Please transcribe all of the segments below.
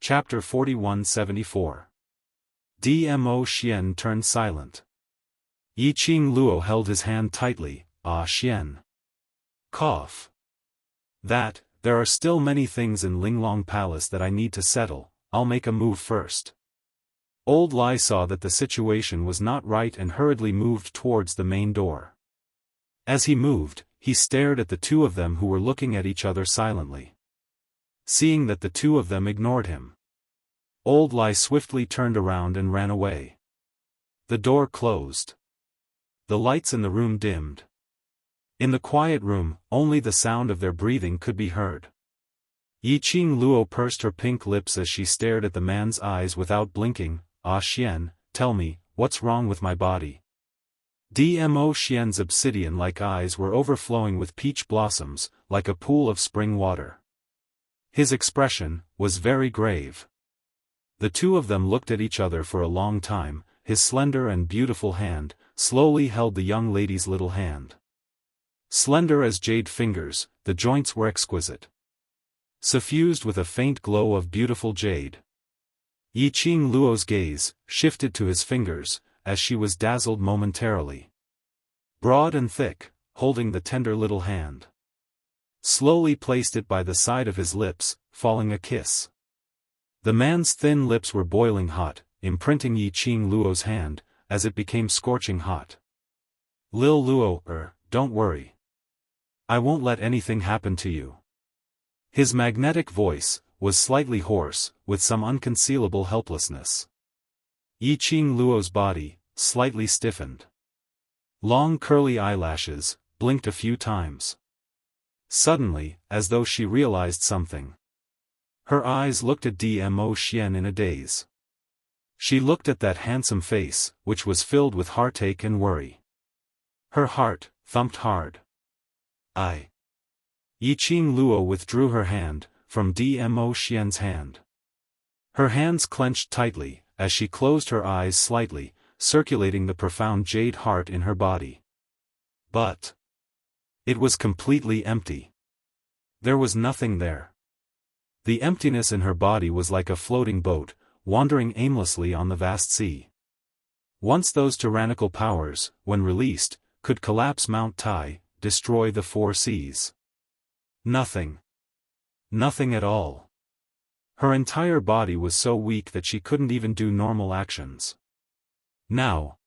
Chapter 4174. Dmo Xian turned silent. Yiqing Luo held his hand tightly. Ah Xian. Cough. There are still many things in Linglong Palace that I need to settle. I'll make a move first. Old Lai saw that the situation was not right and hurriedly moved towards the main door. As he moved, he stared at the two of them who were looking at each other silently. Seeing that the two of them ignored him, Old Lai swiftly turned around and ran away. The door closed. The lights in the room dimmed. In the quiet room, only the sound of their breathing could be heard. Yiqing Luo pursed her pink lips as she stared at the man's eyes without blinking. Ah Xian, tell me, what's wrong with my body? Dmo Xian's obsidian-like eyes were overflowing with peach blossoms, like a pool of spring water. His expression was very grave. The two of them looked at each other for a long time. His slender and beautiful hand slowly held the young lady's little hand. Slender as jade fingers, the joints were exquisite, suffused with a faint glow of beautiful jade. Yiqing Luo's gaze shifted to his fingers, as she was dazzled momentarily. Broad and thick, holding the tender little hand, slowly placed it by the side of his lips, falling a kiss. The man's thin lips were boiling hot, imprinting Yiqing Luo's hand, as it became scorching hot. Lil Luo, don't worry. I won't let anything happen to you. His magnetic voice was slightly hoarse, with some unconcealable helplessness. Yiqing Luo's body slightly stiffened. Long curly eyelashes blinked a few times. Suddenly, as though she realized something, her eyes looked at Dmo Xian in a daze. She looked at that handsome face, which was filled with heartache and worry. Her heart thumped hard. Yiqing Luo withdrew her hand from Dmo Xian's hand. Her hands clenched tightly, as she closed her eyes slightly, circulating the profound jade heart in her body. But it was completely empty. There was nothing there. The emptiness in her body was like a floating boat, wandering aimlessly on the vast sea. Once those tyrannical powers, when released, could collapse Mount Tai, destroy the four seas. Nothing. Nothing at all. Her entire body was so weak that she couldn't even do normal actions. Now,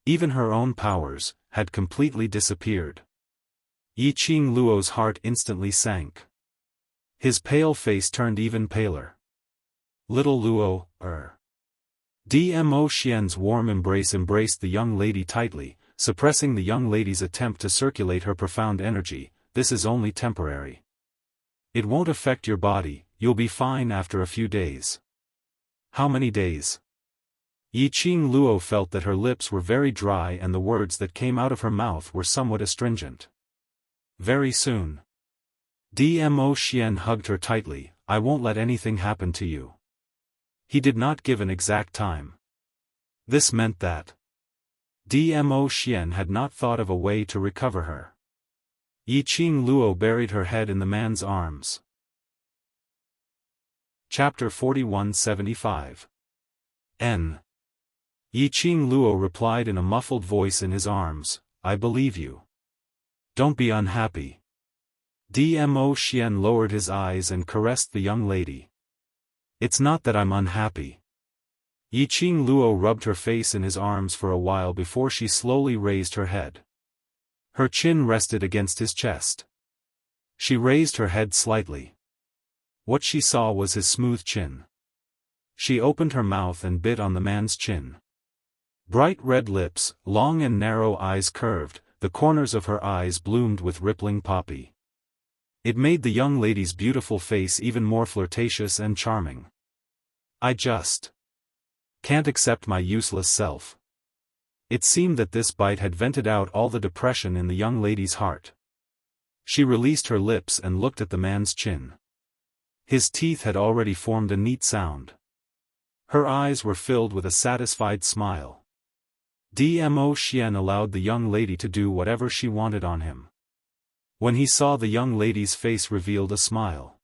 even her own powers had completely disappeared. Yiqing Luo's heart instantly sank. His pale face turned even paler. Little Luo, Dmo Xian's warm embrace embraced the young lady tightly, suppressing the young lady's attempt to circulate her profound energy. This is only temporary. It won't affect your body, you'll be fine after a few days. How many days? Yiqing Luo felt that her lips were very dry and the words that came out of her mouth were somewhat astringent. Very soon. Dmo Xian hugged her tightly. I won't let anything happen to you. He did not give an exact time. This meant that Dmo Xian had not thought of a way to recover her. Yiqing Luo buried her head in the man's arms. Chapter 4175. Yiqing Luo replied in a muffled voice in his arms, I believe you. Don't be unhappy. Dmo Xian lowered his eyes and caressed the young lady. It's not that I'm unhappy. Yiqing Luo rubbed her face in his arms for a while before she slowly raised her head. Her chin rested against his chest. She raised her head slightly. What she saw was his smooth chin. She opened her mouth and bit on the man's chin. Bright red lips, long and narrow eyes curved, the corners of her eyes bloomed with rippling poppy. It made the young lady's beautiful face even more flirtatious and charming. I just can't accept my useless self. It seemed that this bite had vented out all the depression in the young lady's heart. She released her lips and looked at the man's chin. His teeth had already formed a neat sound. Her eyes were filled with a satisfied smile. Dmo Xian allowed the young lady to do whatever she wanted on him. When he saw the young lady's face revealed a smile.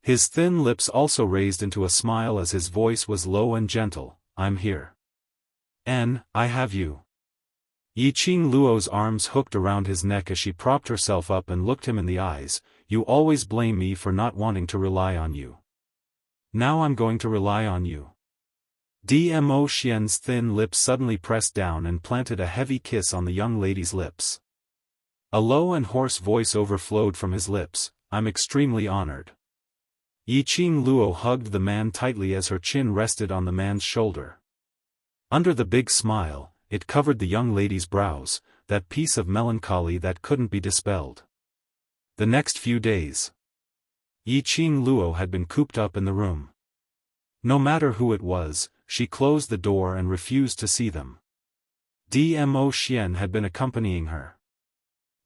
His thin lips also raised into a smile as his voice was low and gentle. I'm here. I have you. Yiqing Luo's arms hooked around his neck as she propped herself up and looked him in the eyes. You always blame me for not wanting to rely on you. Now I'm going to rely on you. Dmo Xian's thin lips suddenly pressed down and planted a heavy kiss on the young lady's lips. A low and hoarse voice overflowed from his lips. I'm extremely honored. Yiqing Luo hugged the man tightly as her chin rested on the man's shoulder. Under the big smile, it covered the young lady's brows, that piece of melancholy that couldn't be dispelled. The next few days, Yiqing Luo had been cooped up in the room. No matter who it was, she closed the door and refused to see them. Dmo Xian had been accompanying her.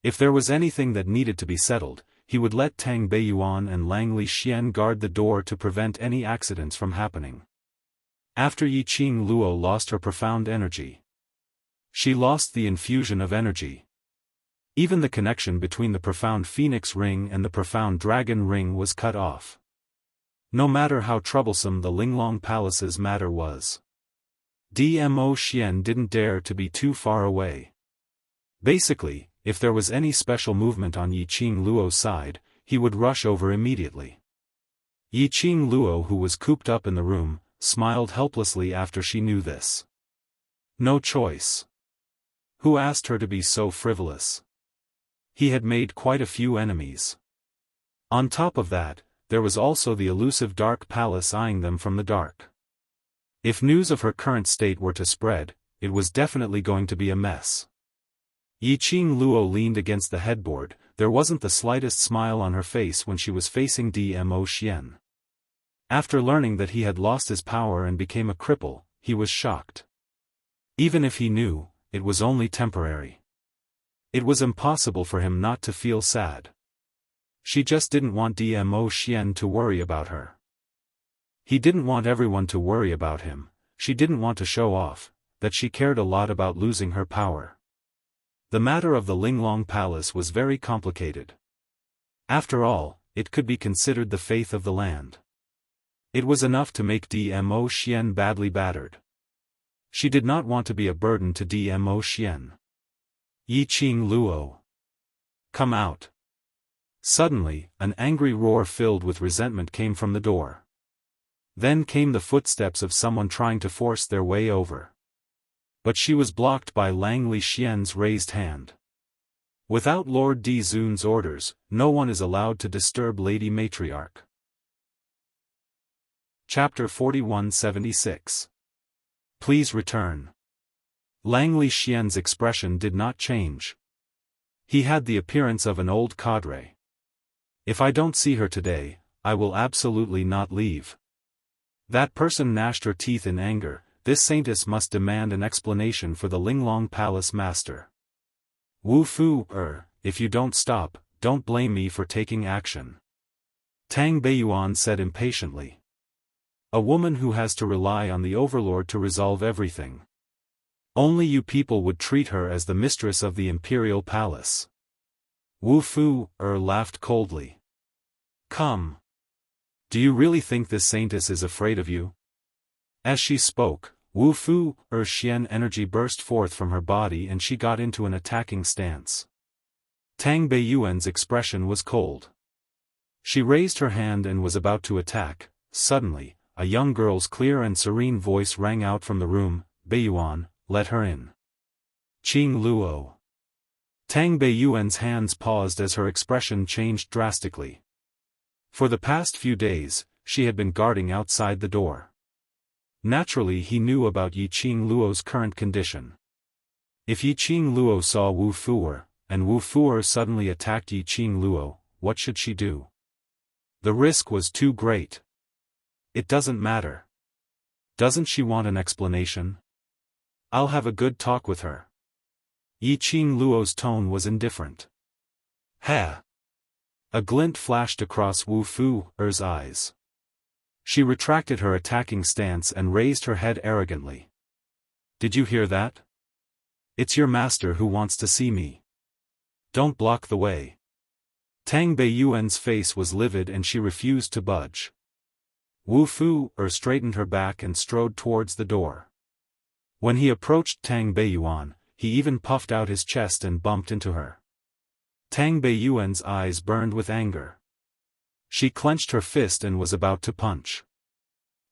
If there was anything that needed to be settled, he would let Tang Beiyuan and Langley Xian guard the door to prevent any accidents from happening. After Yiqing Luo lost her profound energy, she lost the infusion of energy. Even the connection between the profound Phoenix Ring and the profound Dragon Ring was cut off. No matter how troublesome the Linglong Palace's matter was, Dmo Xian didn't dare to be too far away. Basically, if there was any special movement on Yiqing Luo's side, he would rush over immediately. Yiqing Luo, who was cooped up in the room, smiled helplessly after she knew this. No choice. Who asked her to be so frivolous? He had made quite a few enemies. On top of that, there was also the elusive Dark Palace eyeing them from the dark. If news of her current state were to spread, it was definitely going to be a mess. Yiqing Luo leaned against the headboard. There wasn't the slightest smile on her face when she was facing Dmo Xian. After learning that he had lost his power and became a cripple, he was shocked. Even if he knew, it was only temporary. It was impossible for him not to feel sad. She just didn't want Dmo Xian to worry about her. He didn't want everyone to worry about him. She didn't want to show off that she cared a lot about losing her power. The matter of the Linglong Palace was very complicated. After all, it could be considered the faith of the land. It was enough to make Dmo Xian badly battered. She did not want to be a burden to Dmo Xian. Yiqing Luo. Come out. Suddenly, an angry roar filled with resentment came from the door. Then came the footsteps of someone trying to force their way over. But she was blocked by Langley Xian's raised hand. Without Lord Di Zun's orders, no one is allowed to disturb Lady Matriarch. Chapter 4176. Please return. Langley Xian's expression did not change. He had the appearance of an old cadre. If I don't see her today, I will absolutely not leave. That person gnashed her teeth in anger. This saintess must demand an explanation for the Linglong Palace master. Wu Fu, if you don't stop, don't blame me for taking action. Tang Beiyuan said impatiently. A woman who has to rely on the overlord to resolve everything. Only you people would treat her as the mistress of the imperial palace. Wu Fu, laughed coldly. Come. Do you really think this saintess is afraid of you? As she spoke, Wu Fu, Xian energy burst forth from her body and she got into an attacking stance. Tang Beiyuan's expression was cold. She raised her hand and was about to attack. Suddenly, a young girl's clear and serene voice rang out from the room. Beiyuan, let her in. Qing Luo. Tang Beiyuan's hands paused as her expression changed drastically. For the past few days, she had been guarding outside the door. Naturally he knew about Yiqing Luo's current condition. If Yiqing Luo saw Wu Fuer, and Wu Fuer suddenly attacked Yiqing Luo, what should she do? The risk was too great. It doesn't matter. Doesn't she want an explanation? I'll have a good talk with her. Yiqing Luo's tone was indifferent. Ha! A glint flashed across Wu Fuer's eyes. She retracted her attacking stance and raised her head arrogantly. Did you hear that? It's your master who wants to see me. Don't block the way. Tang Beiyuan's face was livid and she refused to budge. Wu Fu straightened her back and strode towards the door. When he approached Tang Beiyuan, he even puffed out his chest and bumped into her. Tang Beiyuan's eyes burned with anger. She clenched her fist and was about to punch.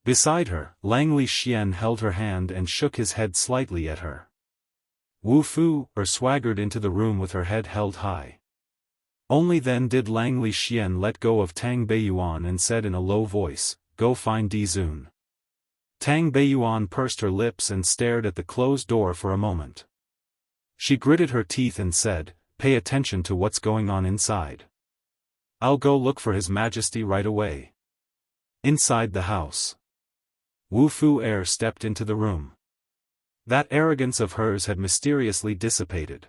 Beside her, Langley Xian held her hand and shook his head slightly at her. Wu Fu swaggered into the room with her head held high. Only then did Langley Xian let go of Tang Beiyuan and said in a low voice, "Go find Di Zun." Tang Beiyuan pursed her lips and stared at the closed door for a moment. She gritted her teeth and said, "Pay attention to what's going on inside. I'll go look for His Majesty right away." Inside the house, Wu Fu stepped into the room. That arrogance of hers had mysteriously dissipated.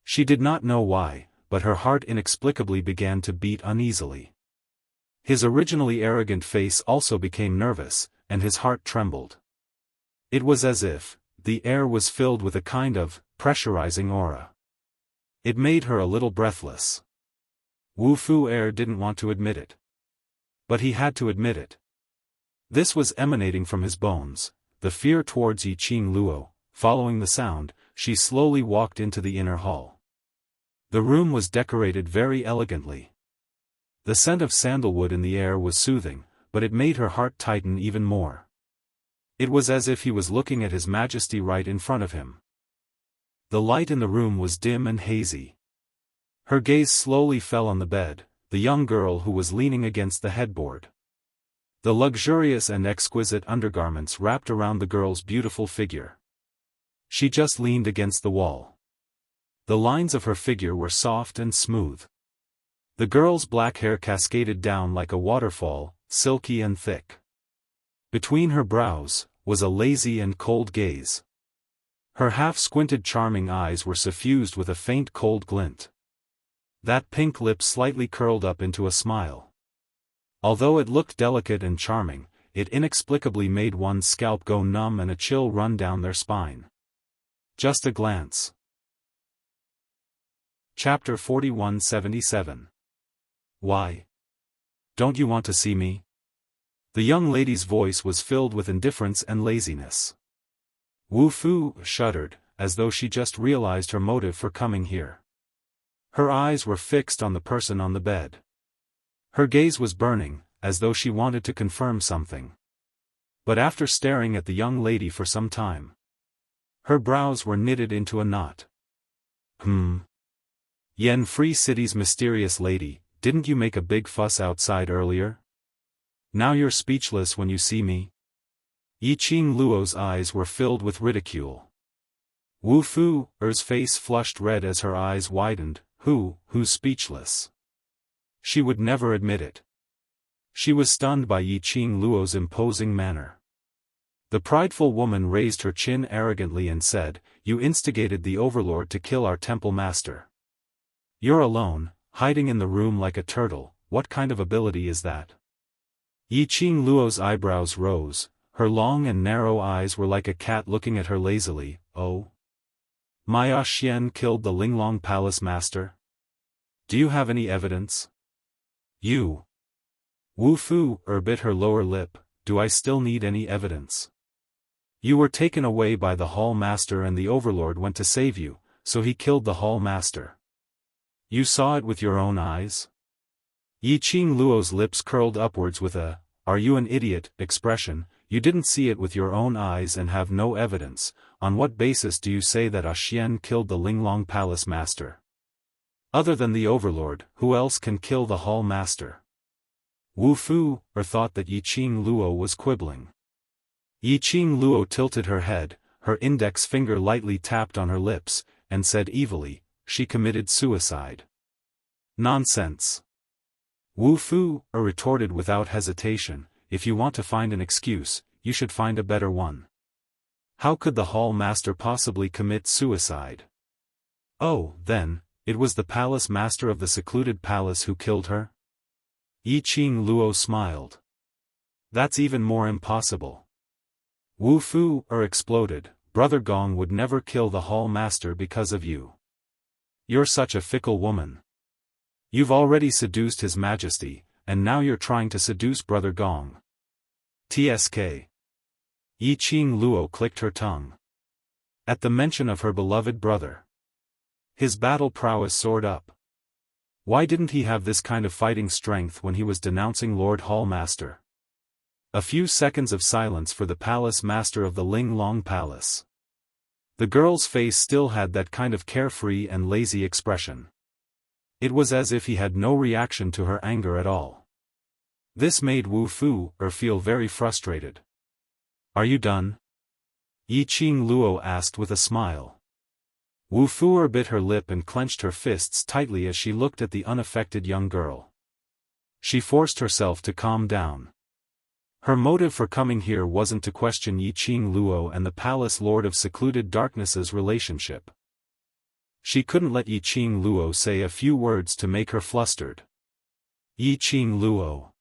She did not know why, but her heart inexplicably began to beat uneasily. His originally arrogant face also became nervous, and his heart trembled. It was as if the air was filled with a kind of pressurizing aura. It made her a little breathless. Wu Fu didn't want to admit it. But he had to admit it. This was emanating from his bones, the fear towards Yiqing Luo. Following the sound, she slowly walked into the inner hall. The room was decorated very elegantly. The scent of sandalwood in the air was soothing, but it made her heart tighten even more. It was as if he was looking at His Majesty right in front of him. The light in the room was dim and hazy. Her gaze slowly fell on the bed, the young girl who was leaning against the headboard. The luxurious and exquisite undergarments wrapped around the girl's beautiful figure. She just leaned against the wall. The lines of her figure were soft and smooth. The girl's black hair cascaded down like a waterfall, silky and thick. Between her brows was a lazy and cold gaze. Her half-squinted charming eyes were suffused with a faint cold glint. That pink lip slightly curled up into a smile. Although it looked delicate and charming, it inexplicably made one's scalp go numb and a chill run down their spine. Just a glance. Chapter 4177. Why? Don't you want to see me? The young lady's voice was filled with indifference and laziness. Wu Fu shuddered, as though she just realized her motive for coming here. Her eyes were fixed on the person on the bed. Her gaze was burning, as though she wanted to confirm something. But after staring at the young lady for some time, her brows were knitted into a knot. Yen Free City's mysterious lady, didn't you make a big fuss outside earlier? Now you're speechless when you see me? Yiqing Luo's eyes were filled with ridicule. Wu Fu's face flushed red as her eyes widened. Who's speechless? She would never admit it. She was stunned by Yiqing Luo's imposing manner. The prideful woman raised her chin arrogantly and said, "You instigated the overlord to kill our temple master. You're alone, hiding in the room like a turtle. What kind of ability is that?" Yiqing Luo's eyebrows rose, her long and narrow eyes were like a cat looking at her lazily. "Oh? Maya Xian killed the Linglong Palace master? Do you have any evidence?" "You?" Wu Fu bit her lower lip. "Do I still need any evidence? You were taken away by the hall master and the overlord went to save you, so he killed the hall master. You saw it with your own eyes?" Yiqing Luo's lips curled upwards with a, "Are you an idiot?" expression. "You didn't see it with your own eyes and have no evidence. On what basis do you say that Xian killed the Linglong Palace master? Other than the overlord, who else can kill the hall master?" Wu Fu thought that Yiqing Luo was quibbling. Yiqing Luo tilted her head, her index finger lightly tapped on her lips, and said evilly, "She committed suicide." "Nonsense!" Wu Fu retorted without hesitation. "If you want to find an excuse, you should find a better one. How could the hall master possibly commit suicide?" "Oh, then, it was the palace master of the secluded palace who killed her?" Yiqing Luo smiled. "That's even more impossible." Wu Fu exploded. "Brother Gong would never kill the hall master because of you. You're such a fickle woman." You've already seduced His Majesty, and now you're trying to seduce Brother Gong. TSK. Yi Qing Luo clicked her tongue. At the mention of her beloved brother, his battle prowess soared up. Why didn't he have this kind of fighting strength when he was denouncing Lord Hall Master? A few seconds of silence for the palace master of the Ling Long Palace. The girl's face still had that kind of carefree and lazy expression. It was as if he had no reaction to her anger at all. This made Wu Fu feel very frustrated. Are you done? Yi Qing Luo asked with a smile. Wu Fu bit her lip and clenched her fists tightly as she looked at the unaffected young girl. She forced herself to calm down. Her motive for coming here wasn't to question Yi Qing Luo and the Palace Lord of Secluded Darkness's relationship. She couldn't let Yi Qing Luo say a few words to make her flustered. Yi Qing Luo.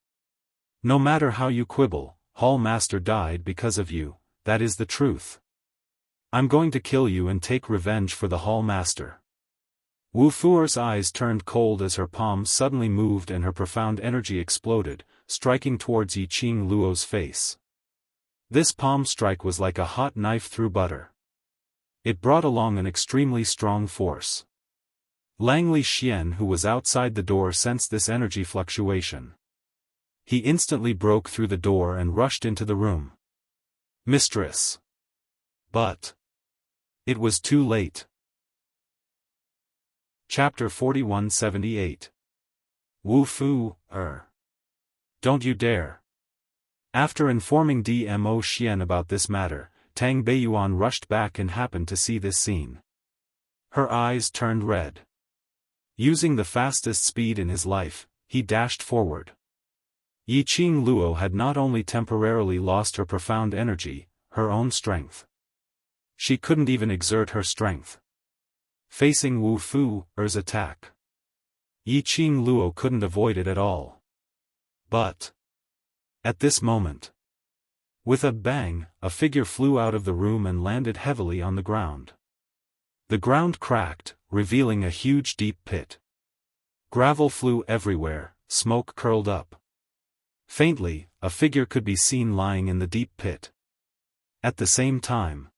No matter how you quibble, Hall Master died because of you, that is the truth. I'm going to kill you and take revenge for the Hall Master. Wu Fuer's eyes turned cold as her palms suddenly moved and her profound energy exploded, striking towards Yi Qing Luo's face. This palm strike was like a hot knife through butter. It brought along an extremely strong force. Langley Xian, who was outside the door, sensed this energy fluctuation. He instantly broke through the door and rushed into the room. Mistress. But it was too late. Chapter 4178. Wu Fu, Don't you dare. After informing Dmo Xian about this matter, Tang Beiyuan rushed back and happened to see this scene. Her eyes turned red. Using the fastest speed in his life, he dashed forward. Yi Qing Luo had not only temporarily lost her profound energy, her own strength. She couldn't even exert her strength. Facing Wu Fu's attack, Yi Qing Luo couldn't avoid it at all. But at this moment, with a bang, a figure flew out of the room and landed heavily on the ground. The ground cracked, revealing a huge deep pit. Gravel flew everywhere, smoke curled up. Faintly, a figure could be seen lying in the deep pit. At the same time,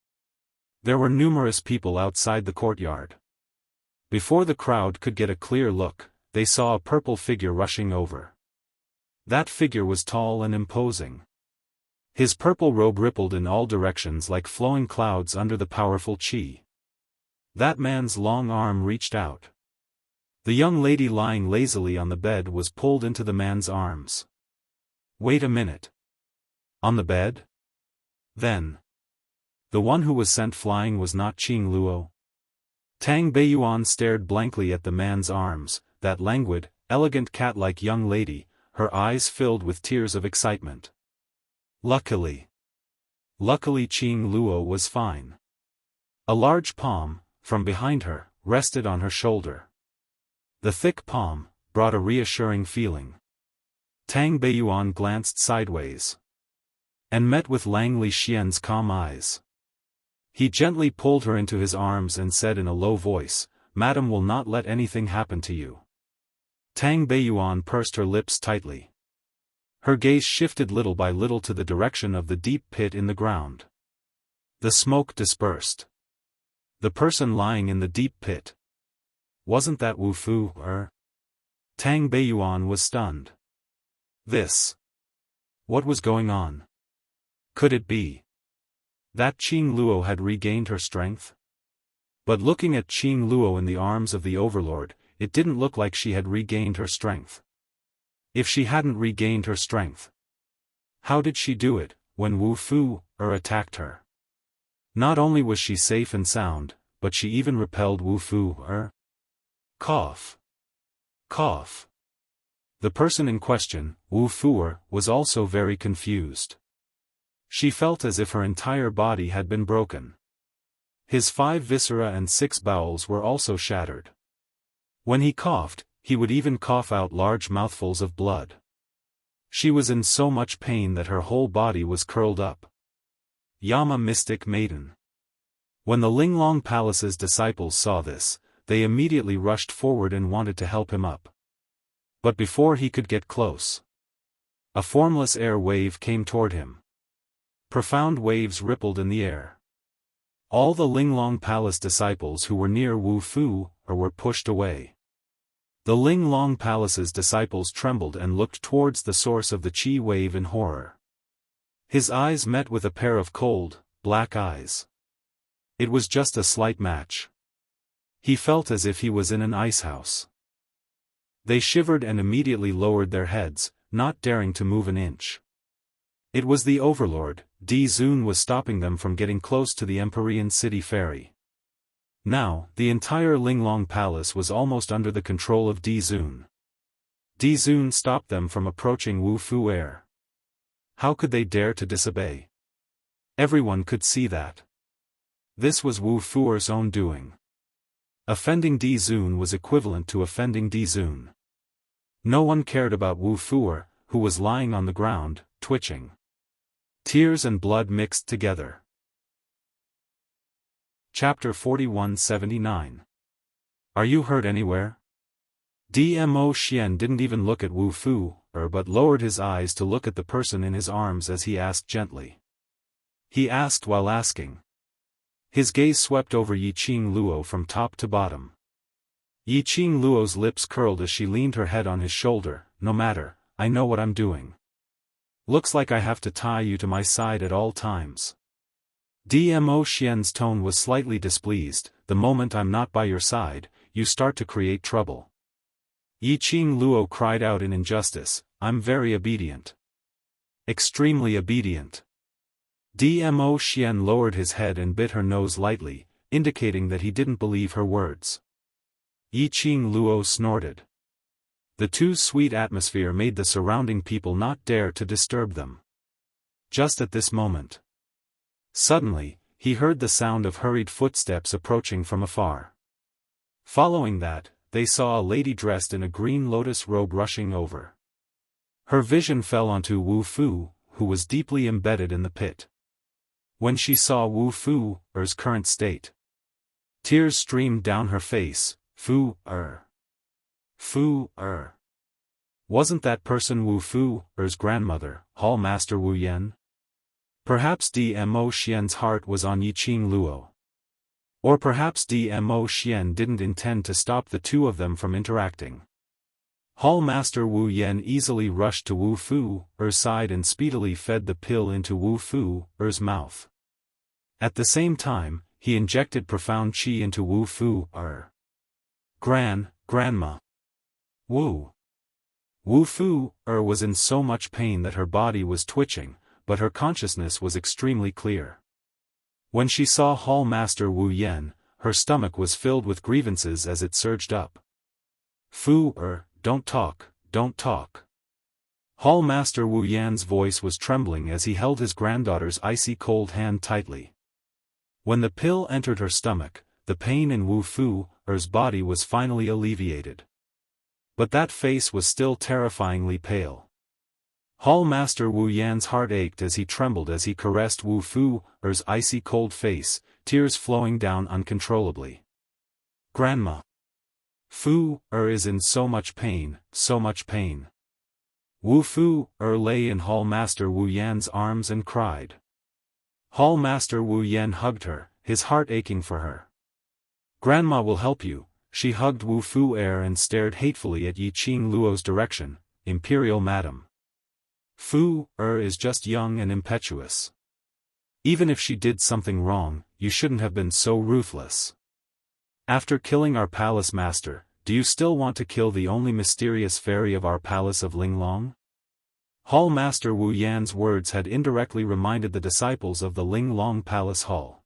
there were numerous people outside the courtyard. Before the crowd could get a clear look, they saw a purple figure rushing over. That figure was tall and imposing. His purple robe rippled in all directions like flowing clouds under the powerful qi. That man's long arm reached out. The young lady lying lazily on the bed was pulled into the man's arms. Wait a minute. On the bed? Then the one who was sent flying was not Qing Luo. Tang Beiyuan stared blankly at the man's arms, that languid, elegant cat-like young lady, her eyes filled with tears of excitement. Luckily Qing Luo was fine. A large palm, from behind her, rested on her shoulder. The thick palm brought a reassuring feeling. Tang Beiyuan glanced sideways and met with Langley Xian's calm eyes. He gently pulled her into his arms and said in a low voice, "Madam will not let anything happen to you." Tang Beiyuan pursed her lips tightly. Her gaze shifted little by little to the direction of the deep pit in the ground. The smoke dispersed. The person lying in the deep pit. Wasn't that Wu Fu? Tang Beiyuan was stunned. What was going on? Could it be that Qing Luo had regained her strength? But looking at Qing Luo in the arms of the Overlord, it didn't look like she had regained her strength. If she hadn't regained her strength, how did she do it when Wu Fu attacked her? Not only was she safe and sound, but she even repelled Wu Fu. Cough. Cough. The person in question, Wu Fu, was also very confused. She felt as if her entire body had been broken. His 5 viscera and 6 bowels were also shattered. When he coughed, he would even cough out large mouthfuls of blood. She was in so much pain that her whole body was curled up. Yama Mystic Maiden. When the Linglong Palace's disciples saw this, they immediately rushed forward and wanted to help him up. But before he could get close, a formless air wave came toward him. Profound waves rippled in the air. All the Linglong Palace disciples who were near Wu Fu were pushed away. The Linglong Palace's disciples trembled and looked towards the source of the chi wave in horror. His eyes met with a pair of cold, black eyes. It was just a slight match. He felt as if he was in an icehouse. They shivered and immediately lowered their heads, not daring to move an inch. It was the overlord, Di Zun was stopping them from getting close to the Empyrean city ferry. Now, the entire Linglong Palace was almost under the control of Di Zun. Di Zun stopped them from approaching Wu Fu Air. How could they dare to disobey? Everyone could see that. This was Wu Fu's own doing. Offending Di Zun was equivalent to offending Di Zun. No one cared about Wu Fu, who was lying on the ground, twitching. Tears and blood mixed together. Chapter 4179. Are you hurt anywhere? Dmo Xian didn't even look at Wu Fu, but lowered his eyes to look at the person in his arms as he asked gently. He asked while asking. His gaze swept over Yiqing Luo from top to bottom. Yiqing Luo's lips curled as she leaned her head on his shoulder. No matter, I know what I'm doing. Looks like I have to tie you to my side at all times. Dmo Xian's tone was slightly displeased. The moment I'm not by your side, you start to create trouble. Yiqing Luo cried out in injustice, I'm very obedient. Extremely obedient. Dmo Xian lowered his head and bit her nose lightly, indicating that he didn't believe her words. Yiqing Luo snorted. The too sweet atmosphere made the surrounding people not dare to disturb them. Just at this moment. Suddenly, he heard the sound of hurried footsteps approaching from afar. Following that, they saw a lady dressed in a green lotus robe rushing over. Her vision fell onto Wu Fu, who was deeply embedded in the pit. When she saw Wu Fu's current state, tears streamed down her face. Wasn't that person Wu Fu's grandmother, Hall Master Wu Yan? Perhaps Dmo Xian's heart was on Yiqing Luo. Or perhaps Dmo Xian didn't intend to stop the two of them from interacting. Hall Master Wu Yan easily rushed to Wu Fu's side and speedily fed the pill into Wu Fu's mouth. At the same time, he injected profound qi into Wu Fu's grandma. Wu Fu was in so much pain that her body was twitching, but her consciousness was extremely clear. When she saw Hall Master Wu Yan, her stomach was filled with grievances as it surged up. Don't talk, don't talk. Hall Master Wu Yan's voice was trembling as he held his granddaughter's icy cold hand tightly. When the pill entered her stomach, the pain in Wu Fu's body was finally alleviated. But that face was still terrifyingly pale. Hall Master Wu Yan's heart ached as he trembled as he caressed Wu Fu's icy cold face, tears flowing down uncontrollably. Grandma. Is in so much pain, so much pain. Wu Fu lay in Hall Master Wu Yan's arms and cried. Hall Master Wu Yan hugged her, his heart aching for her. Grandma will help you. She hugged Wu Fu and stared hatefully at Yiqing Luo's direction. Imperial Madam. Is just young and impetuous. Even if she did something wrong, you shouldn't have been so ruthless. After killing our palace master, do you still want to kill the only mysterious fairy of our palace of Linglong? Hall Master Wu Yan's words had indirectly reminded the disciples of the Linglong Palace Hall.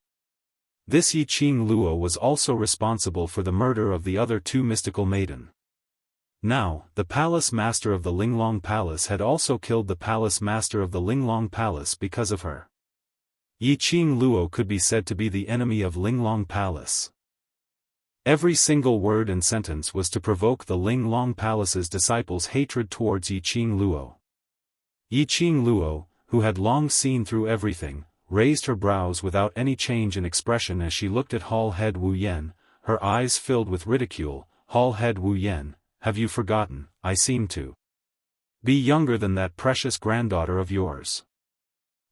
This Yiqing Luo was also responsible for the murder of the other two mystical maiden. Now, the palace master of the Linglong Palace had also killed the palace master of the Linglong Palace because of her. Yiqing Luo could be said to be the enemy of Linglong Palace. Every single word and sentence was to provoke the Linglong Palace's disciples' hatred towards Yiqing Luo. Yiqing Luo, who had long seen through everything, raised her brows without any change in expression as she looked at Hall Head Wu Yan, her eyes filled with ridicule. Hall Head Wu Yan, have you forgotten, I seem to be younger than that precious granddaughter of yours.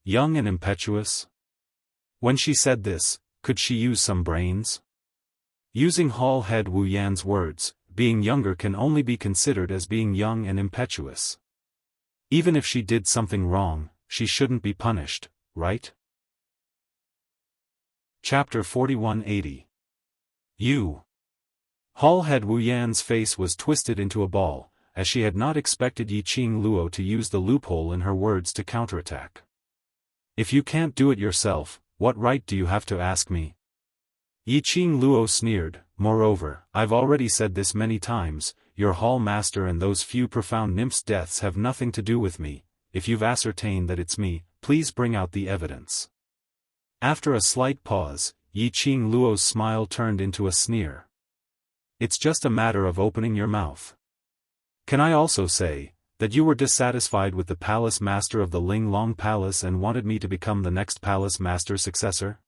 Young and impetuous? When she said this, could she use some brains? Using Hall Head Wu Yan's words, being younger can only be considered as being young and impetuous. Even if she did something wrong, she shouldn't be punished, right? Chapter 4180. You. Hall Head Wu Yan's face was twisted into a ball, as she had not expected Yiqing Luo to use the loophole in her words to counterattack. If you can't do it yourself, what right do you have to ask me? Yiqing Luo sneered. Moreover, I've already said this many times, your hall master and those few profound nymphs' deaths have nothing to do with me. If you've ascertained that it's me, please bring out the evidence. After a slight pause, Yiqing Luo's smile turned into a sneer. It's just a matter of opening your mouth. Can I also say that you were dissatisfied with the palace master of the Ling Long Palace and wanted me to become the next palace master's successor?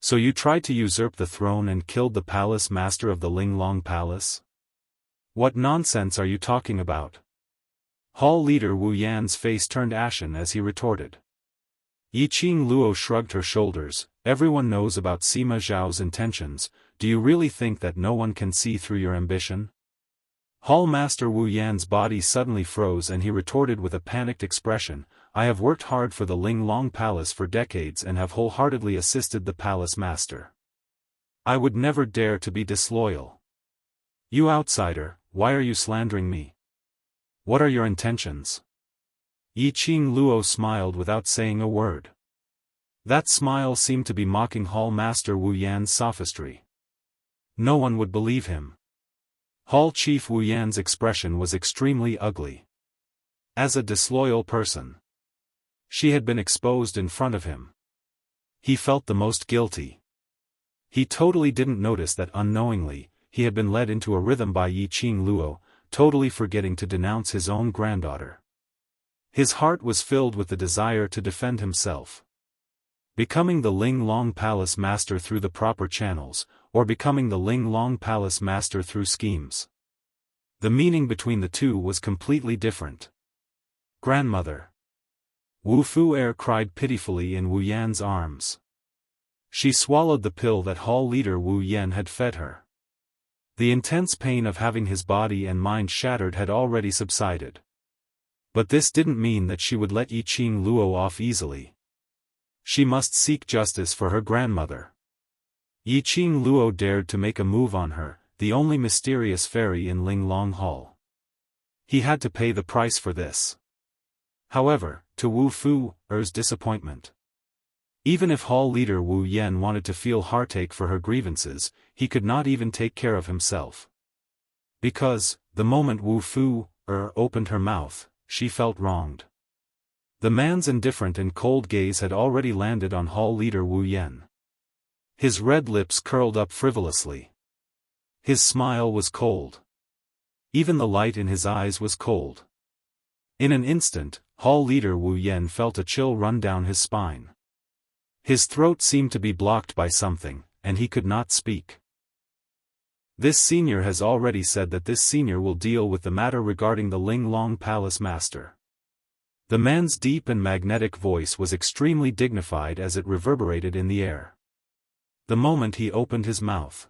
So you tried to usurp the throne and killed the palace master of the Ling Long Palace? What nonsense are you talking about? Hall leader Wu Yan's face turned ashen as he retorted. Yiqing Luo shrugged her shoulders. Everyone knows about Sima Zhao's intentions. Do you really think that no one can see through your ambition? Hall Master Wu Yan's body suddenly froze and he retorted with a panicked expression, I have worked hard for the Ling Long Palace for decades and have wholeheartedly assisted the palace master. I would never dare to be disloyal. You outsider, why are you slandering me? What are your intentions? Yiqing Luo smiled without saying a word. That smile seemed to be mocking Hall Master Wu Yan's sophistry. No one would believe him. Hall Chief Wu Yan's expression was extremely ugly. As a disloyal person, she had been exposed in front of him. He felt the most guilty. He totally didn't notice that unknowingly, he had been led into a rhythm by Yiqing Luo, totally forgetting to denounce his own granddaughter. His heart was filled with the desire to defend himself. Becoming the Ling Long Palace master through the proper channels, or becoming the Ling Long Palace master through schemes. The meaning between the two was completely different. Grandmother. Wu Fu'er cried pitifully in Wu Yan's arms. She swallowed the pill that Hall leader Wu Yan had fed her. The intense pain of having his body and mind shattered had already subsided. But this didn't mean that she would let Yiqing Luo off easily. She must seek justice for her grandmother. Yiqing Luo dared to make a move on her, the only mysterious fairy in Ling Long Hall. He had to pay the price for this. However, to Wu Fu'er's disappointment. Even if Hall leader Wu Yan wanted to feel heartache for her grievances, he could not even take care of himself. Because, the moment Wu Fu'er opened her mouth, she felt wronged. The man's indifferent and cold gaze had already landed on Hall leader Wu Yan. His red lips curled up frivolously. His smile was cold. Even the light in his eyes was cold. In an instant, Hall leader Wu Yan felt a chill run down his spine. His throat seemed to be blocked by something, and he could not speak. This senior has already said that this senior will deal with the matter regarding the Ling Long Palace master. The man's deep and magnetic voice was extremely dignified as it reverberated in the air. The moment he opened his mouth,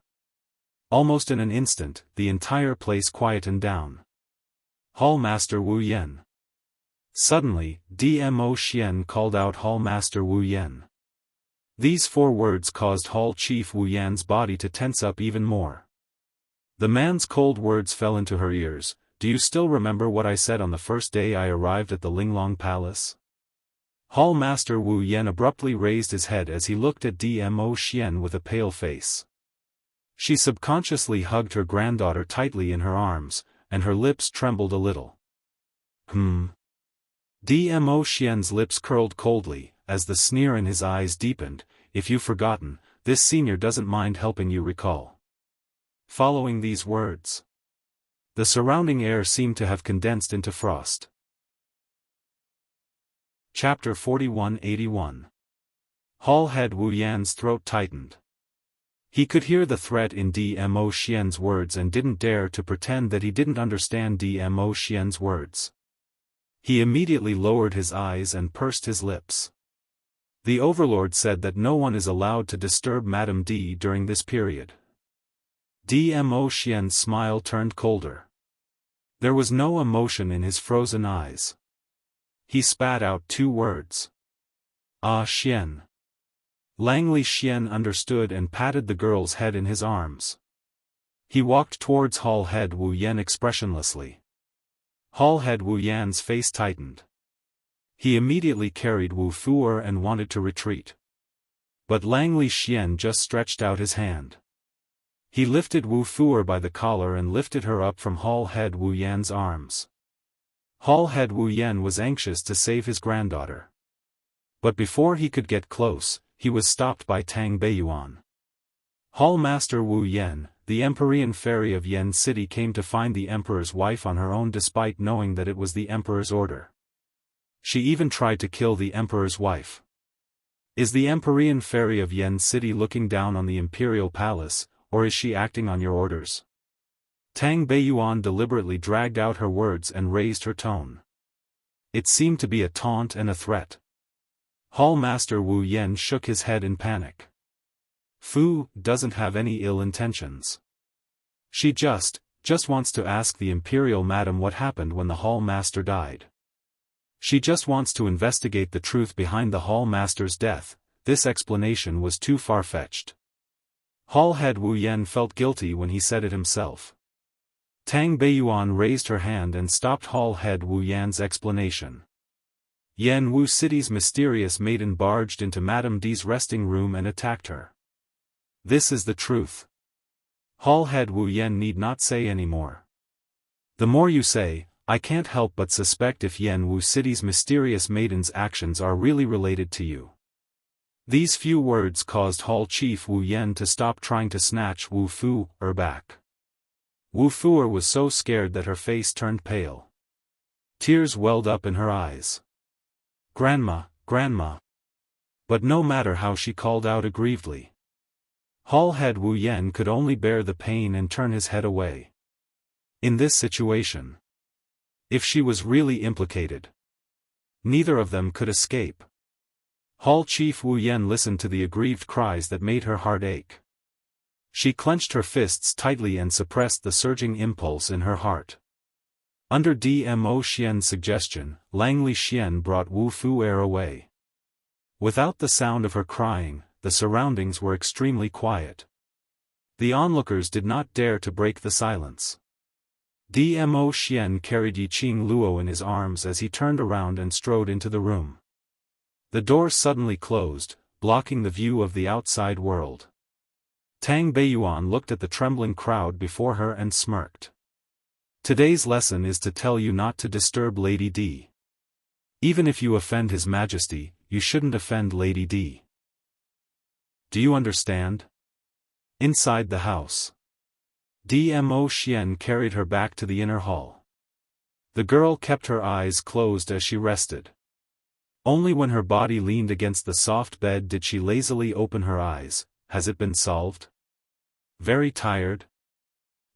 almost in an instant, the entire place quietened down. Hall Master Wu Yan. Suddenly, Dmo Xian called out Hall Master Wu Yan. These 4 words caused Hall Chief Wu Yan's body to tense up even more. The man's cold words fell into her ears. Do you still remember what I said on the first day I arrived at the Linglong Palace? Hall Master Wu Yan abruptly raised his head as he looked at Dmo Xian with a pale face. She subconsciously hugged her granddaughter tightly in her arms, and her lips trembled a little. Dmo Xian's lips curled coldly, as the sneer in his eyes deepened. If you've forgotten, this senior doesn't mind helping you recall. Following these words, the surrounding air seemed to have condensed into frost. Chapter 4181. Hall Head Wu Yan's throat tightened. He could hear the threat in Dmo Xian's words and didn't dare to pretend that he didn't understand Dmo Xian's words. He immediately lowered his eyes and pursed his lips. The overlord said that no one is allowed to disturb Madame D during this period. Dmo Xian's smile turned colder. There was no emotion in his frozen eyes. He spat out 2 words. Ah Xian. Langley Xian understood and patted the girl's head in his arms. He walked towards Hall Head Wu Yan expressionlessly. Hall Head Wu Yan's face tightened. He immediately carried Wu Fuer and wanted to retreat. But Langley Xian just stretched out his hand. He lifted Wu Fuer by the collar and lifted her up from Hall Head Wu Yan's arms. Hall Head Wu Yan was anxious to save his granddaughter. But before he could get close, he was stopped by Tang Beiyuan. Hall Master Wu Yan, the Empyrean fairy of Yen City, came to find the Emperor's wife on her own despite knowing that it was the Emperor's order. She even tried to kill the Emperor's wife. Is the Empyrean fairy of Yen City looking down on the Imperial Palace, or is she acting on your orders? Tang Beiyuan deliberately dragged out her words and raised her tone. It seemed to be a taunt and a threat. Hall Master Wu Yan shook his head in panic. Fu doesn't have any ill intentions. She just wants to ask the Imperial Madam what happened when the Hall Master died. She just wants to investigate the truth behind the Hall Master's death. This explanation was too far-fetched. Hall Head Wu Yan felt guilty when he said it himself. Tang Beiyuan raised her hand and stopped Hall Head Wu Yan's explanation. Yen Wu City's mysterious maiden barged into Madame D's resting room and attacked her. This is the truth. Hall Head Wu Yan need not say any more. The more you say, I can't help but suspect if Yen Wu City's mysterious maiden's actions are really related to you. These few words caused Hall Chief Wu Yan to stop trying to snatch Wu Fuer back. Wu Fuer was so scared that her face turned pale. Tears welled up in her eyes. Grandma, Grandma. But no matter how she called out aggrievedly, Hall Head Wu Yan could only bear the pain and turn his head away. In this situation, if she was really implicated, neither of them could escape. Hall Chief Wu Yan listened to the aggrieved cries that made her heart ache. She clenched her fists tightly and suppressed the surging impulse in her heart. Under Dmo Xian's suggestion, Langley Xian brought Wu Fuer away. Without the sound of her crying, the surroundings were extremely quiet. The onlookers did not dare to break the silence. Dmo Xian carried Yiqing Luo in his arms as he turned around and strode into the room. The door suddenly closed, blocking the view of the outside world. Tang Beiyuan looked at the trembling crowd before her and smirked. Today's lesson is to tell you not to disturb Lady D. Even if you offend His Majesty, you shouldn't offend Lady D. Do you understand? Inside the house, Dmo Xian carried her back to the inner hall. The girl kept her eyes closed as she rested. Only when her body leaned against the soft bed did she lazily open her eyes. Has it been solved? Very tired?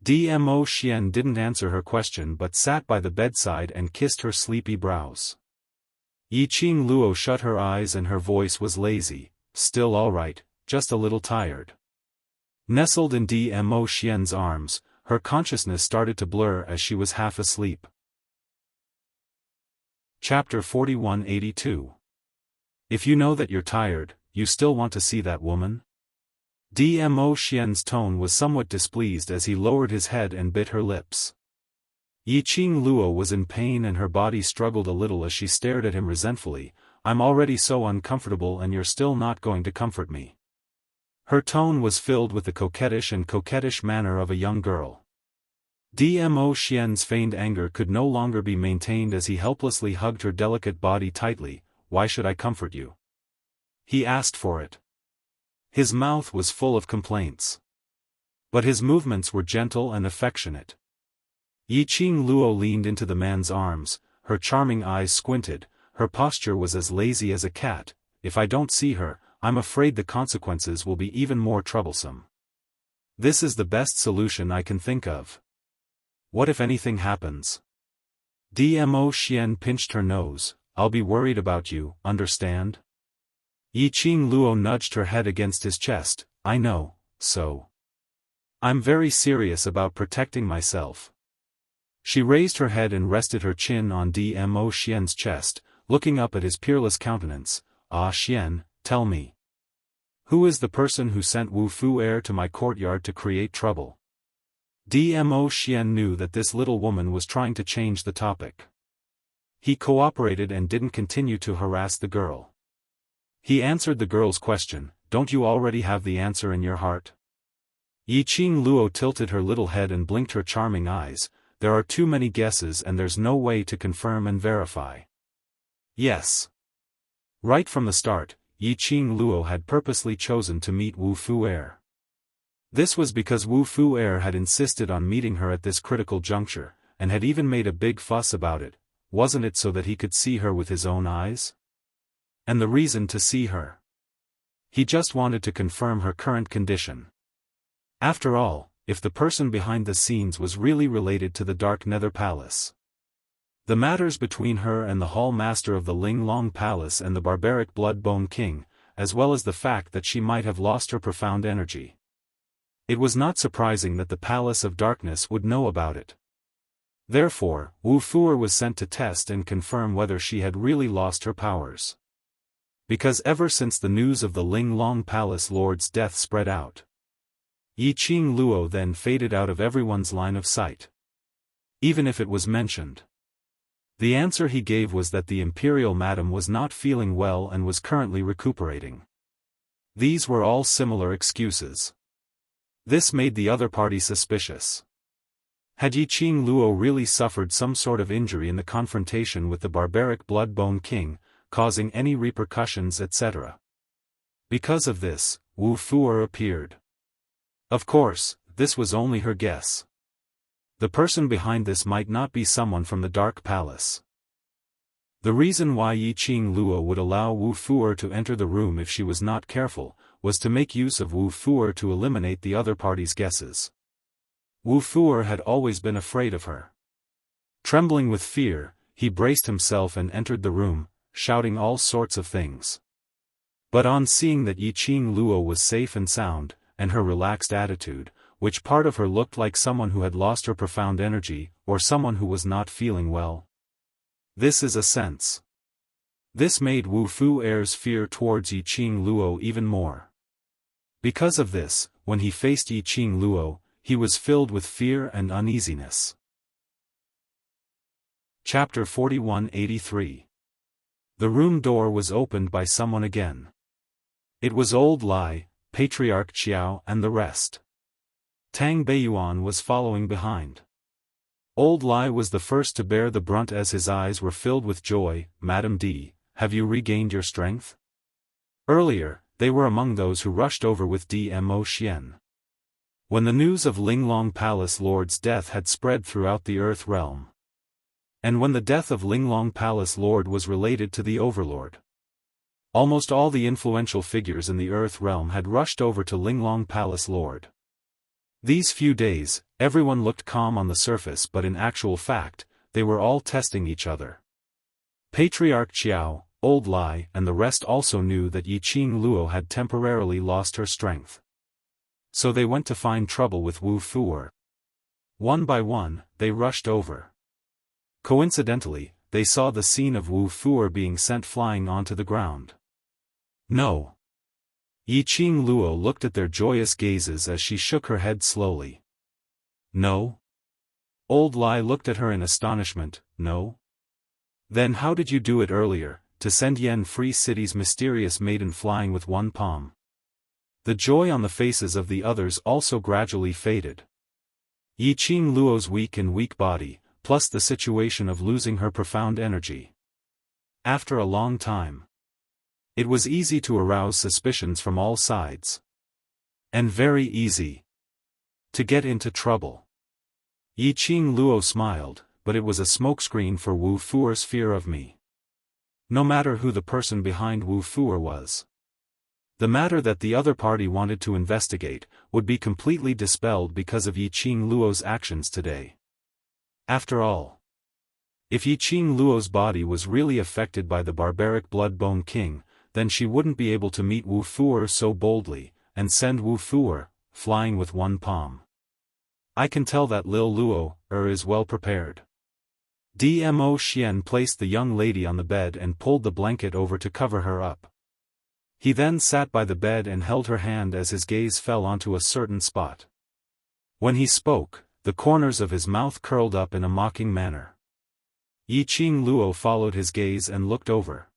Dmo Xian didn't answer her question but sat by the bedside and kissed her sleepy brows. Yiqing Luo shut her eyes and her voice was lazy. Still all right, just a little tired. Nestled in Dmo Xian's arms, her consciousness started to blur as she was half asleep. Chapter 4182. If you know that you're tired, you still want to see that woman? Dmo Xian's tone was somewhat displeased as he lowered his head and bit her lips. Yiqing Luo was in pain and her body struggled a little as she stared at him resentfully. I'm already so uncomfortable and you're still not going to comfort me. Her tone was filled with the coquettish manner of a young girl. Dmo Xian's feigned anger could no longer be maintained as he helplessly hugged her delicate body tightly. Why should I comfort you? He asked for it. His mouth was full of complaints. But his movements were gentle and affectionate. Yiqing Luo leaned into the man's arms, her charming eyes squinted, her posture was as lazy as a cat. If I don't see her, I'm afraid the consequences will be even more troublesome. This is the best solution I can think of. What if anything happens? Dmo Xian pinched her nose. I'll be worried about you, understand? Yiqing Luo nudged her head against his chest. I know, so. I'm very serious about protecting myself. She raised her head and rested her chin on Dmo Xian's chest, looking up at his peerless countenance. Ah Xian, tell me. Who is the person who sent Wu Fu heir to my courtyard to create trouble? Dmo Xian knew that this little woman was trying to change the topic. He cooperated and didn't continue to harass the girl. He answered the girl's question. Don't you already have the answer in your heart? Yiqing Luo tilted her little head and blinked her charming eyes. There are too many guesses and there's no way to confirm and verify. Yes. Right from the start, Yiqing Luo had purposely chosen to meet Wu Fu heir. This was because Wu Fu heir had insisted on meeting her at this critical juncture, and had even made a big fuss about it. Wasn't it so that he could see her with his own eyes? And the reason to see her? He just wanted to confirm her current condition. After all, if the person behind the scenes was really related to the Dark Nether Palace. The matters between her and the Hall Master of the Ling Long Palace and the barbaric Blood-Bone King, as well as the fact that she might have lost her profound energy. It was not surprising that the Palace of Darkness would know about it. Therefore, Wu Fuer was sent to test and confirm whether she had really lost her powers. Because ever since the news of the Ling Long Palace Lord's death spread out, Yiqing Luo then faded out of everyone's line of sight. Even if it was mentioned. The answer he gave was that the Imperial Madam was not feeling well and was currently recuperating. These were all similar excuses. This made the other party suspicious. Had Yiqing Luo really suffered some sort of injury in the confrontation with the barbaric Blood-Bone King, causing any repercussions etc.? Because of this, Wu Fuer appeared. Of course, this was only her guess. The person behind this might not be someone from the Dark Palace. The reason why Yiqing Luo would allow Wu Fuer to enter the room if she was not careful, was to make use of Wu Fuer to eliminate the other party's guesses. Wu Fuer had always been afraid of her. Trembling with fear, he braced himself and entered the room, shouting all sorts of things. But on seeing that Yiqing Luo was safe and sound, and her relaxed attitude, which part of her looked like someone who had lost her profound energy, or someone who was not feeling well. This is a sense. This made Wu Fu heir's fear towards Yiqing Luo even more. Because of this, when he faced Yiqing Luo, he was filled with fear and uneasiness. Chapter 4183. The room door was opened by someone again. It was Old Lai, Patriarch Xiao and the rest. Tang Beiyuan was following behind. Old Lai was the first to bear the brunt as his eyes were filled with joy. Madam D, have you regained your strength? Earlier, they were among those who rushed over with Dmo Xian. When the news of Ling Long Palace Lord's death had spread throughout the Earth realm. And when the death of Ling Long Palace Lord was related to the Overlord. Almost all the influential figures in the Earth realm had rushed over to Ling Long Palace Lord. These few days, everyone looked calm on the surface but in actual fact, they were all testing each other. Patriarch Xiao, Old Lai and the rest also knew that Yiqing Luo had temporarily lost her strength. So they went to find trouble with Wu Fuer. One by one, they rushed over. Coincidentally, they saw the scene of Wu Fuer being sent flying onto the ground. No. Yiqing Luo looked at their joyous gazes as she shook her head slowly. No? Old Lai looked at her in astonishment. No? Then how did you do it earlier, to send Yen Free City's mysterious maiden flying with one palm? The joy on the faces of the others also gradually faded. Yiqing Luo's weak body, plus the situation of losing her profound energy. After a long time, it was easy to arouse suspicions from all sides. And very easy to get into trouble. Yiqing Luo smiled, but it was a smokescreen for Wu Fuer's fear of me. No matter who the person behind Wu Fuer was. The matter that the other party wanted to investigate would be completely dispelled because of Yiqing Luo's actions today. After all, if Yiqing Luo's body was really affected by the barbaric Blood-Bone King, then she wouldn't be able to meet Wu Fuer so boldly, and send Wu Fuer flying with one palm. I can tell that Lil Luo is well prepared. Dmo Xian placed the young lady on the bed and pulled the blanket over to cover her up. He then sat by the bed and held her hand as his gaze fell onto a certain spot. When he spoke, the corners of his mouth curled up in a mocking manner. Yiqing Luo followed his gaze and looked over.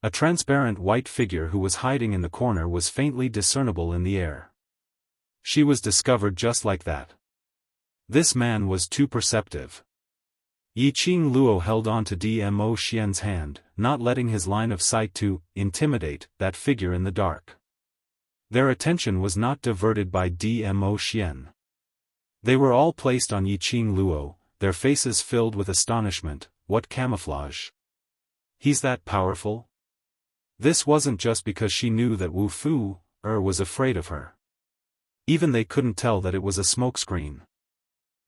A transparent white figure who was hiding in the corner was faintly discernible in the air. She was discovered just like that. This man was too perceptive. Yiqing Luo held on to Dmo Xian's hand, not letting his line of sight to intimidate that figure in the dark. Their attention was not diverted by Dmo Xian. They were all placed on Yiqing Luo, their faces filled with astonishment. What camouflage! He's that powerful? This wasn't just because she knew that Wu Fuer was afraid of her. Even they couldn't tell that it was a smokescreen.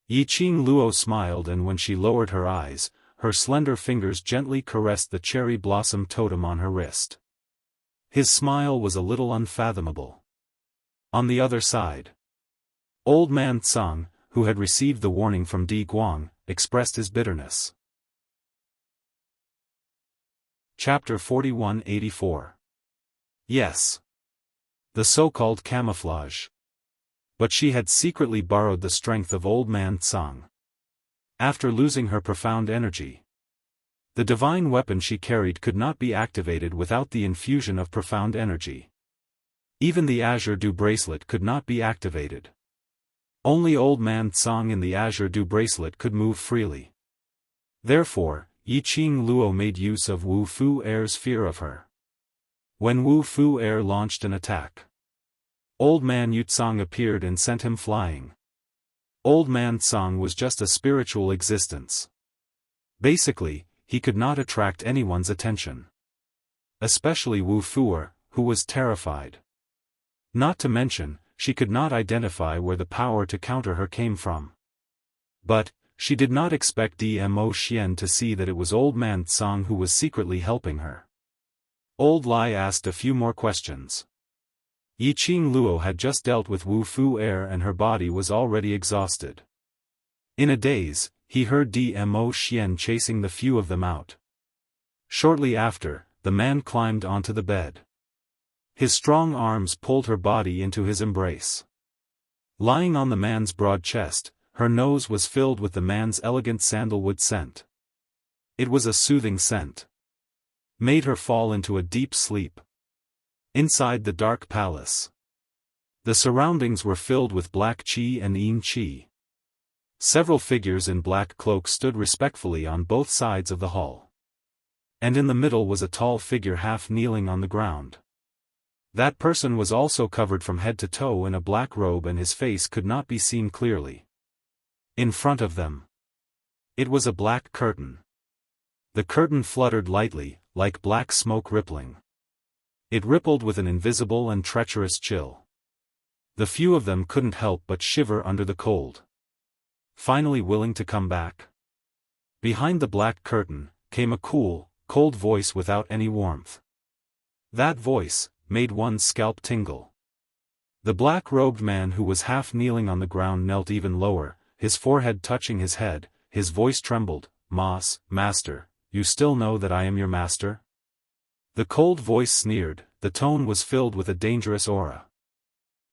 Yiqing Luo smiled, and when she lowered her eyes, her slender fingers gently caressed the cherry blossom totem on her wrist. His smile was a little unfathomable. On the other side, Old Man Tsang, who had received the warning from Di Guang, expressed his bitterness. Chapter 4184. Yes. The so-called camouflage. But she had secretly borrowed the strength of Old Man Tsang. After losing her profound energy, the divine weapon she carried could not be activated without the infusion of profound energy. Even the Azure Dew bracelet could not be activated. Only Old Man Tsang in the Azure Dew bracelet could move freely. Therefore, Yiqing Luo made use of Wu Fuer's fear of her. When Wu Fuer launched an attack, Old Man Yutsang appeared and sent him flying. Old Man Tsang was just a spiritual existence. Basically, he could not attract anyone's attention. Especially Wu Fuer, who was terrified. Not to mention, she could not identify where the power to counter her came from. But, she did not expect Dmo Xian to see that it was Old Man Tsang who was secretly helping her. Old Lai asked a few more questions. Yiqing Luo had just dealt with Wu Fuer and her body was already exhausted. In a daze, he heard Dmo Xian chasing the few of them out. Shortly after, the man climbed onto the bed. His strong arms pulled her body into his embrace. Lying on the man's broad chest, her nose was filled with the man's elegant sandalwood scent. It was a soothing scent. Made her fall into a deep sleep. Inside the dark palace, the surroundings were filled with black qi and yin qi. Several figures in black cloaks stood respectfully on both sides of the hall. And in the middle was a tall figure half kneeling on the ground. That person was also covered from head to toe in a black robe and his face could not be seen clearly. In front of them, it was a black curtain. The curtain fluttered lightly, like black smoke rippling. It rippled with an invisible and treacherous chill. The few of them couldn't help but shiver under the cold. Finally willing to come back? Behind the black curtain, came a cool, cold voice without any warmth. That voice made one's scalp tingle. The black-robed man who was half kneeling on the ground knelt even lower, his forehead touching his head, his voice trembled. Master, you still know that I am your master? The cold voice sneered, the tone was filled with a dangerous aura.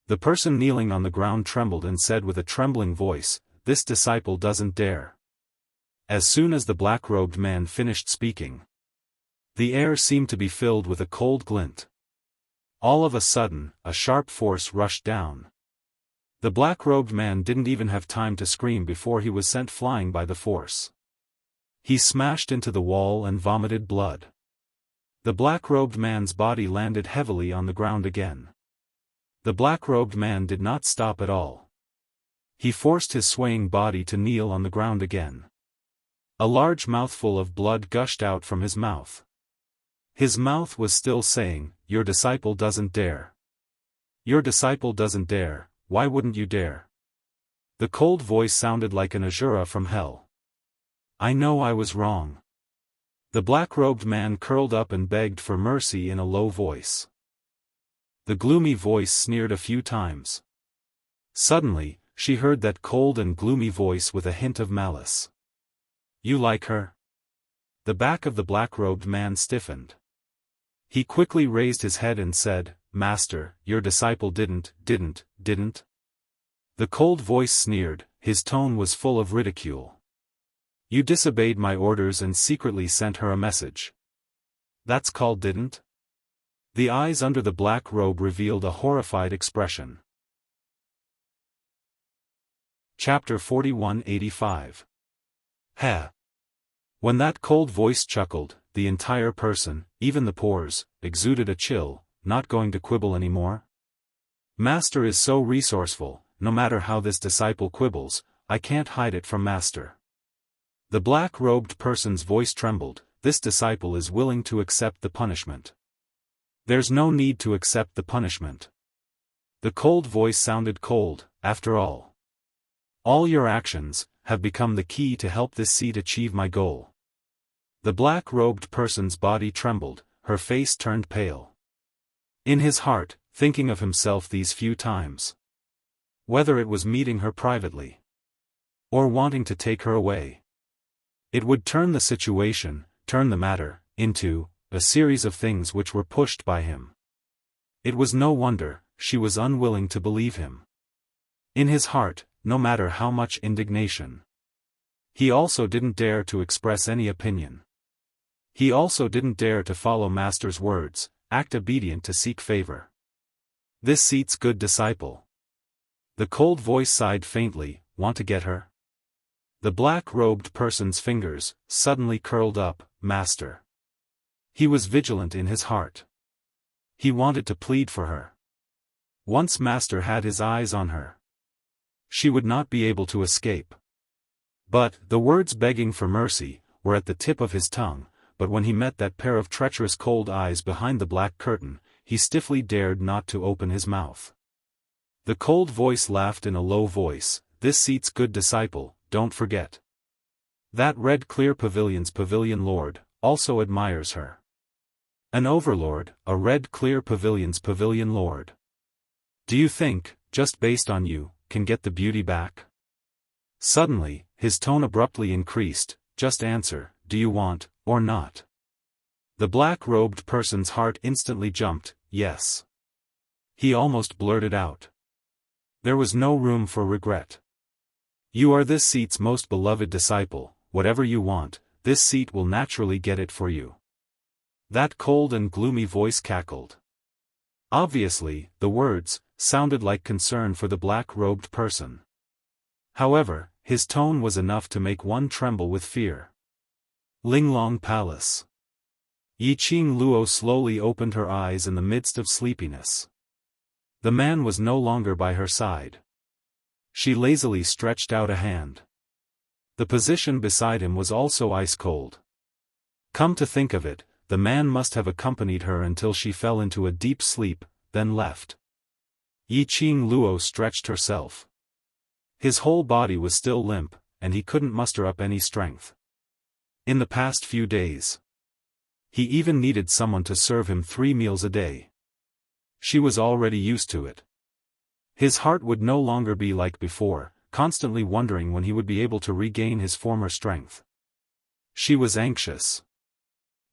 The person kneeling on the ground trembled and said with a trembling voice, "This disciple doesn't dare." As soon as the black-robed man finished speaking, the air seemed to be filled with a cold glint. All of a sudden, a sharp force rushed down. The black-robed man didn't even have time to scream before he was sent flying by the force. He smashed into the wall and vomited blood. The black-robed man's body landed heavily on the ground again. The black-robed man did not stop at all. He forced his swaying body to kneel on the ground again. A large mouthful of blood gushed out from his mouth. His mouth was still saying, "Your disciple doesn't dare. Your disciple doesn't dare, why wouldn't you dare?" The cold voice sounded like an Azura from hell. "I know I was wrong." The black-robed man curled up and begged for mercy in a low voice. The gloomy voice sneered a few times. Suddenly, she heard that cold and gloomy voice with a hint of malice. "You like her?" The back of the black-robed man stiffened. He quickly raised his head and said, "Master, your disciple didn't. The cold voice sneered, his tone was full of ridicule. "You disobeyed my orders and secretly sent her a message. That's called didn't?" The eyes under the black robe revealed a horrified expression. Chapter 4185. Heh. When that cold voice chuckled, the entire person, even the pores, exuded a chill. Not going to quibble anymore? Master is so resourceful, no matter how this disciple quibbles, I can't hide it from Master. The black-robed person's voice trembled, this disciple is willing to accept the punishment. There's no need to accept the punishment. The cold voice sounded cold, after all. All your actions have become the key to help this seed achieve my goal. The black-robed person's body trembled, her face turned pale. In his heart, thinking of himself these few times. Whether it was meeting her privately, or wanting to take her away. It would turn the situation, turn the matter, into a series of things which were pushed by him. It was no wonder she was unwilling to believe him. In his heart, no matter how much indignation. He also didn't dare to express any opinion. He also didn't dare to follow Master's words, act obedient to seek favor. This seat's good disciple. The cold voice sighed faintly, want to get her? The black-robed person's fingers suddenly curled up, Master. He was vigilant in his heart. He wanted to plead for her. Once Master had his eyes on her, she would not be able to escape. But the words begging for mercy were at the tip of his tongue, but when he met that pair of treacherous cold eyes behind the black curtain, he stiffly dared not to open his mouth. The cold voice laughed in a low voice, this seat's good disciple, don't forget. That red clear pavilion's pavilion lord also admires her. An overlord, a red clear pavilion's pavilion lord. Do you think, just based on you, can get the beauty back? Suddenly, his tone abruptly increased, just answer, do you want, or not? The black-robed person's heart instantly jumped, yes. He almost blurted out. There was no room for regret. You are this seat's most beloved disciple, whatever you want, this seat will naturally get it for you. That cold and gloomy voice cackled. Obviously, the words sounded like concern for the black-robed person. However, his tone was enough to make one tremble with fear. Linglong Palace. Yiqing Luo slowly opened her eyes in the midst of sleepiness. The man was no longer by her side. She lazily stretched out a hand. The position beside him was also ice-cold. Come to think of it, the man must have accompanied her until she fell into a deep sleep, then left. Yiqing Luo stretched herself. His whole body was still limp, and he couldn't muster up any strength. In the past few days, he even needed someone to serve him 3 meals a day. She was already used to it. His heart would no longer be like before, constantly wondering when he would be able to regain his former strength. She was anxious.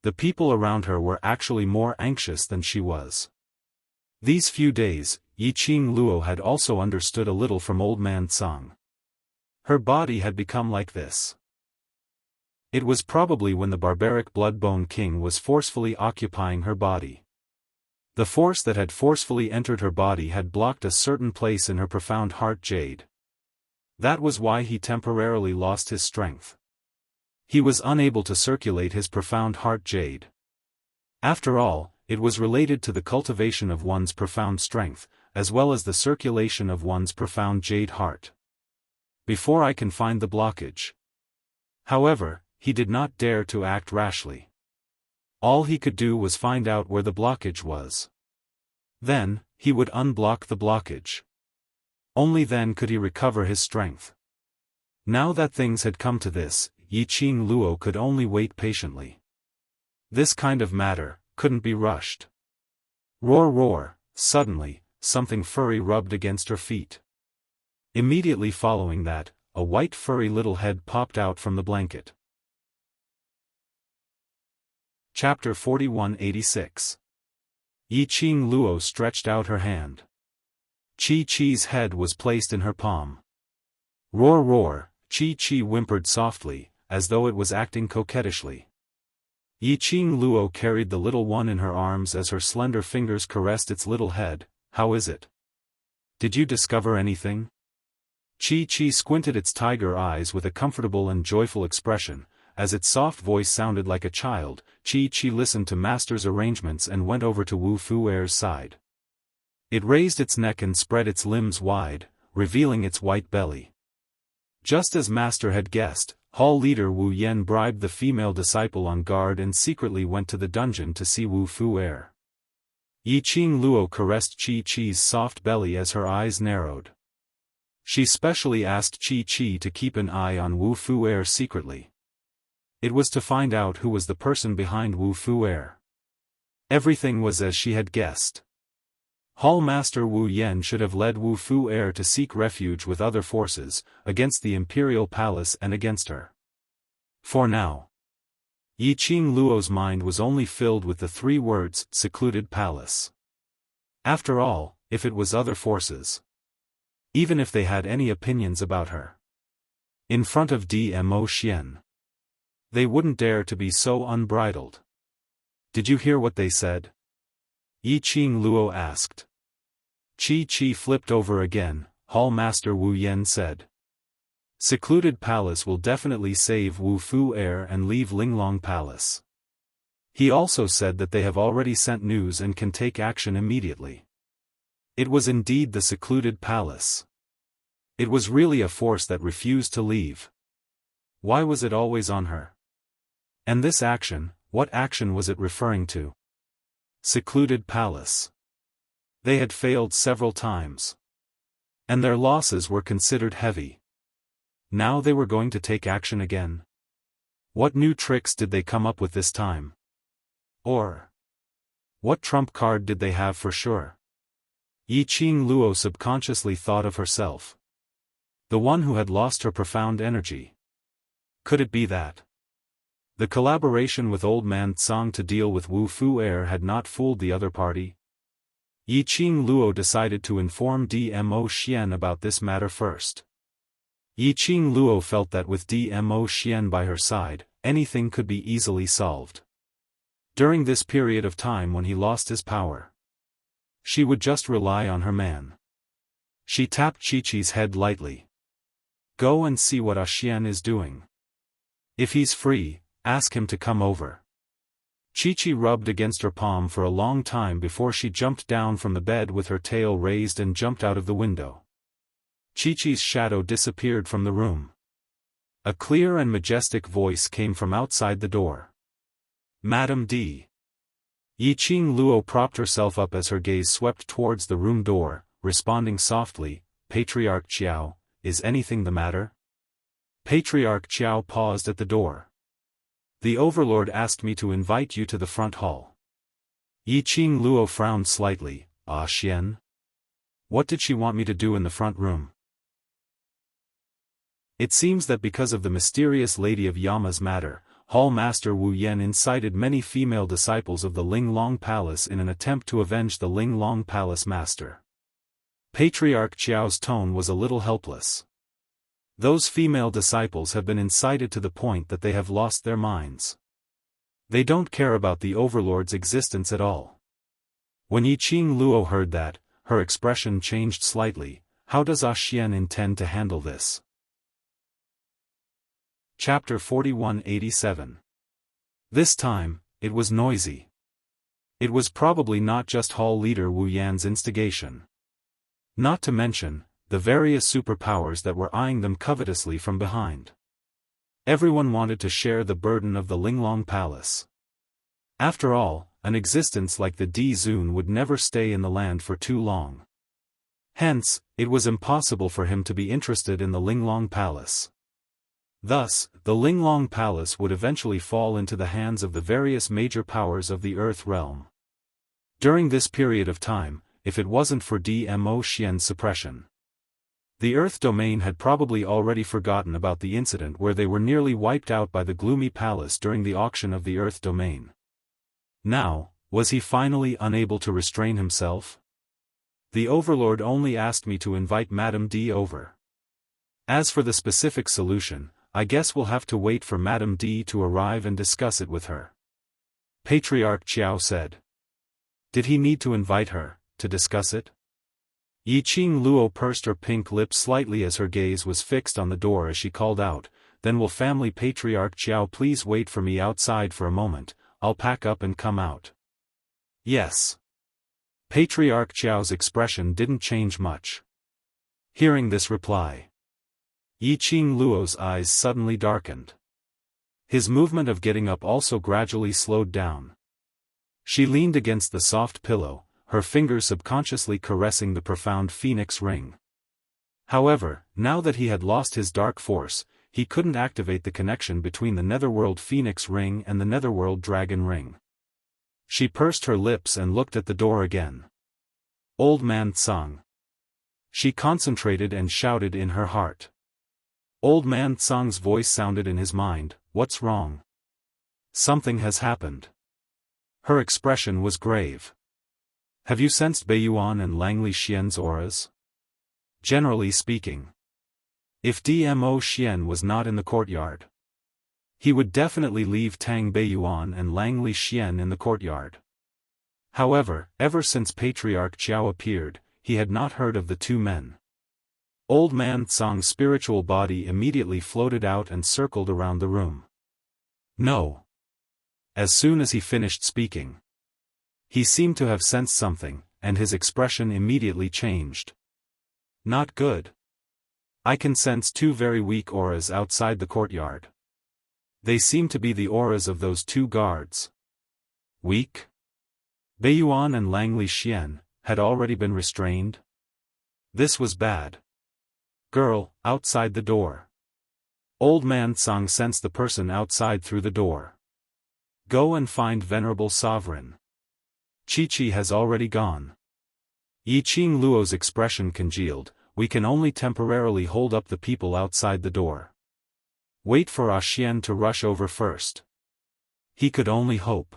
The people around her were actually more anxious than she was. These few days, Yiqing Luo had also understood a little from Old Man Tsang. Her body had become like this. It was probably when the barbaric Bloodbone King was forcefully occupying her body. The force that had forcefully entered her body had blocked a certain place in her profound heart jade. That was why he temporarily lost his strength. He was unable to circulate his profound heart jade. After all, it was related to the cultivation of one's profound strength, as well as the circulation of one's profound jade heart. Before I can find the blockage. However, he did not dare to act rashly. All he could do was find out where the blockage was. Then, he would unblock the blockage. Only then could he recover his strength. Now that things had come to this, Yiqing Luo could only wait patiently. This kind of matter couldn't be rushed. Roar roar, suddenly, something furry rubbed against her feet. Immediately following that, a white furry little head popped out from the blanket. Chapter 4186. Yiqing Luo stretched out her hand. Chi-Chi's head was placed in her palm. Roar roar, Chi-Chi whimpered softly, as though it was acting coquettishly. Yiqing Luo carried the little one in her arms as her slender fingers caressed its little head. How is it? Did you discover anything? Chi-Chi squinted its tiger eyes with a comfortable and joyful expression. As its soft voice sounded like a child, Chi-Chi listened to Master's arrangements and went over to Wu Fuer's side. It raised its neck and spread its limbs wide, revealing its white belly. Just as Master had guessed, Hall leader Wu Yan bribed the female disciple on guard and secretly went to the dungeon to see Wu Fuer. Yiqing Luo caressed Chi-Chi's soft belly as her eyes narrowed. She specially asked Chi-Chi to keep an eye on Wu Fuer secretly. It was to find out who was the person behind Wu Fuer. Everything was as she had guessed. Hall Master Wu Yan should have led Wu Fuer to seek refuge with other forces, against the Imperial Palace and against her. For now, Yiqing Luo's mind was only filled with the 3 words, secluded palace. After all, if it was other forces, even if they had any opinions about her, in front of Dmo Xian, they wouldn't dare to be so unbridled. Did you hear what they said? Yiqing Luo asked. Chi-Chi flipped over again. Hall Master Wu Yan said. Secluded Palace will definitely save Wu Fuer and leave Linglong Palace. He also said that they have already sent news and can take action immediately. It was indeed the Secluded Palace. It was really a force that refused to leave. Why was it always on her? And this action, what action was it referring to? Secluded Palace. They had failed several times. And their losses were considered heavy. Now they were going to take action again. What new tricks did they come up with this time? Or what trump card did they have for sure? Yiqing Luo subconsciously thought of herself. The one who had lost her profound energy. Could it be that the collaboration with Old Man Tsang to deal with Wu Fuer had not fooled the other party? Yiqing Luo decided to inform Dmo Xian about this matter first. Yiqing Luo felt that with Dmo Xian by her side, anything could be easily solved. During this period of time when he lost his power, she would just rely on her man. She tapped Chi-Chi's head lightly. Go and see what Xian is doing. If he's free, ask him to come over. Chi-Chi rubbed against her palm for a long time before she jumped down from the bed with her tail raised and jumped out of the window. Chi-Chi's shadow disappeared from the room. A clear and majestic voice came from outside the door. Madam D. Yiqing Luo propped herself up as her gaze swept towards the room door, responding softly, Patriarch Qiao, is anything the matter? Patriarch Qiao paused at the door. The Overlord asked me to invite you to the front hall. Yiqing Luo frowned slightly. Xian? What did she want me to do in the front room? It seems that because of the mysterious Lady of Yama's matter, Hall Master Wu Yan incited many female disciples of the Linglong Palace in an attempt to avenge the Linglong Palace Master. Patriarch Qiao's tone was a little helpless. Those female disciples have been incited to the point that they have lost their minds. They don't care about the Overlord's existence at all. When Yiqing Luo heard that, her expression changed slightly. How does Xian intend to handle this? Chapter 4187. This time, it was noisy. It was probably not just Hall leader Wu Yan's instigation. Not to mention, the various superpowers that were eyeing them covetously from behind. Everyone wanted to share the burden of the Linglong Palace. After all, an existence like the D-Zun would never stay in the land for too long. Hence, it was impossible for him to be interested in the Linglong Palace. Thus, the Linglong Palace would eventually fall into the hands of the various major powers of the Earth realm. During this period of time, if it wasn't for Dmo Xian's suppression, the Earth domain had probably already forgotten about the incident where they were nearly wiped out by the Gloomy Palace during the auction of the Earth domain. Now, was he finally unable to restrain himself? The Overlord only asked me to invite Madame D over. As for the specific solution, I guess we'll have to wait for Madame D to arrive and discuss it with her. Patriarch Xiao said. Did he need to invite her, to discuss it? Yiqing Luo pursed her pink lips slightly as her gaze was fixed on the door as she called out, "Then will family Patriarch Xiao please wait for me outside for a moment, I'll pack up and come out." Yes. Patriarch Xiao's expression didn't change much. Hearing this reply, Yiqing Luo's eyes suddenly darkened. His movement of getting up also gradually slowed down. She leaned against the soft pillow, her fingers subconsciously caressing the profound phoenix ring. However, now that he had lost his dark force, he couldn't activate the connection between the Netherworld Phoenix ring and the Netherworld Dragon ring. She pursed her lips and looked at the door again. Old Man Tsang. She concentrated and shouted in her heart. Old Man Tsang's voice sounded in his mind, "What's wrong? Something has happened." Her expression was grave. "Have you sensed Beiyuan and Langley Xian's auras?" Generally speaking, if Dmo Xian was not in the courtyard, he would definitely leave Tang Beiyuan and Langley Xian in the courtyard. However, ever since Patriarch Xiao appeared, he had not heard of the two men. Old Man Tsang's spiritual body immediately floated out and circled around the room. No. As soon as he finished speaking, he seemed to have sensed something, and his expression immediately changed. Not good. I can sense two very weak auras outside the courtyard. They seem to be the auras of those two guards. Weak? Beiyuan and Langley Xian had already been restrained? This was bad. Girl, outside the door. Old Man Tsang sensed the person outside through the door. Go and find Venerable Sovereign. Chi-Chi has already gone. Yiqing Luo's expression congealed. We can only temporarily hold up the people outside the door. Wait for Xian to rush over first. He could only hope.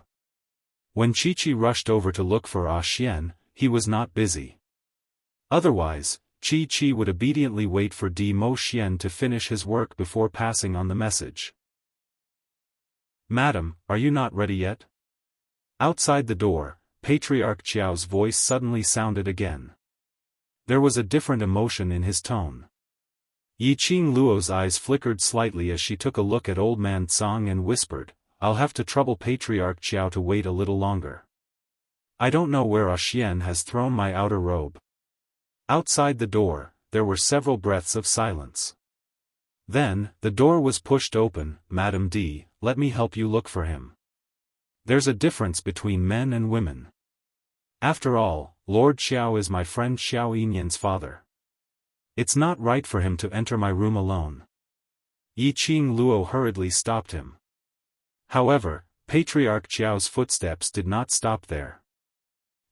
When Chi-Chi rushed over to look for Xian, he was not busy. Otherwise, Chi-Chi would obediently wait for Dmo Xian to finish his work before passing on the message. "Madam, are you not ready yet?" Outside the door, Patriarch Xiao's voice suddenly sounded again. There was a different emotion in his tone. Yiqing Luo's eyes flickered slightly as she took a look at Old Man Tsang and whispered, "I'll have to trouble Patriarch Xiao to wait a little longer. I don't know where Xian has thrown my outer robe." Outside the door, there were several breaths of silence. Then, the door was pushed open. "Madame D, let me help you look for him. There's a difference between men and women. After all, Lord Xiao is my friend Xiao Yinyan's father. It's not right for him to enter my room alone." Yiqing Luo hurriedly stopped him. However, Patriarch Xiao's footsteps did not stop there.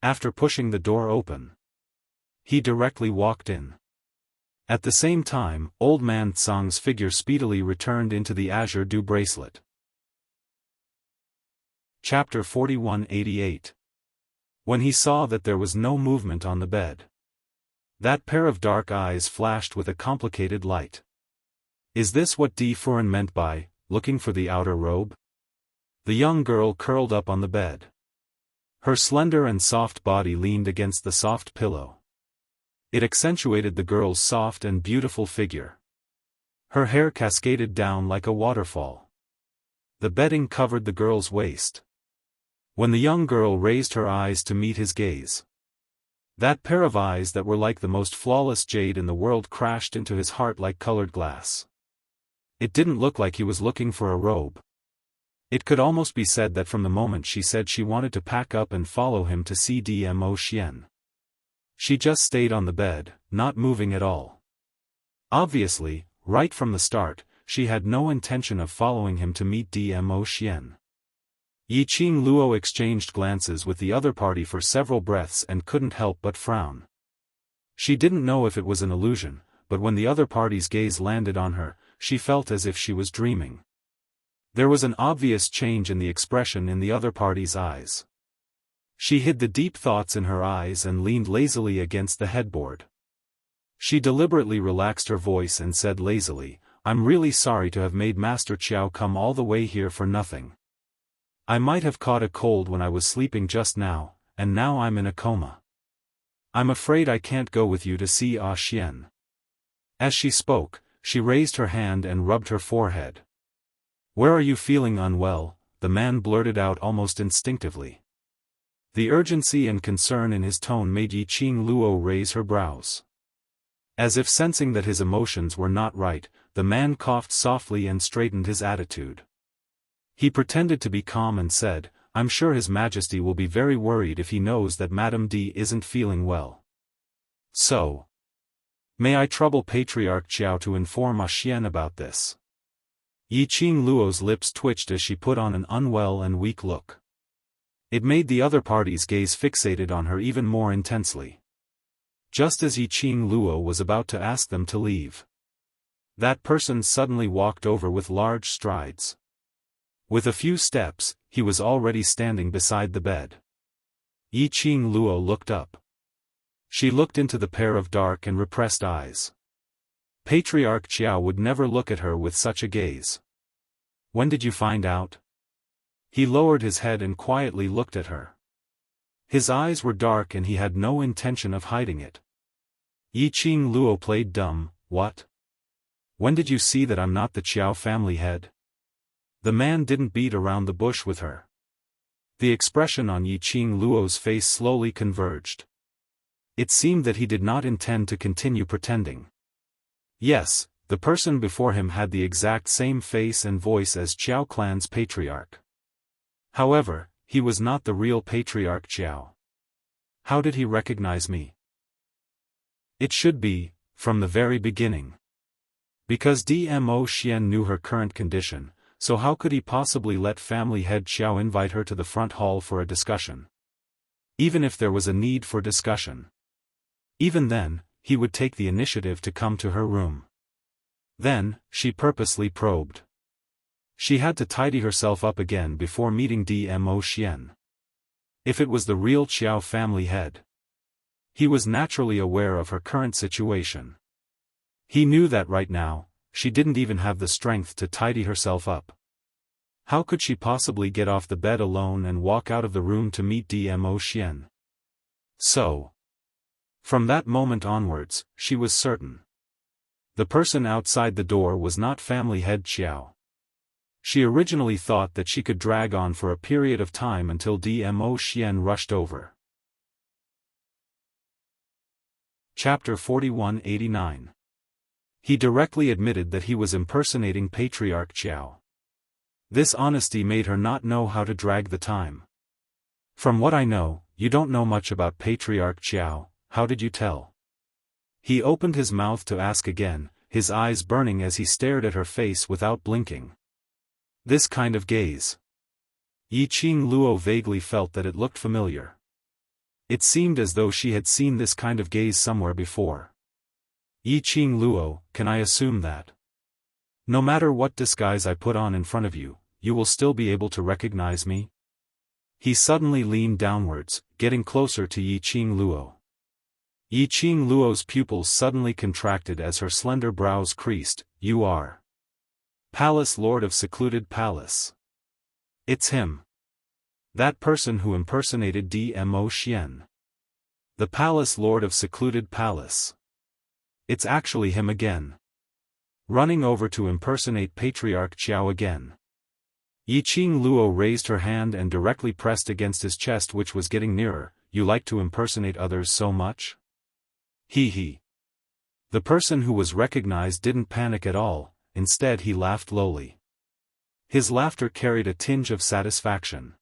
After pushing the door open, he directly walked in. At the same time, Old Man Tsang's figure speedily returned into the azure dew bracelet. Chapter 4188. When he saw that there was no movement on the bed, that pair of dark eyes flashed with a complicated light. Is this what Di Furen meant by, looking for the outer robe? The young girl curled up on the bed. Her slender and soft body leaned against the soft pillow. It accentuated the girl's soft and beautiful figure. Her hair cascaded down like a waterfall. The bedding covered the girl's waist. When the young girl raised her eyes to meet his gaze, that pair of eyes that were like the most flawless jade in the world crashed into his heart like colored glass. It didn't look like he was looking for a robe. It could almost be said that from the moment she said she wanted to pack up and follow him to see Dmo Xian. She just stayed on the bed, not moving at all. Obviously, right from the start, she had no intention of following him to meet Dmo Xian. Yiqing Luo exchanged glances with the other party for several breaths and couldn't help but frown. She didn't know if it was an illusion, but when the other party's gaze landed on her, she felt as if she was dreaming. There was an obvious change in the expression in the other party's eyes. She hid the deep thoughts in her eyes and leaned lazily against the headboard. She deliberately relaxed her voice and said lazily, "I'm really sorry to have made Master Qiao come all the way here for nothing. I might have caught a cold when I was sleeping just now, and now I'm in a coma. I'm afraid I can't go with you to see Xian." As she spoke, she raised her hand and rubbed her forehead. "Where are you feeling unwell?" the man blurted out almost instinctively. The urgency and concern in his tone made Yiqing Luo raise her brows. As if sensing that his emotions were not right, the man coughed softly and straightened his attitude. He pretended to be calm and said, "I'm sure His Majesty will be very worried if he knows that Madame D isn't feeling well. So, may I trouble Patriarch Qiao to inform Xian about this?" Yiqing Luo's lips twitched as she put on an unwell and weak look. It made the other party's gaze fixated on her even more intensely. Just as Yiqing Luo was about to ask them to leave, that person suddenly walked over with large strides. With a few steps, he was already standing beside the bed. Yiqing Luo looked up. She looked into the pair of dark and repressed eyes. Patriarch Qiao would never look at her with such a gaze. "When did you find out?" He lowered his head and quietly looked at her. His eyes were dark and he had no intention of hiding it. Yiqing Luo played dumb. "What? When did you see that I'm not the Qiao family head?" The man didn't beat around the bush with her. The expression on Yiqing Luo's face slowly converged. It seemed that he did not intend to continue pretending. Yes, the person before him had the exact same face and voice as Qiao clan's patriarch. However, he was not the real Patriarch Qiao. How did he recognize me? It should be, from the very beginning. Because Dmo Xian knew her current condition, so how could he possibly let family head Qiao invite her to the front hall for a discussion? Even if there was a need for discussion. Even then, he would take the initiative to come to her room. Then, she purposely probed. She had to tidy herself up again before meeting Dmo Xian. If it was the real Qiao family head, he was naturally aware of her current situation. He knew that right now, she didn't even have the strength to tidy herself up. How could she possibly get off the bed alone and walk out of the room to meet Dmo Xian? So, from that moment onwards, she was certain. The person outside the door was not family head Qiao. She originally thought that she could drag on for a period of time until Dmo Xian rushed over. Chapter 4189. He directly admitted that he was impersonating Patriarch Qiao. This honesty made her not know how to drag the time. "From what I know, you don't know much about Patriarch Qiao, how did you tell?" He opened his mouth to ask again, his eyes burning as he stared at her face without blinking. This kind of gaze. Yiqing Luo vaguely felt that it looked familiar. It seemed as though she had seen this kind of gaze somewhere before. "Yiqing Luo, can I assume that? No matter what disguise I put on in front of you, you will still be able to recognize me?" He suddenly leaned downwards, getting closer to Yiqing Luo. Yiqing Luo's pupils suddenly contracted as her slender brows creased. "You are Palace Lord of Secluded Palace." It's him. That person who impersonated Dmo Xian. The Palace Lord of Secluded Palace. It's actually him again. Running over to impersonate Patriarch Qiao again. Yiqing Luo raised her hand and directly pressed against his chest, which was getting nearer. "You like to impersonate others so much?" He. The person who was recognized didn't panic at all, instead he laughed lowly. His laughter carried a tinge of satisfaction.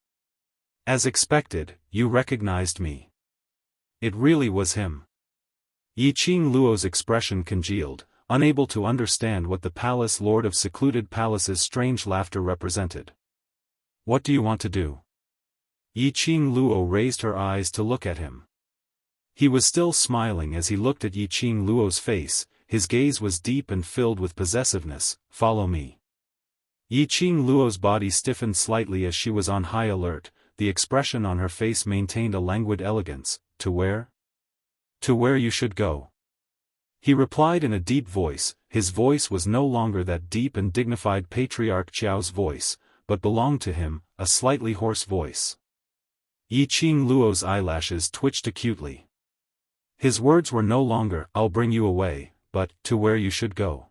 As expected, you recognized me. It really was him. Yiqing Luo's expression congealed, unable to understand what the palace lord of secluded palace's strange laughter represented. What do you want to do? Yiqing Luo raised her eyes to look at him. He was still smiling as he looked at Yiqing Luo's face, his gaze was deep and filled with possessiveness. Follow me. Yiqing Luo's body stiffened slightly as she was on high alert, the expression on her face maintained a languid elegance. To where? To where you should go. He replied in a deep voice. His voice was no longer that deep and dignified Patriarch Qiao's voice, but belonged to him, a slightly hoarse voice. Yiqing Luo's eyelashes twitched acutely. His words were no longer, I'll bring you away, but, to where you should go.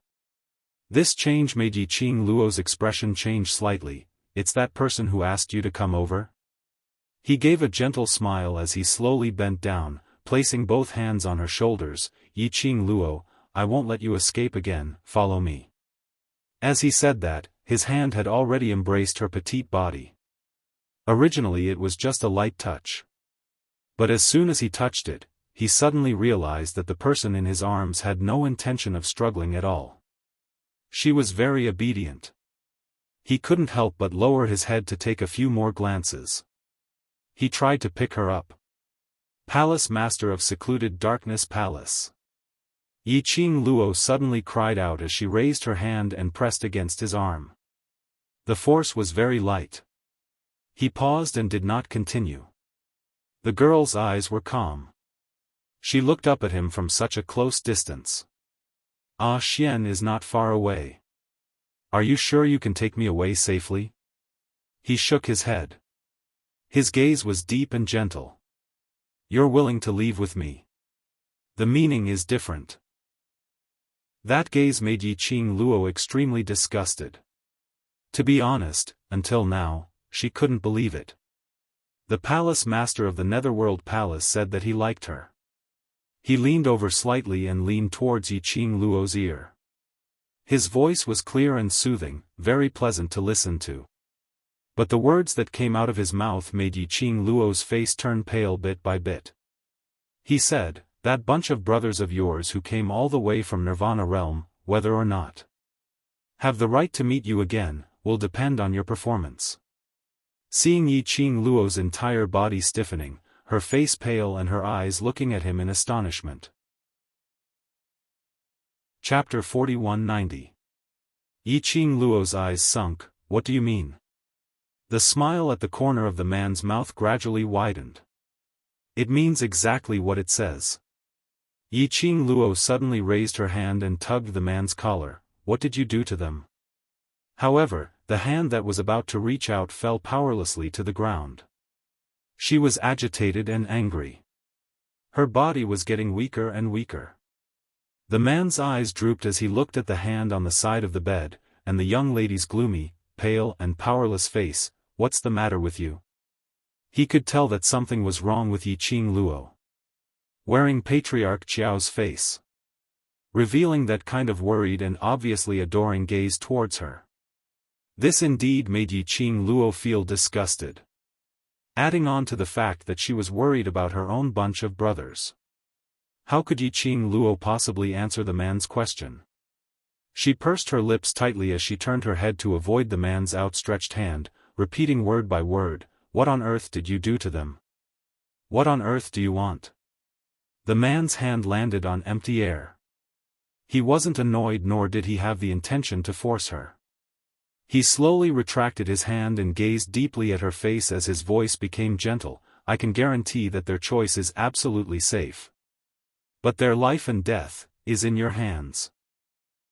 This change made Yiqing Luo's expression change slightly. It's that person who asked you to come over? He gave a gentle smile as he slowly bent down, placing both hands on her shoulders. Yiqing Luo, I won't let you escape again, follow me. As he said that, his hand had already embraced her petite body. Originally it was just a light touch. But as soon as he touched it, he suddenly realized that the person in his arms had no intention of struggling at all. She was very obedient. He couldn't help but lower his head to take a few more glances. He tried to pick her up. Palace Master of Secluded Darkness Palace. Yiqing Luo suddenly cried out as she raised her hand and pressed against his arm. The force was very light. He paused and did not continue. The girl's eyes were calm. She looked up at him from such a close distance. Ah, Xian is not far away. Are you sure you can take me away safely? He shook his head. His gaze was deep and gentle. You're willing to leave with me. The meaning is different. That gaze made Yiqing Luo extremely disgusted. To be honest, until now, she couldn't believe it. The palace master of the Netherworld Palace said that he liked her. He leaned over slightly and leaned towards Yiqing Luo's ear. His voice was clear and soothing, very pleasant to listen to. But the words that came out of his mouth made Yiqing Luo's face turn pale bit by bit. He said, that bunch of brothers of yours who came all the way from Nirvana realm, whether or not have the right to meet you again, will depend on your performance. Seeing Yiqing Luo's entire body stiffening, her face pale and her eyes looking at him in astonishment. Chapter 4190. Yiqing Luo's eyes sunk. What do you mean? The smile at the corner of the man's mouth gradually widened. It means exactly what it says. Yiqing Luo suddenly raised her hand and tugged the man's collar. What did you do to them? However, the hand that was about to reach out fell powerlessly to the ground. She was agitated and angry. Her body was getting weaker and weaker. The man's eyes drooped as he looked at the hand on the side of the bed, and the young lady's gloomy, pale and powerless face. What's the matter with you? He could tell that something was wrong with Yiqing Luo. Wearing Patriarch Qiao's face, revealing that kind of worried and obviously adoring gaze towards her. This indeed made Yiqing Luo feel disgusted. Adding on to the fact that she was worried about her own bunch of brothers. How could Yiqing Luo possibly answer the man's question? She pursed her lips tightly as she turned her head to avoid the man's outstretched hand, repeating word by word, what on earth did you do to them? What on earth do you want? The man's hand landed on empty air. He wasn't annoyed nor did he have the intention to force her. He slowly retracted his hand and gazed deeply at her face as his voice became gentle. I can guarantee that their choice is absolutely safe. But their life and death is in your hands.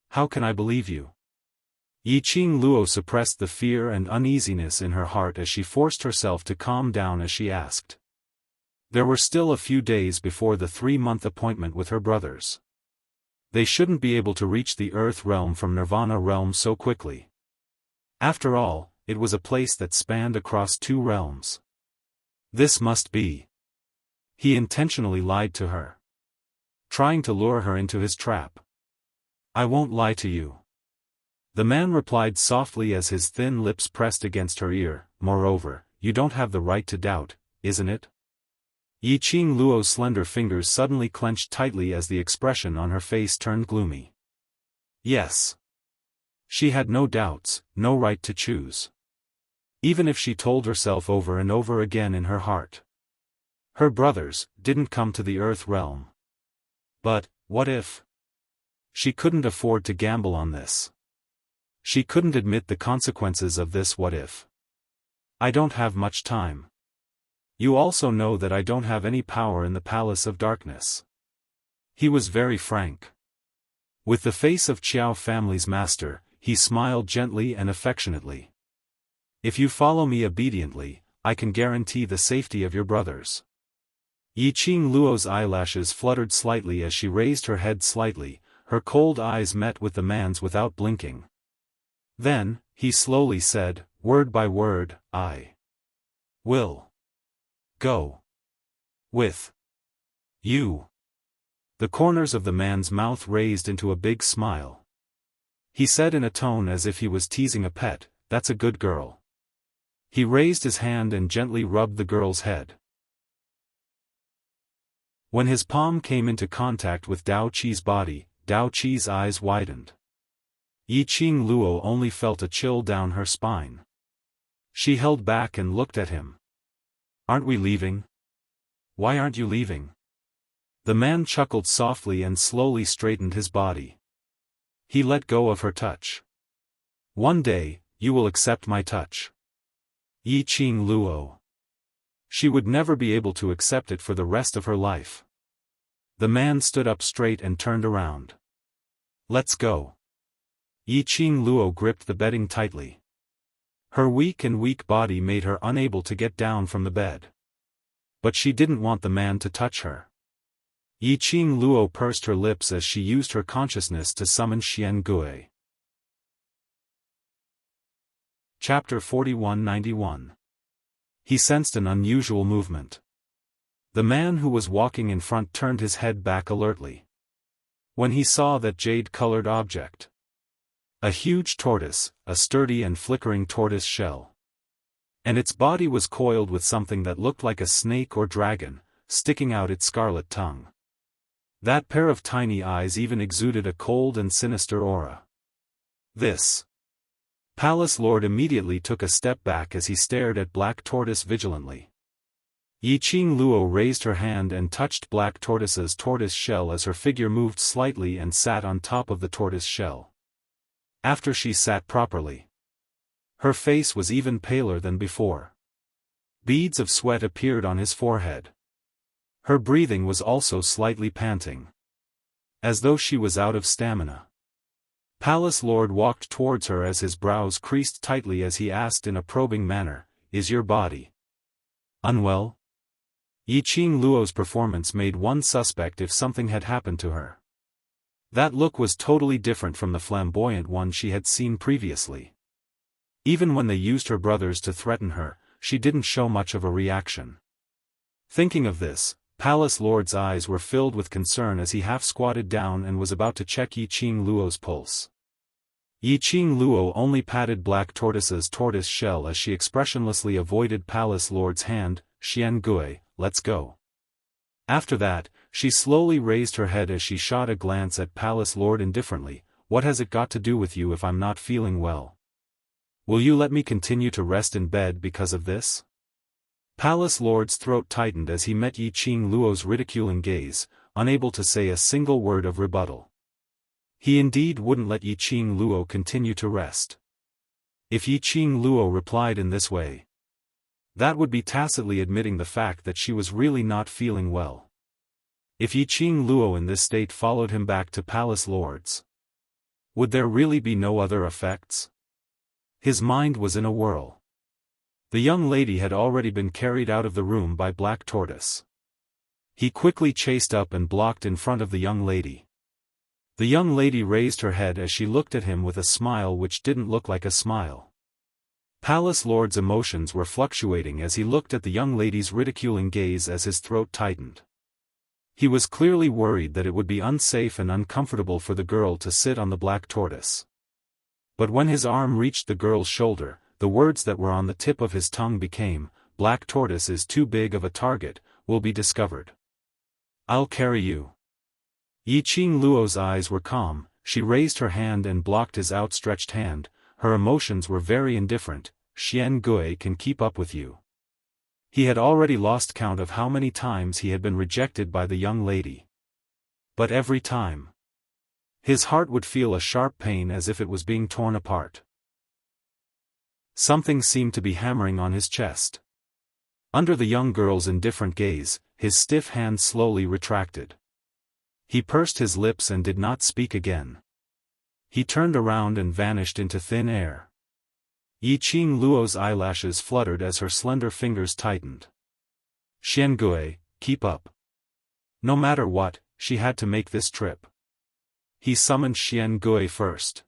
How can I believe you? Yiqing Luo suppressed the fear and uneasiness in her heart as she forced herself to calm down as she asked. There were still a few days before the 3-month appointment with her brothers. They shouldn't be able to reach the Earth realm from Nirvana realm so quickly. After all, it was a place that spanned across 2 realms. This must be. He intentionally lied to her, trying to lure her into his trap. I won't lie to you. The man replied softly as his thin lips pressed against her ear, moreover, you don't have the right to doubt, isn't it? Yi Qing Luo's slender fingers suddenly clenched tightly as the expression on her face turned gloomy. Yes. She had no doubts, no right to choose. Even if she told herself over and over again in her heart. Her brothers didn't come to the Earth realm. But, what if? She couldn't afford to gamble on this. She couldn't admit the consequences of this what if. I don't have much time. You also know that I don't have any power in the Palace of Darkness. He was very frank. With the face of Qiao family's master, he smiled gently and affectionately. If you follow me obediently, I can guarantee the safety of your brothers. Yi Qing Luo's eyelashes fluttered slightly as she raised her head slightly, her cold eyes met with the man's without blinking. Then, he slowly said, word by word, I will go with you. The corners of the man's mouth raised into a big smile. He said in a tone as if he was teasing a pet, that's a good girl. He raised his hand and gently rubbed the girl's head. When his palm came into contact with Dao Qi's body, Dao Qi's eyes widened. Yi Qing Luo only felt a chill down her spine. She held back and looked at him. Aren't we leaving? Why aren't you leaving? The man chuckled softly and slowly straightened his body. He let go of her touch. One day, you will accept my touch. Yi Qing Luo. She would never be able to accept it for the rest of her life. The man stood up straight and turned around. Let's go. Yi Qing Luo gripped the bedding tightly. Her weak body made her unable to get down from the bed. But she didn't want the man to touch her. Yi Qing Luo pursed her lips as she used her consciousness to summon Xian Gui. Chapter 4191. He sensed an unusual movement. The man who was walking in front turned his head back alertly. When he saw that jade-colored object. A huge tortoise, a sturdy and flickering tortoise shell. And its body was coiled with something that looked like a snake or dragon, sticking out its scarlet tongue. That pair of tiny eyes even exuded a cold and sinister aura. This Palace Lord immediately took a step back as he stared at Black Tortoise vigilantly. Yi Qing Luo raised her hand and touched Black Tortoise's tortoise shell as her figure moved slightly and sat on top of the tortoise shell. After she sat properly, her face was even paler than before. Beads of sweat appeared on his forehead. Her breathing was also slightly panting. As though she was out of stamina. Palace Lord walked towards her as his brows creased tightly as he asked in a probing manner, is your body unwell? Yi Qing Luo's performance made one suspect if something had happened to her. That look was totally different from the flamboyant one she had seen previously. Even when they used her brothers to threaten her, she didn't show much of a reaction. Thinking of this, Palace Lord's eyes were filled with concern as he half squatted down and was about to check Yi Qing Luo's pulse. Yi Qing Luo only patted Black Tortoise's tortoise shell as she expressionlessly avoided Palace Lord's hand. Xian Gui, let's go. After that, she slowly raised her head as she shot a glance at Palace Lord indifferently. What has it got to do with you if I'm not feeling well? Will you let me continue to rest in bed because of this? Palace Lord's throat tightened as he met Yi Qing Luo's ridiculing gaze, unable to say a single word of rebuttal. He indeed wouldn't let Yi Qing Luo continue to rest. If Yi Qing Luo replied in this way, that would be tacitly admitting the fact that she was really not feeling well. If Yi Qing Luo in this state followed him back to Palace Lord's, would there really be no other effects? His mind was in a whirl. The young lady had already been carried out of the room by Black Tortoise. He quickly chased up and blocked in front of the young lady. The young lady raised her head as she looked at him with a smile which didn't look like a smile. Palace Lord's emotions were fluctuating as he looked at the young lady's ridiculing gaze as his throat tightened. He was clearly worried that it would be unsafe and uncomfortable for the girl to sit on the Black Tortoise. But when his arm reached the girl's shoulder, the words that were on the tip of his tongue became, "Black tortoise is too big of a target, will be discovered. I'll carry you." Yiqing Luo's eyes were calm, she raised her hand and blocked his outstretched hand, her emotions were very indifferent. "Xian Gui can keep up with you." He had already lost count of how many times he had been rejected by the young lady. But every time, his heart would feel a sharp pain as if it was being torn apart. Something seemed to be hammering on his chest. Under the young girl's indifferent gaze, his stiff hand slowly retracted. He pursed his lips and did not speak again. He turned around and vanished into thin air. Yiqing Luo's eyelashes fluttered as her slender fingers tightened. "Xian Gui, keep up." No matter what, she had to make this trip. He summoned Xian Gui first.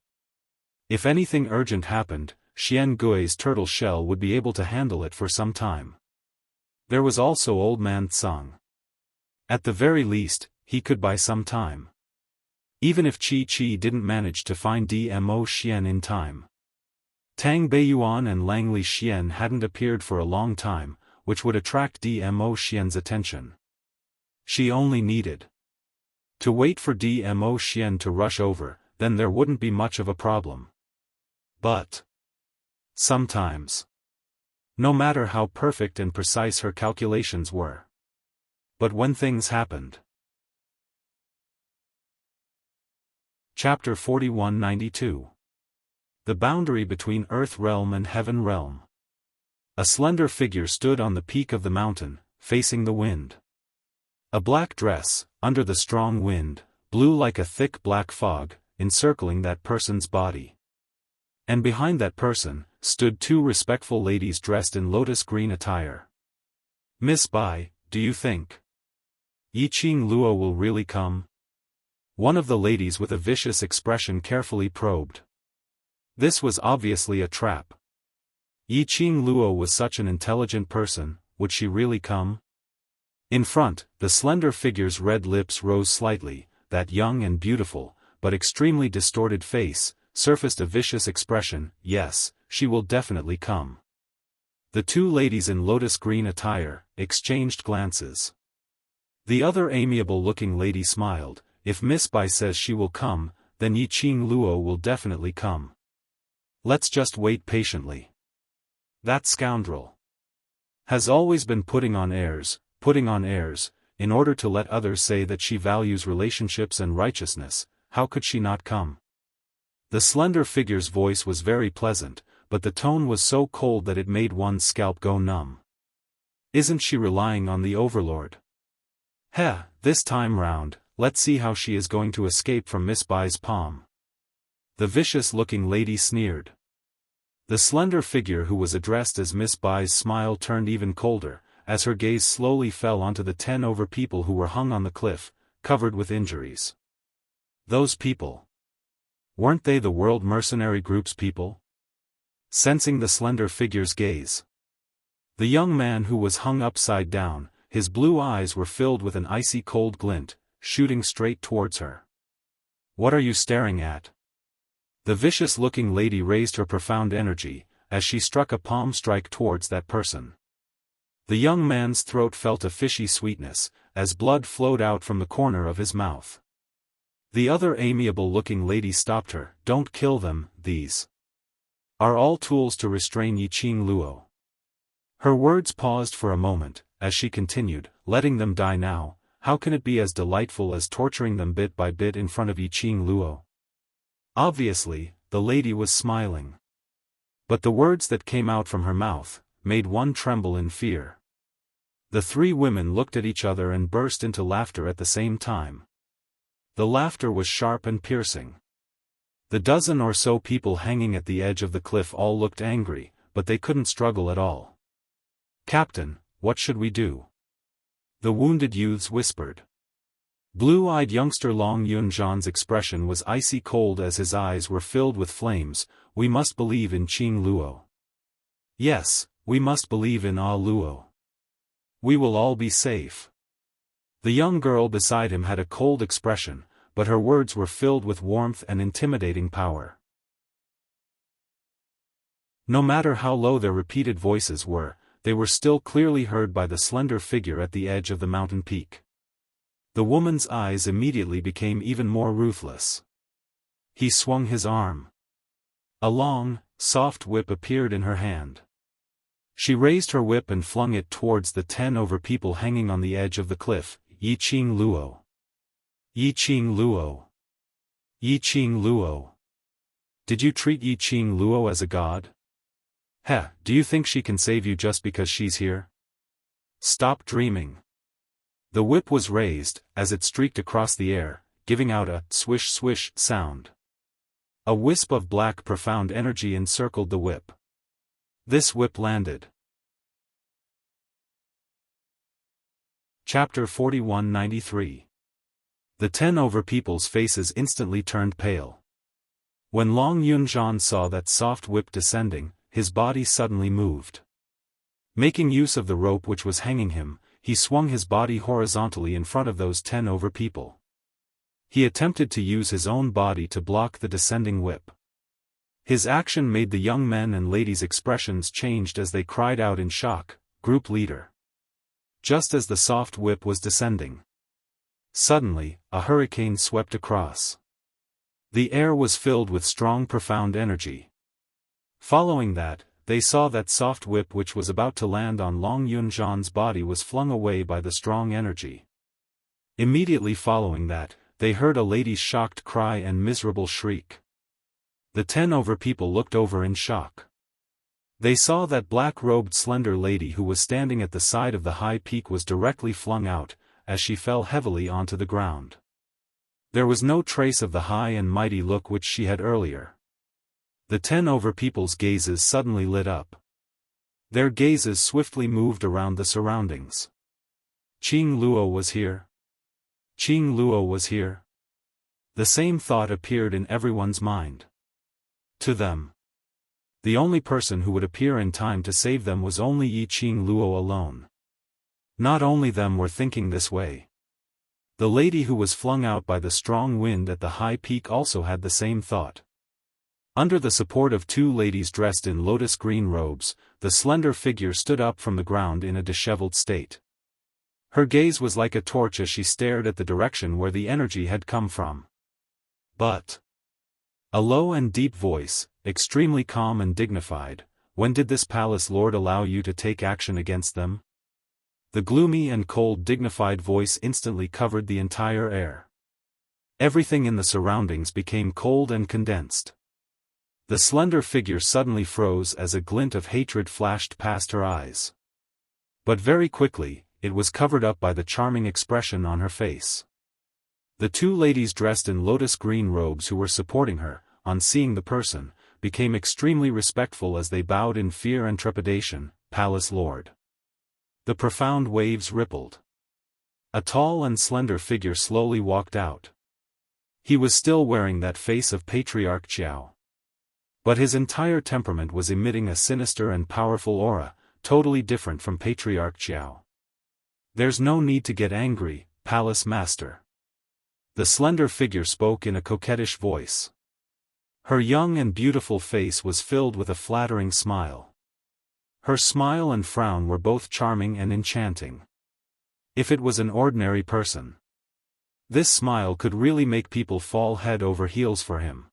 If anything urgent happened, Xian Gui's turtle shell would be able to handle it for some time. There was also Old Man Tsang. At the very least, he could buy some time. Even if Chi didn't manage to find Dmo Xian in time. Tang Beiyuan and Langley Xian hadn't appeared for a long time, which would attract Dmo Xian's attention. She only needed to wait for Dmo Xian to rush over, then there wouldn't be much of a problem. But sometimes, no matter how perfect and precise her calculations were. But when things happened. Chapter 4192. The boundary between Earth Realm and Heaven Realm. A slender figure stood on the peak of the mountain, facing the wind. A black dress, under the strong wind, blew like a thick black fog, encircling that person's body. And behind that person, stood two respectful ladies dressed in lotus green attire. "Miss Bai, do you think Yiqing Luo will really come?" One of the ladies with a vicious expression carefully probed. This was obviously a trap. Yiqing Luo was such an intelligent person, would she really come? In front, the slender figure's red lips rose slightly, that young and beautiful, but extremely distorted face, surfaced a vicious expression. "Yes, she will definitely come." The two ladies in lotus green attire exchanged glances. The other amiable-looking lady smiled. "If Miss Bai says she will come, then Yiqing Luo will definitely come. Let's just wait patiently. That scoundrel has always been putting on airs, in order to let others say that she values relationships and righteousness. How could she not come?" The slender figure's voice was very pleasant, but the tone was so cold that it made one's scalp go numb. "Isn't she relying on the Overlord? Heh, this time round, let's see how she is going to escape from Miss Bai's palm." The vicious-looking lady sneered. The slender figure who was addressed as Miss Bai's smile turned even colder, as her gaze slowly fell onto the 10 over people who were hung on the cliff, covered with injuries. Those people. Weren't they the World Mercenary Group's people? Sensing the slender figure's gaze, the young man who was hung upside down, his blue eyes were filled with an icy cold glint, shooting straight towards her. "What are you staring at?" The vicious-looking lady raised her profound energy, as she struck a palm strike towards that person. The young man's throat felt a fishy sweetness, as blood flowed out from the corner of his mouth. The other amiable-looking lady stopped her. "Don't kill them, these are all tools to restrain Yiqing Luo." Her words paused for a moment, as she continued, "Letting them die now, how can it be as delightful as torturing them bit by bit in front of Yiqing Luo?" Obviously, the lady was smiling. But the words that came out from her mouth made one tremble in fear. The three women looked at each other and burst into laughter at the same time. The laughter was sharp and piercing. The dozen or so people hanging at the edge of the cliff all looked angry, but they couldn't struggle at all. "Captain, what should we do?" the wounded youths whispered. Blue-eyed youngster Long Yunzhan's expression was icy cold as his eyes were filled with flames. "We must believe in Qing Luo. Yes, we must believe in Ah Luo. We will all be safe." The young girl beside him had a cold expression, but her words were filled with warmth and intimidating power. No matter how low their repeated voices were, they were still clearly heard by the slender figure at the edge of the mountain peak. The woman's eyes immediately became even more ruthless. He swung his arm. A long, soft whip appeared in her hand. She raised her whip and flung it towards the 10 over people hanging on the edge of the cliff. Yi Qing Luo. Yi Qing Luo. Yi Qing Luo. Did you treat Yi Qing Luo as a god? Heh, do you think she can save you just because she's here? Stop dreaming. The whip was raised, as it streaked across the air, giving out a swish-swish sound. A wisp of black profound energy encircled the whip. This whip landed. Chapter 4193. The 10 over people's faces instantly turned pale. When Long Yunzhan saw that soft whip descending, his body suddenly moved. Making use of the rope which was hanging him, he swung his body horizontally in front of those 10 over people. He attempted to use his own body to block the descending whip. His action made the young men and ladies' expressions changed as they cried out in shock, "Group leader!" Just as the soft whip was descending. Suddenly, a hurricane swept across. The air was filled with strong profound energy. Following that, they saw that soft whip which was about to land on Long Yunzhan's body was flung away by the strong energy. Immediately following that, they heard a lady's shocked cry and miserable shriek. The 10 over people looked over in shock. They saw that black-robed slender lady who was standing at the side of the high peak was directly flung out, as she fell heavily onto the ground. There was no trace of the high and mighty look which she had earlier. The 10 over people's gazes suddenly lit up. Their gazes swiftly moved around the surroundings. Qing Luo was here. Qing Luo was here. The same thought appeared in everyone's mind. To them, the only person who would appear in time to save them was only Yi Qing Luo alone. Not only them were thinking this way. The lady who was flung out by the strong wind at the high peak also had the same thought. Under the support of 2 ladies dressed in lotus green robes, the slender figure stood up from the ground in a disheveled state. Her gaze was like a torch as she stared at the direction where the energy had come from. But a low and deep voice, extremely calm and dignified, "When did this palace lord allow you to take action against them?" The gloomy and cold dignified voice instantly covered the entire air. Everything in the surroundings became cold and condensed. The slender figure suddenly froze as a glint of hatred flashed past her eyes. But very quickly, it was covered up by the charming expression on her face. The 2 ladies dressed in lotus green robes who were supporting her, on seeing the person, became extremely respectful as they bowed in fear and trepidation. "Palace Lord." The profound waves rippled. A tall and slender figure slowly walked out. He was still wearing that face of Patriarch Xiao. But his entire temperament was emitting a sinister and powerful aura, totally different from Patriarch Xiao. "There's no need to get angry, Palace Master." The slender figure spoke in a coquettish voice. Her young and beautiful face was filled with a flattering smile. Her smile and frown were both charming and enchanting. If it was an ordinary person, this smile could really make people fall head over heels for him.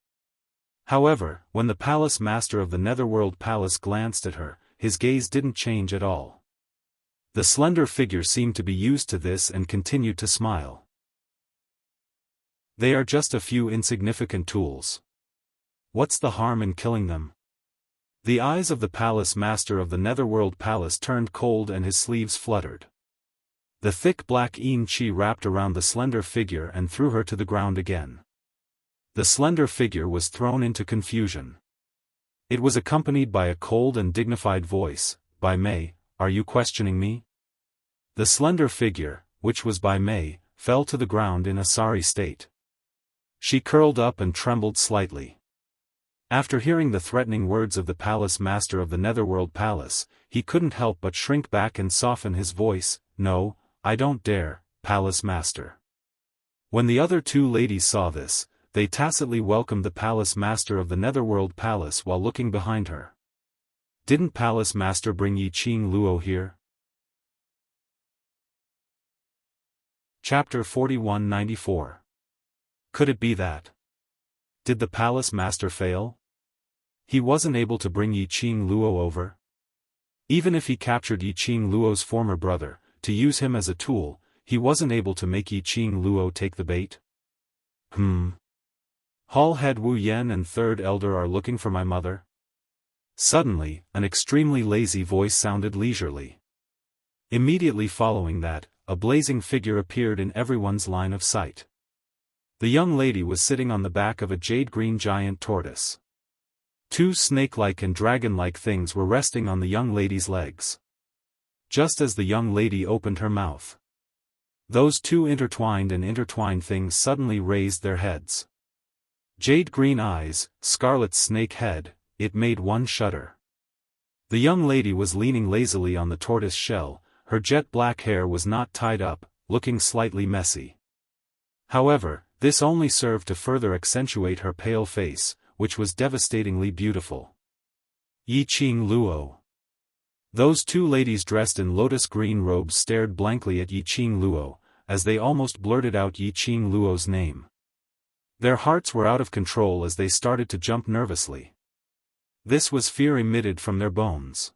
However, when the Palace Master of the Netherworld Palace glanced at her, his gaze didn't change at all. The slender figure seemed to be used to this and continued to smile. "They are just a few insignificant tools. What's the harm in killing them?" The eyes of the Palace Master of the Netherworld Palace turned cold and his sleeves fluttered. The thick black yin chi wrapped around the slender figure and threw her to the ground again. The slender figure was thrown into confusion. It was accompanied by a cold and dignified voice, "Bai Mei, are you questioning me?" The slender figure, which was Bai Mei, fell to the ground in a sorry state. She curled up and trembled slightly. After hearing the threatening words of the Palace Master of the Netherworld Palace, he couldn't help but shrink back and soften his voice, "No, I don't dare, Palace Master." When the other 2 ladies saw this, they tacitly welcomed the Palace Master of the Netherworld Palace while looking behind her. Didn't Palace Master bring Yiqing Luo here? Chapter 4194. Could it be that? Did the Palace Master fail? He wasn't able to bring Yiqing Luo over? Even if he captured Yiqing Luo's former brother, to use him as a tool, he wasn't able to make Yiqing Luo take the bait? Hall Head Wu Yan and Third Elder are looking for my mother? Suddenly, an extremely lazy voice sounded leisurely. Immediately following that, a blazing figure appeared in everyone's line of sight. The young lady was sitting on the back of a jade-green giant tortoise. Two snake-like and dragon-like things were resting on the young lady's legs. Just as the young lady opened her mouth, those two intertwined things suddenly raised their heads. Jade-green eyes, scarlet snake head, it made one shudder. The young lady was leaning lazily on the tortoise shell, her jet-black hair was not tied up, looking slightly messy. However, this only served to further accentuate her pale face, which was devastatingly beautiful. Yiqing Luo. Those two ladies dressed in lotus-green robes stared blankly at Yiqing Luo, as they almost blurted out Yiqing Luo's name. Their hearts were out of control as they started to jump nervously. This was fear emitted from their bones.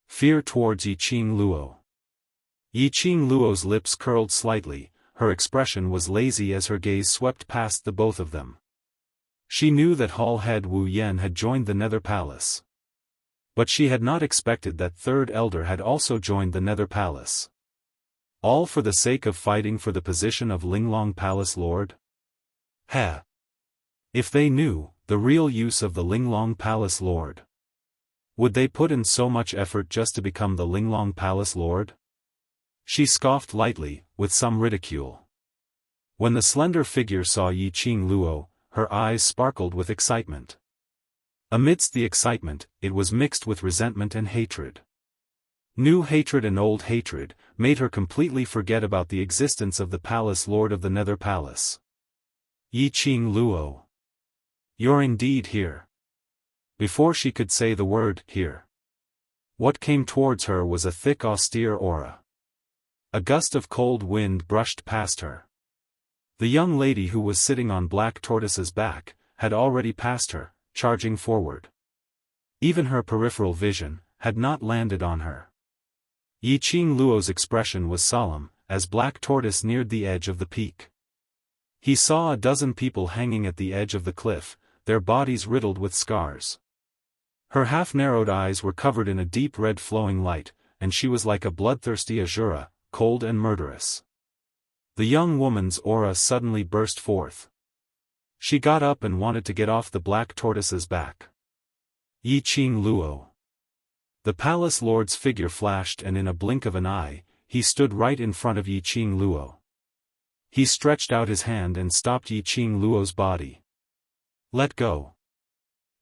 Fear towards Yiqing Luo. Yiqing Luo's lips curled slightly, her expression was lazy as her gaze swept past the both of them. She knew that Hall Head Wu Yan had joined the Nether Palace. But she had not expected that Third Elder had also joined the Nether Palace. All for the sake of fighting for the position of Linglong Palace Lord? Heh! If they knew the real use of the Linglong Palace Lord, would they put in so much effort just to become the Linglong Palace Lord? She scoffed lightly, with some ridicule. When the slender figure saw Yiqing Luo, her eyes sparkled with excitement. Amidst the excitement, it was mixed with resentment and hatred. New hatred and old hatred made her completely forget about the existence of the Palace Lord of the Nether Palace. Yiqing Luo. You're indeed here. Before she could say the word, here, what came towards her was a thick austere aura. A gust of cold wind brushed past her. The young lady who was sitting on Black Tortoise's back had already passed her, charging forward. Even her peripheral vision had not landed on her. Yiqing Luo's expression was solemn, as Black Tortoise neared the edge of the peak. He saw a dozen people hanging at the edge of the cliff, their bodies riddled with scars. Her half-narrowed eyes were covered in a deep red flowing light, and she was like a bloodthirsty Azura, cold and murderous. The young woman's aura suddenly burst forth. She got up and wanted to get off the Black Tortoise's back. Yiqing Luo. The Palace Lord's figure flashed, and in a blink of an eye, he stood right in front of Yiqing Luo. He stretched out his hand and stopped Yiqing Luo's body. Let go.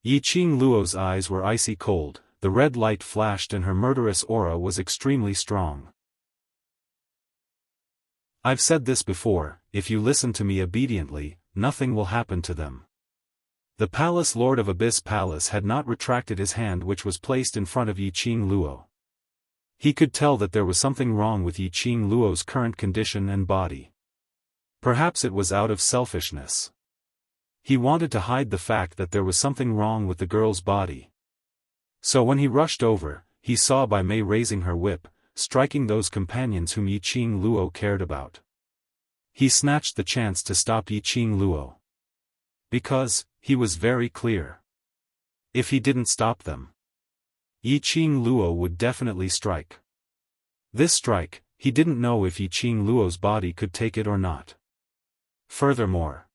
Yiqing Luo's eyes were icy cold, the red light flashed and her murderous aura was extremely strong. I've said this before, if you listen to me obediently, nothing will happen to them. The Palace Lord of Abyss Palace had not retracted his hand, which was placed in front of Yiqing Luo. He could tell that there was something wrong with Yiqing Luo's current condition and body. Perhaps it was out of selfishness. He wanted to hide the fact that there was something wrong with the girl's body. So when he rushed over, he saw Bai Mei raising her whip, striking those companions whom Yiqing Luo cared about. He snatched the chance to stop Yiqing Luo. Because, he was very clear. If he didn't stop them, Yiqing Luo would definitely strike. This strike, he didn't know if Yiqing Luo's body could take it or not. Furthermore,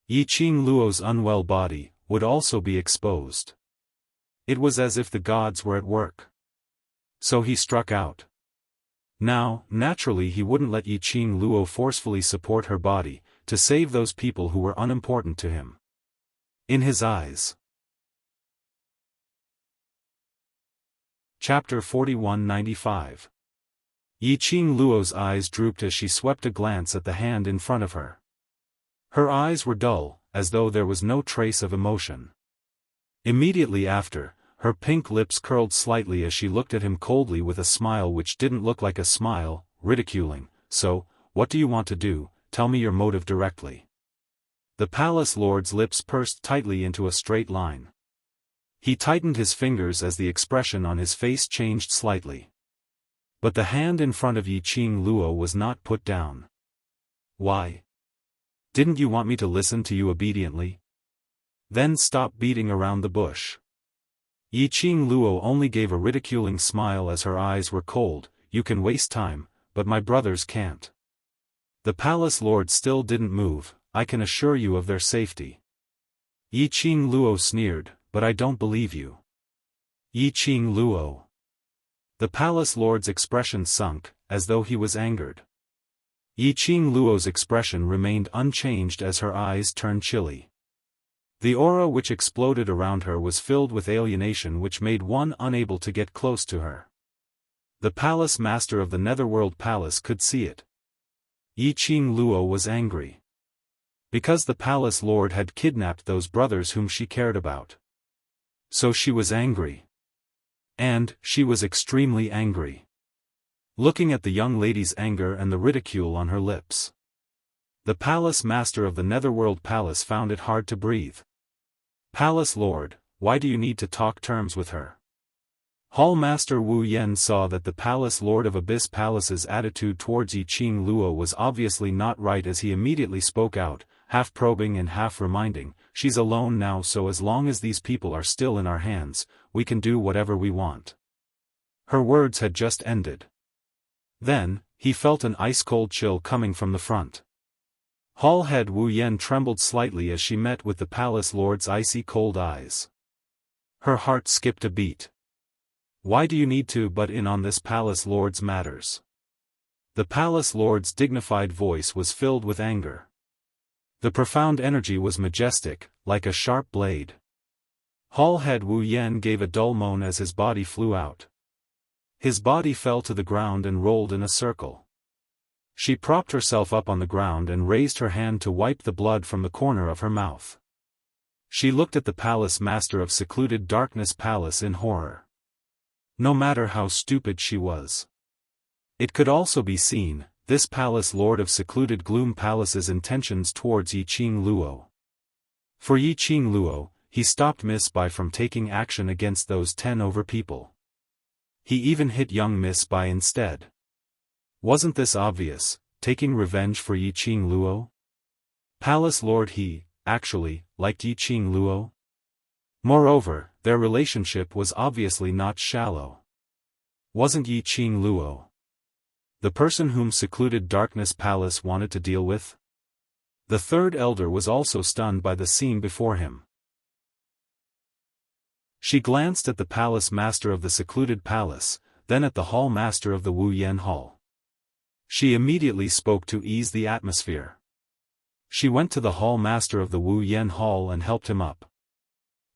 Yiqing Luo's unwell body would also be exposed. It was as if the gods were at work. So he struck out. Now, naturally he wouldn't let Yiqing Luo forcefully support her body, to save those people who were unimportant to him. In his eyes. Chapter 4195. Yiqing Luo's eyes drooped as she swept a glance at the hand in front of her. Her eyes were dull, as though there was no trace of emotion. Immediately after, her pink lips curled slightly as she looked at him coldly with a smile which didn't look like a smile, ridiculing. "So, what do you want to do? Tell me your motive directly." The palace lord's lips pursed tightly into a straight line. He tightened his fingers as the expression on his face changed slightly. But the hand in front of Yi Qing Luo was not put down. "Why? Didn't you want me to listen to you obediently? Then stop beating around the bush." Yi Qing Luo only gave a ridiculing smile as her eyes were cold. "You can waste time, but my brothers can't." The palace lord still didn't move. "I can assure you of their safety." Yi Qing Luo sneered, "But I don't believe you." Yi Qing Luo. The palace lord's expression sunk, as though he was angered. Yi Qing Luo's expression remained unchanged as her eyes turned chilly. The aura which exploded around her was filled with alienation which made one unable to get close to her. The palace master of the Netherworld Palace could see it. Yi Qing Luo was angry. Because the palace lord had kidnapped those brothers whom she cared about. So she was angry. And she was extremely angry. Looking at the young lady's anger and the ridicule on her lips. The palace master of the Netherworld Palace found it hard to breathe. "Palace lord, why do you need to talk terms with her?" Hall Master Wu Yen saw that the palace lord of Abyss Palace's attitude towards Yi Qing Luo was obviously not right as he immediately spoke out, half probing and half reminding, "She's alone now, so as long as these people are still in our hands, we can do whatever we want." Her words had just ended. Then, he felt an ice-cold chill coming from the front. Hall head Wu Yen trembled slightly as she met with the palace lord's icy cold eyes. Her heart skipped a beat. "Why do you need to butt in on this palace lord's matters?" The palace lord's dignified voice was filled with anger. The profound energy was majestic, like a sharp blade. Hall head Wu Yen gave a dull moan as his body flew out. His body fell to the ground and rolled in a circle. She propped herself up on the ground and raised her hand to wipe the blood from the corner of her mouth. She looked at the palace master of secluded Darkness Palace in horror. No matter how stupid she was. It could also be seen, this palace lord of secluded Gloom Palace's intentions towards Yi Qing Luo. For Yi Qing Luo, he stopped Miss Bai from taking action against those 10 over people. He even hit young Miss Bai instead. Wasn't this obvious, taking revenge for Yi Qing Luo? Palace lord he, actually, liked Yi Qing Luo? Moreover, their relationship was obviously not shallow. Wasn't Yi Qing Luo the person whom secluded Darkness Palace wanted to deal with? The third elder was also stunned by the scene before him. She glanced at the palace master of the secluded palace, then at the hall master of the Wu Yen Hall. She immediately spoke to ease the atmosphere. She went to the hall master of the Wu Yen Hall and helped him up.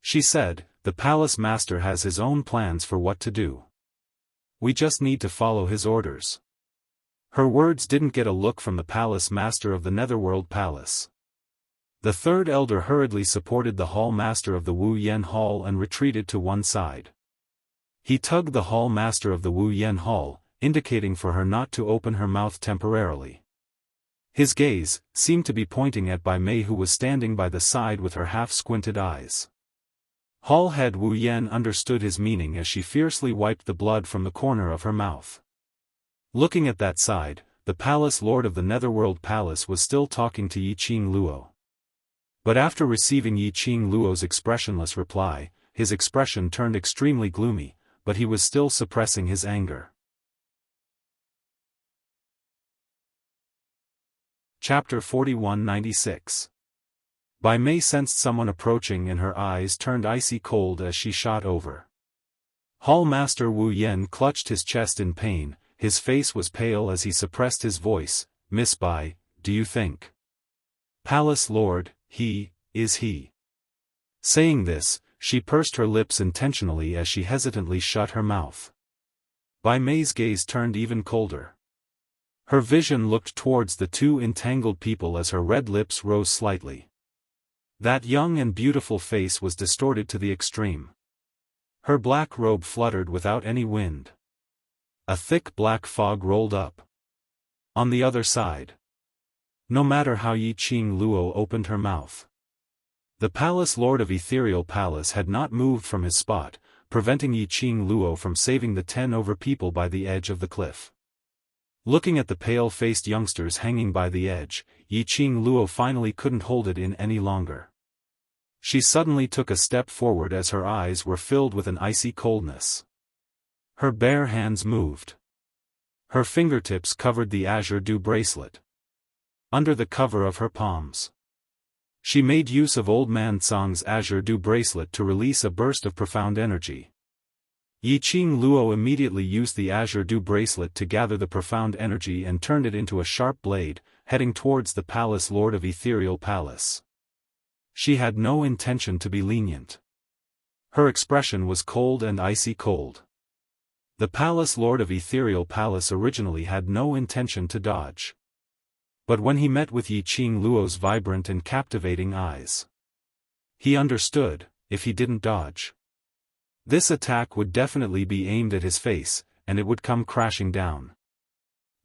She said, "The palace master has his own plans for what to do. We just need to follow his orders." Her words didn't get a look from the palace master of the Netherworld Palace. The third elder hurriedly supported the hall master of the Wu Yen Hall and retreated to one side. He tugged the hall master of the Wu Yen Hall, indicating for her not to open her mouth temporarily. His gaze seemed to be pointing at Bai Mei, who was standing by the side with her half-squinted eyes. Hall head Wu Yen understood his meaning as she fiercely wiped the blood from the corner of her mouth. Looking at that side, the palace lord of the Netherworld Palace was still talking to Yi Qing Luo. But after receiving Yi Qing Luo's expressionless reply, his expression turned extremely gloomy, but he was still suppressing his anger. Chapter 4196. Bai Mei sensed someone approaching and her eyes turned icy cold as she shot over. Hall Master Wu Yen clutched his chest in pain, his face was pale as he suppressed his voice. "Miss Bai, do you think Palace Lord, is he?" Saying this, she pursed her lips intentionally as she hesitantly shut her mouth. Bai Mei's gaze turned even colder. Her vision looked towards the 2 entangled people as her red lips rose slightly. That young and beautiful face was distorted to the extreme. Her black robe fluttered without any wind. A thick black fog rolled up. On the other side. No matter how Yi Qing Luo opened her mouth, the palace lord of Ethereal Palace had not moved from his spot, preventing Yi Qing Luo from saving the 10 over people by the edge of the cliff. Looking at the pale-faced youngsters hanging by the edge, Yi Qing Luo finally couldn't hold it in any longer. She suddenly took a step forward as her eyes were filled with an icy coldness. Her bare hands moved. Her fingertips covered the azure dew bracelet. Under the cover of her palms, she made use of Old Man Tsang's azure dew bracelet to release a burst of profound energy. Yi Qing Luo immediately used the azure dew bracelet to gather the profound energy and turned it into a sharp blade, heading towards the palace lord of Ethereal Palace. She had no intention to be lenient. Her expression was cold and icy cold. The palace lord of Ethereal Palace originally had no intention to dodge. But when he met with Yi Qing Luo's vibrant and captivating eyes, he understood, if he didn't dodge, this attack would definitely be aimed at his face, and it would come crashing down.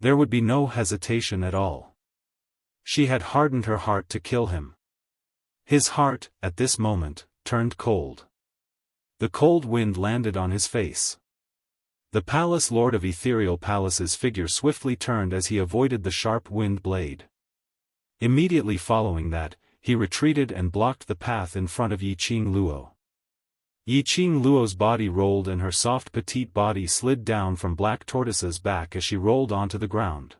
There would be no hesitation at all. She had hardened her heart to kill him. His heart, at this moment, turned cold. The cold wind landed on his face. The palace lord of Ethereal Palace's figure swiftly turned as he avoided the sharp wind blade. Immediately following that, he retreated and blocked the path in front of Yi Qing Luo. Yi Qing Luo's body rolled and her soft petite body slid down from Black Tortoise's back as she rolled onto the ground.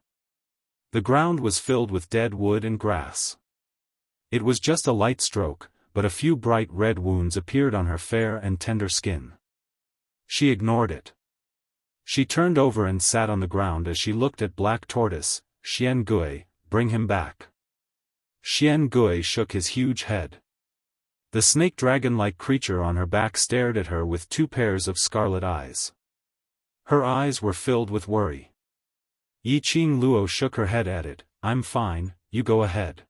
The ground was filled with dead wood and grass. It was just a light stroke, but a few bright red wounds appeared on her fair and tender skin. She ignored it. She turned over and sat on the ground as she looked at Black Tortoise. "Xian Gui, bring him back." Xian Gui shook his huge head. The snake-dragon-like creature on her back stared at her with 2 pairs of scarlet eyes. Her eyes were filled with worry. Yi Qing Luo shook her head at it. "I'm fine, you go ahead."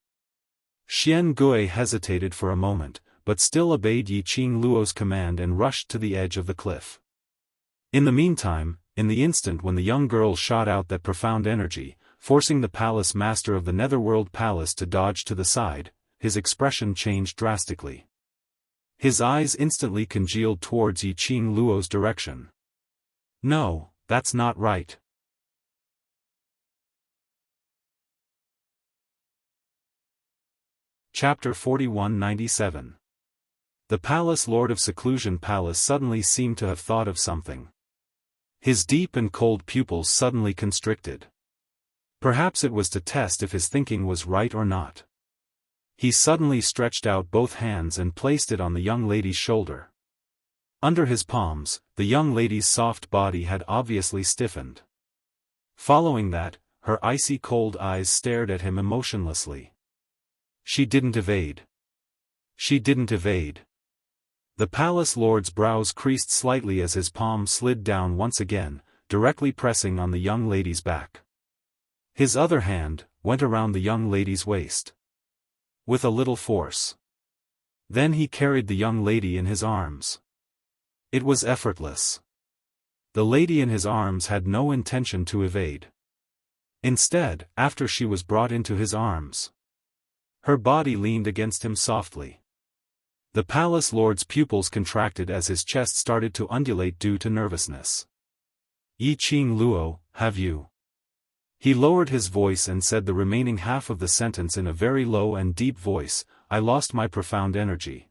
Xian Gui hesitated for a moment, but still obeyed Yi Qing Luo's command and rushed to the edge of the cliff. In the meantime, in the instant when the young girl shot out that profound energy, forcing the palace master of the Netherworld Palace to dodge to the side, his expression changed drastically. His eyes instantly congealed towards Yi Qing Luo's direction. "No, that's not right." Chapter 4197. The Palace Lord of Seclusion Palace suddenly seemed to have thought of something. His deep and cold pupils suddenly constricted. Perhaps it was to test if his thinking was right or not. He suddenly stretched out both hands and placed it on the young lady's shoulder. Under his palms, the young lady's soft body had obviously stiffened. Following that, her icy cold eyes stared at him emotionlessly. She didn't evade. She didn't evade. The palace lord's brows creased slightly as his palm slid down once again, directly pressing on the young lady's back. His other hand went around the young lady's waist. With a little force. Then he carried the young lady in his arms. It was effortless. The lady in his arms had no intention to evade. Instead, after she was brought into his arms, her body leaned against him softly. The palace lord's pupils contracted as his chest started to undulate due to nervousness. "Yi Qing Luo, have you?" He lowered his voice and said the remaining half of the sentence in a very low and deep voice. "I lost my profound energy."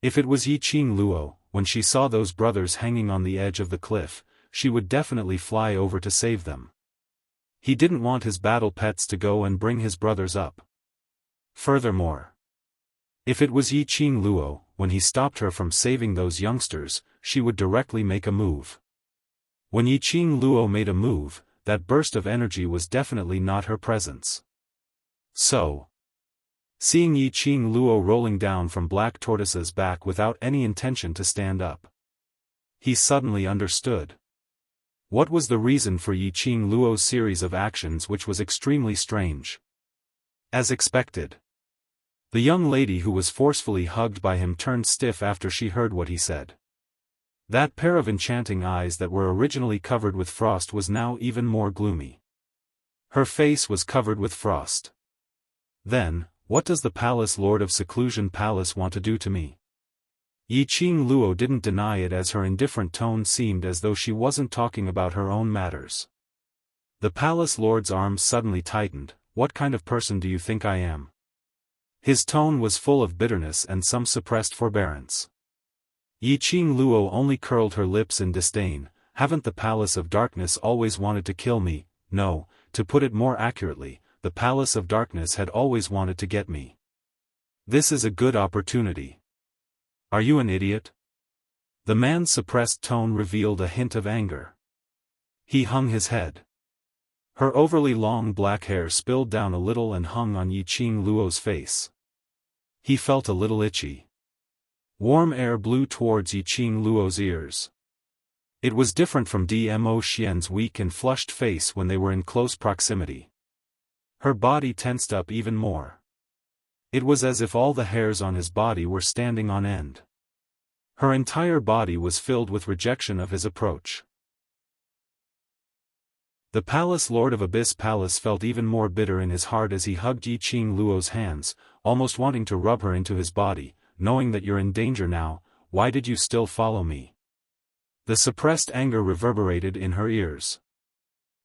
If it was Yi Qing Luo, when she saw those brothers hanging on the edge of the cliff, she would definitely fly over to save them. He didn't want his battle pets to go and bring his brothers up. Furthermore, if it was Yi Qing Luo, when he stopped her from saving those youngsters, she would directly make a move. When Yi Qing Luo made a move, that burst of energy was definitely not her presence. So, seeing Yi Qing Luo rolling down from Black Tortoise's back without any intention to stand up, he suddenly understood. What was the reason for Yi Qing Luo's series of actions, which was extremely strange? As expected, the young lady who was forcefully hugged by him turned stiff after she heard what he said. That pair of enchanting eyes that were originally covered with frost was now even more gloomy. Her face was covered with frost. Then, what does the Palace Lord of Seclusion Palace want to do to me? Yiqing Luo didn't deny it, as her indifferent tone seemed as though she wasn't talking about her own matters. The Palace Lord's arms suddenly tightened. What kind of person do you think I am? His tone was full of bitterness and some suppressed forbearance. Yiqing Luo only curled her lips in disdain. Haven't the Palace of Darkness always wanted to kill me? No, to put it more accurately, the Palace of Darkness had always wanted to get me. This is a good opportunity. Are you an idiot? The man's suppressed tone revealed a hint of anger. He hung his head. Her overly long black hair spilled down a little and hung on Yiqing Luo's face. He felt a little itchy. Warm air blew towards Yiqing Luo's ears. It was different from Dmo Xian's weak and flushed face when they were in close proximity. Her body tensed up even more. It was as if all the hairs on his body were standing on end. Her entire body was filled with rejection of his approach. The Palace Lord of Abyss Palace felt even more bitter in his heart as he hugged Yiqing Luo's hands, almost wanting to rub her into his body. Knowing that you're in danger now, why did you still follow me? The suppressed anger reverberated in her ears.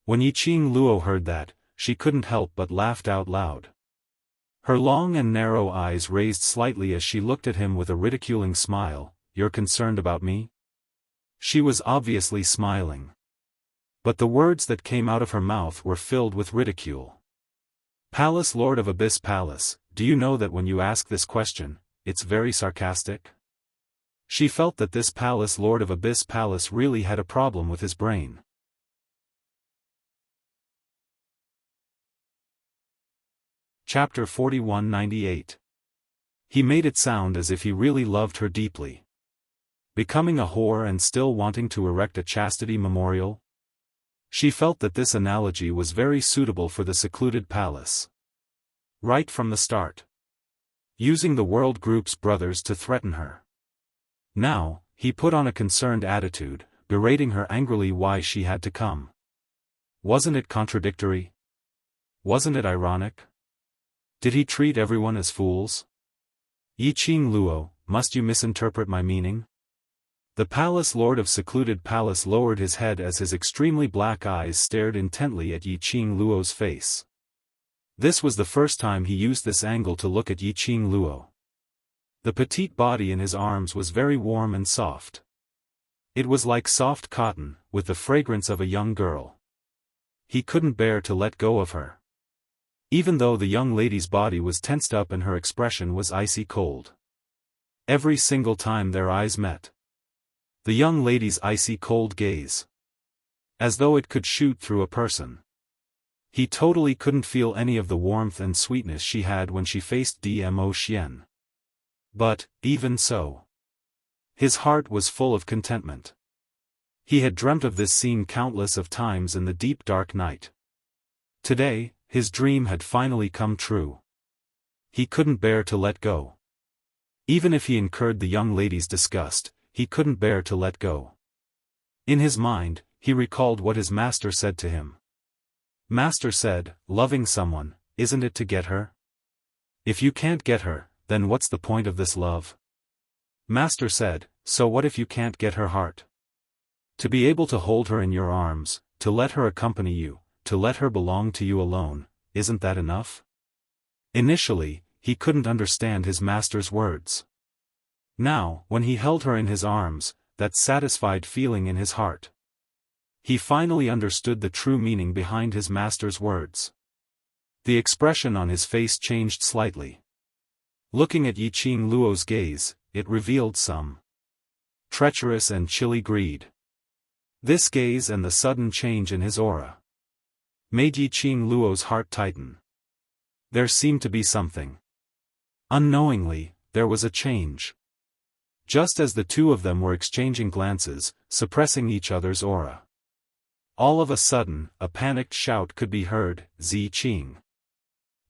When Yiqing Luo heard that, she couldn't help but laughed out loud. Her long and narrow eyes raised slightly as she looked at him with a ridiculing smile. You're concerned about me? She was obviously smiling. But the words that came out of her mouth were filled with ridicule. Palace Lord of Abyss Palace, do you know that when you ask this question, it's very sarcastic? She felt that this Palace Lord of Abyss Palace really had a problem with his brain. Chapter 4198. He made it sound as if he really loved her deeply. Becoming a whore and still wanting to erect a chastity memorial? She felt that this analogy was very suitable for the secluded palace. Right from the start. Using the World Group's brothers to threaten her. Now, he put on a concerned attitude, berating her angrily why she had to come. Wasn't it contradictory? Wasn't it ironic? Did he treat everyone as fools? Yiqing Luo, must you misinterpret my meaning? The Palace Lord of Secluded Palace lowered his head as his extremely black eyes stared intently at Yiqing Luo's face. This was the first time he used this angle to look at Yiqing Luo. The petite body in his arms was very warm and soft. It was like soft cotton, with the fragrance of a young girl. He couldn't bear to let go of her. Even though the young lady's body was tensed up and her expression was icy cold. Every single time their eyes met. The young lady's icy cold gaze. As though it could shoot through a person. He totally couldn't feel any of the warmth and sweetness she had when she faced Dmo Xian. But, even so, his heart was full of contentment. He had dreamt of this scene countless of times in the deep dark night. Today, his dream had finally come true. He couldn't bear to let go. Even if he incurred the young lady's disgust, he couldn't bear to let go. In his mind, he recalled what his master said to him. Master said, loving someone, isn't it to get her? If you can't get her, then what's the point of this love? Master said, so what if you can't get her heart? To be able to hold her in your arms, to let her accompany you, to let her belong to you alone, isn't that enough? Initially, he couldn't understand his master's words. Now, when he held her in his arms, that satisfied feeling in his heart. He finally understood the true meaning behind his master's words. The expression on his face changed slightly. Looking at Yiqing Luo's gaze, it revealed some treacherous and chilly greed. This gaze and the sudden change in his aura made Yiqing Luo's heart tighten. There seemed to be something. Unknowingly, there was a change. Just as the two of them were exchanging glances, suppressing each other's aura. All of a sudden, a panicked shout could be heard, Zi Qing.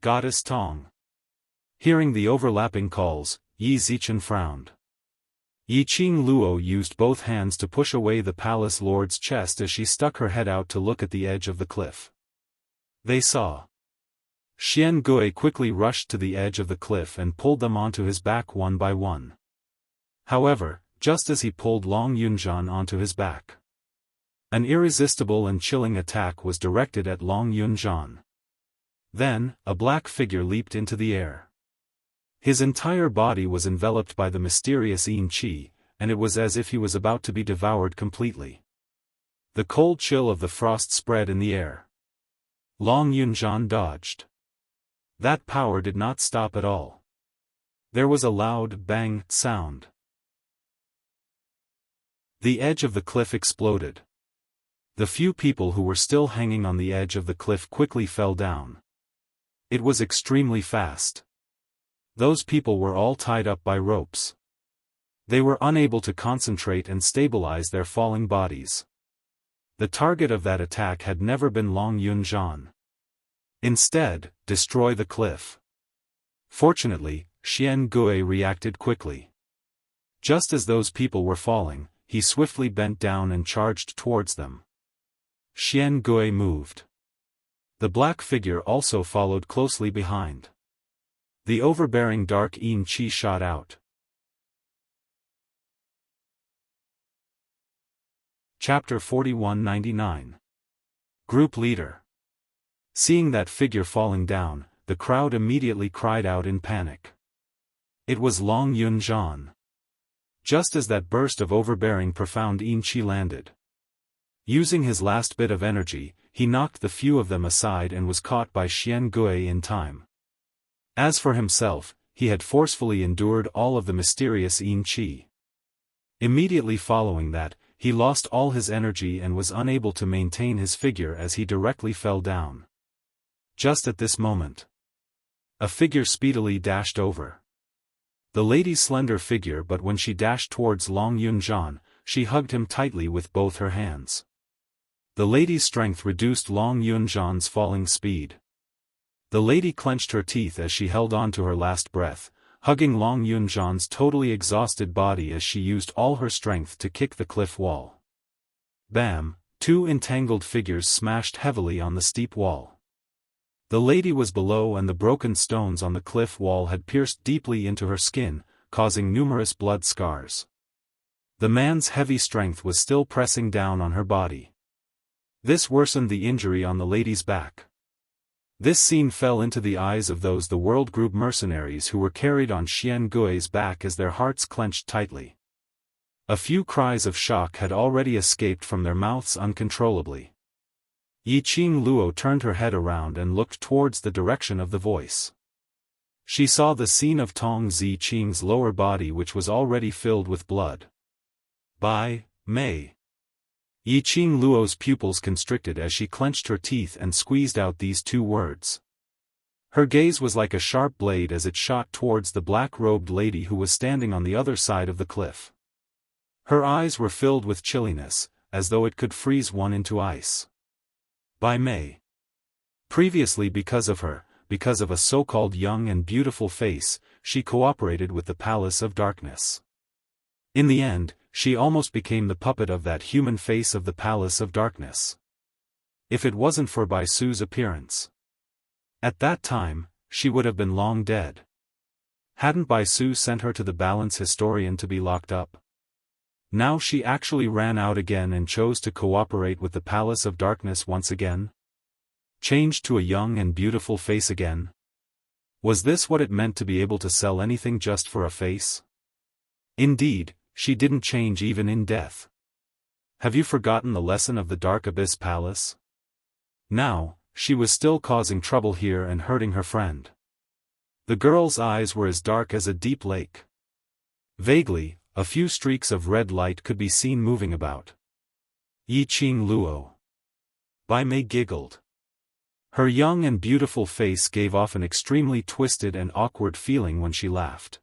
Goddess Tong. Hearing the overlapping calls, Yi Zichen frowned. Yiqing Luo used both hands to push away the palace lord's chest as she stuck her head out to look at the edge of the cliff. They saw. Xian Gui quickly rushed to the edge of the cliff and pulled them onto his back one by one. However, just as he pulled Long Yunzhan onto his back, an irresistible and chilling attack was directed at Long Yunzhan. Then, a black figure leaped into the air. His entire body was enveloped by the mysterious Yin Qi, and it was as if he was about to be devoured completely. The cold chill of the frost spread in the air. Long Yunzhan dodged. That power did not stop at all. There was a loud bang sound. The edge of the cliff exploded. The few people who were still hanging on the edge of the cliff quickly fell down. It was extremely fast. Those people were all tied up by ropes. They were unable to concentrate and stabilize their falling bodies. The target of that attack had never been Long Yunzhan. Instead, destroy the cliff. Fortunately, Xian Gui reacted quickly. Just as those people were falling, he swiftly bent down and charged towards them. Xian Gui moved. The black figure also followed closely behind. The overbearing dark Yin Qi shot out. Chapter 4199. Group Leader. Seeing that figure falling down, the crowd immediately cried out in panic. It was Long Yunzhan. Just as that burst of overbearing profound Yin Qi landed. Using his last bit of energy, he knocked the few of them aside and was caught by Xian Gui in time. As for himself, he had forcefully endured all of the mysterious Yin Qi. Immediately following that, he lost all his energy and was unable to maintain his figure as he directly fell down. Just at this moment, a figure speedily dashed over. The lady's slender figure, but when she dashed towards Long Yunzhan, she hugged him tightly with both her hands. The lady's strength reduced Long Yunzhan's falling speed. The lady clenched her teeth as she held on to her last breath, hugging Long Yunzhan's totally exhausted body as she used all her strength to kick the cliff wall. Bam! Two entangled figures smashed heavily on the steep wall. The lady was below and the broken stones on the cliff wall had pierced deeply into her skin, causing numerous blood scars. The man's heavy strength was still pressing down on her body. This worsened the injury on the lady's back. This scene fell into the eyes of those the World Group mercenaries who were carried on Xian Gui's back as their hearts clenched tightly. A few cries of shock had already escaped from their mouths uncontrollably. Yiqing Luo turned her head around and looked towards the direction of the voice. She saw the scene of Tong Ziqing's lower body, which was already filled with blood. By Mei. Yiqing Luo's pupils constricted as she clenched her teeth and squeezed out these two words. Her gaze was like a sharp blade as it shot towards the black-robed lady who was standing on the other side of the cliff. Her eyes were filled with chilliness, as though it could freeze one into ice. By Mei. Previously, because of a so-called young and beautiful face, she cooperated with the Palace of Darkness. In the end, she almost became the puppet of that human face of the Palace of Darkness. If it wasn't for Bai Su's appearance. At that time, she would have been long dead. Hadn't Bai Su sent her to the balance historian to be locked up? Now she actually ran out again and chose to cooperate with the Palace of Darkness once again? Changed to a young and beautiful face again? Was this what it meant to be able to sell anything just for a face? Indeed, she didn't change even in death. Have you forgotten the lesson of the Dark Abyss Palace? Now, she was still causing trouble here and hurting her friend. The girl's eyes were as dark as a deep lake. Vaguely, a few streaks of red light could be seen moving about. Yiqing Luo. Bai Mei giggled. Her young and beautiful face gave off an extremely twisted and awkward feeling when she laughed.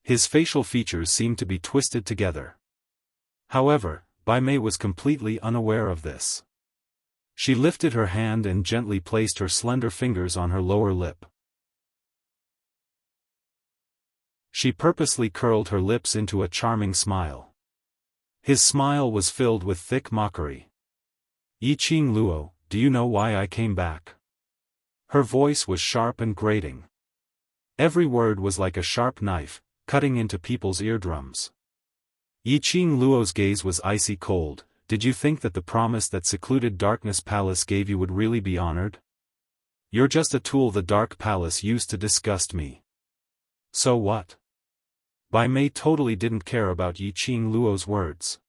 His facial features seemed to be twisted together. However, Bai Mei was completely unaware of this. She lifted her hand and gently placed her slender fingers on her lower lip. She purposely curled her lips into a charming smile. His smile was filled with thick mockery. Yiqing Luo, do you know why I came back? Her voice was sharp and grating. Every word was like a sharp knife, cutting into people's eardrums. Yiqing Luo's gaze was icy cold. Did you think that the promise that secluded Darkness Palace gave you would really be honored? You're just a tool the Dark Palace used to disgust me. So what? Bai Mei totally didn't care about Yiqing Luo's words.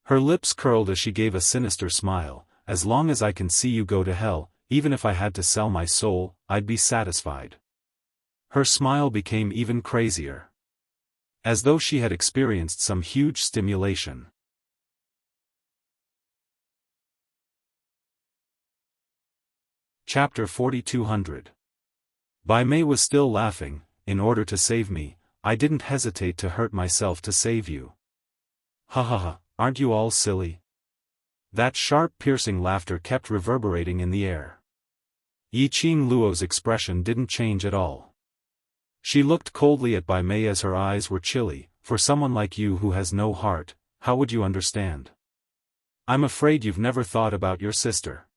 Her lips curled as she gave a sinister smile. As long as I can see you go to hell, even if I had to sell my soul, I'd be satisfied. Her smile became even crazier. As though she had experienced some huge stimulation. Chapter 4200. Bai Mei was still laughing. In order to save me, I didn't hesitate to hurt myself to save you. Ha ha ha, aren't you all silly? That sharp piercing laughter kept reverberating in the air. Yiqing Luo's expression didn't change at all. She looked coldly at Bai Mei as her eyes were chilly. For someone like you who has no heart, how would you understand? I'm afraid you've never thought about your sister.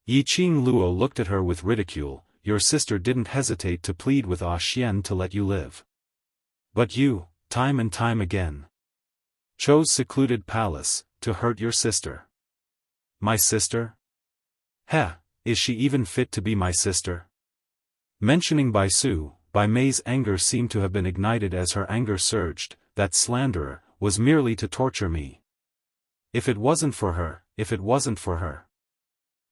Yiqing Luo looked at her with ridicule. Your sister didn't hesitate to plead with Xian to let you live. But you, time and time again, chose secluded palace, to hurt your sister. My sister? Heh, is she even fit to be my sister? Mentioning Bai Su, Bai Mei's anger seemed to have been ignited as her anger surged. That slanderer was merely to torture me. If it wasn't for her.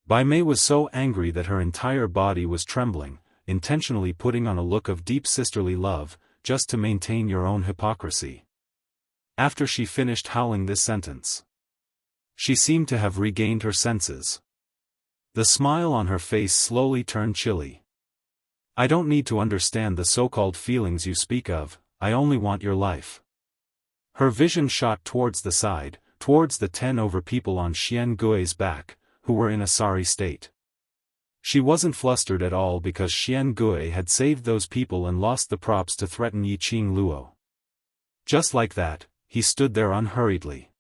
Bai Mei was so angry that her entire body was trembling, intentionally putting on a look of deep sisterly love, just to maintain your own hypocrisy. After she finished howling this sentence, she seemed to have regained her senses. The smile on her face slowly turned chilly. I don't need to understand the so-called feelings you speak of, I only want your life. Her vision shot towards the side, towards the 10 over people on Xian Gui's back, who were in a sorry state. She wasn't flustered at all because Xian Gui had saved those people and lost the props to threaten Yiqing Luo. Just like that, he stood there unhurriedly.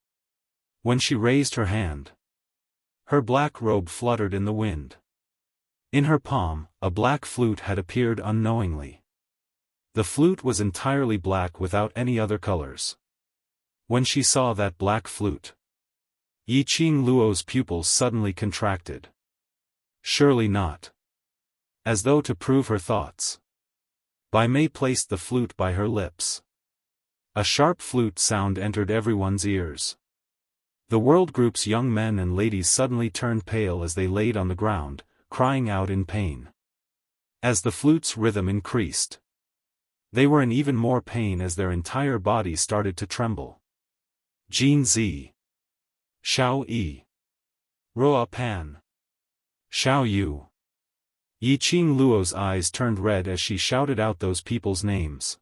When she raised her hand, her black robe fluttered in the wind. In her palm, a black flute had appeared unknowingly. The flute was entirely black without any other colors. When she saw that black flute, Yiqing Luo's pupils suddenly contracted. Surely not. As though to prove her thoughts, Bai Mei placed the flute by her lips. A sharp flute sound entered everyone's ears. The world group's young men and ladies suddenly turned pale as they laid on the ground, crying out in pain. As the flute's rhythm increased, they were in even more pain as their entire bodies started to tremble. Jin Zi, Xiao Yi, Roa Pan, Xiao Yu. Yiqing Luo's eyes turned red as she shouted out those people's names.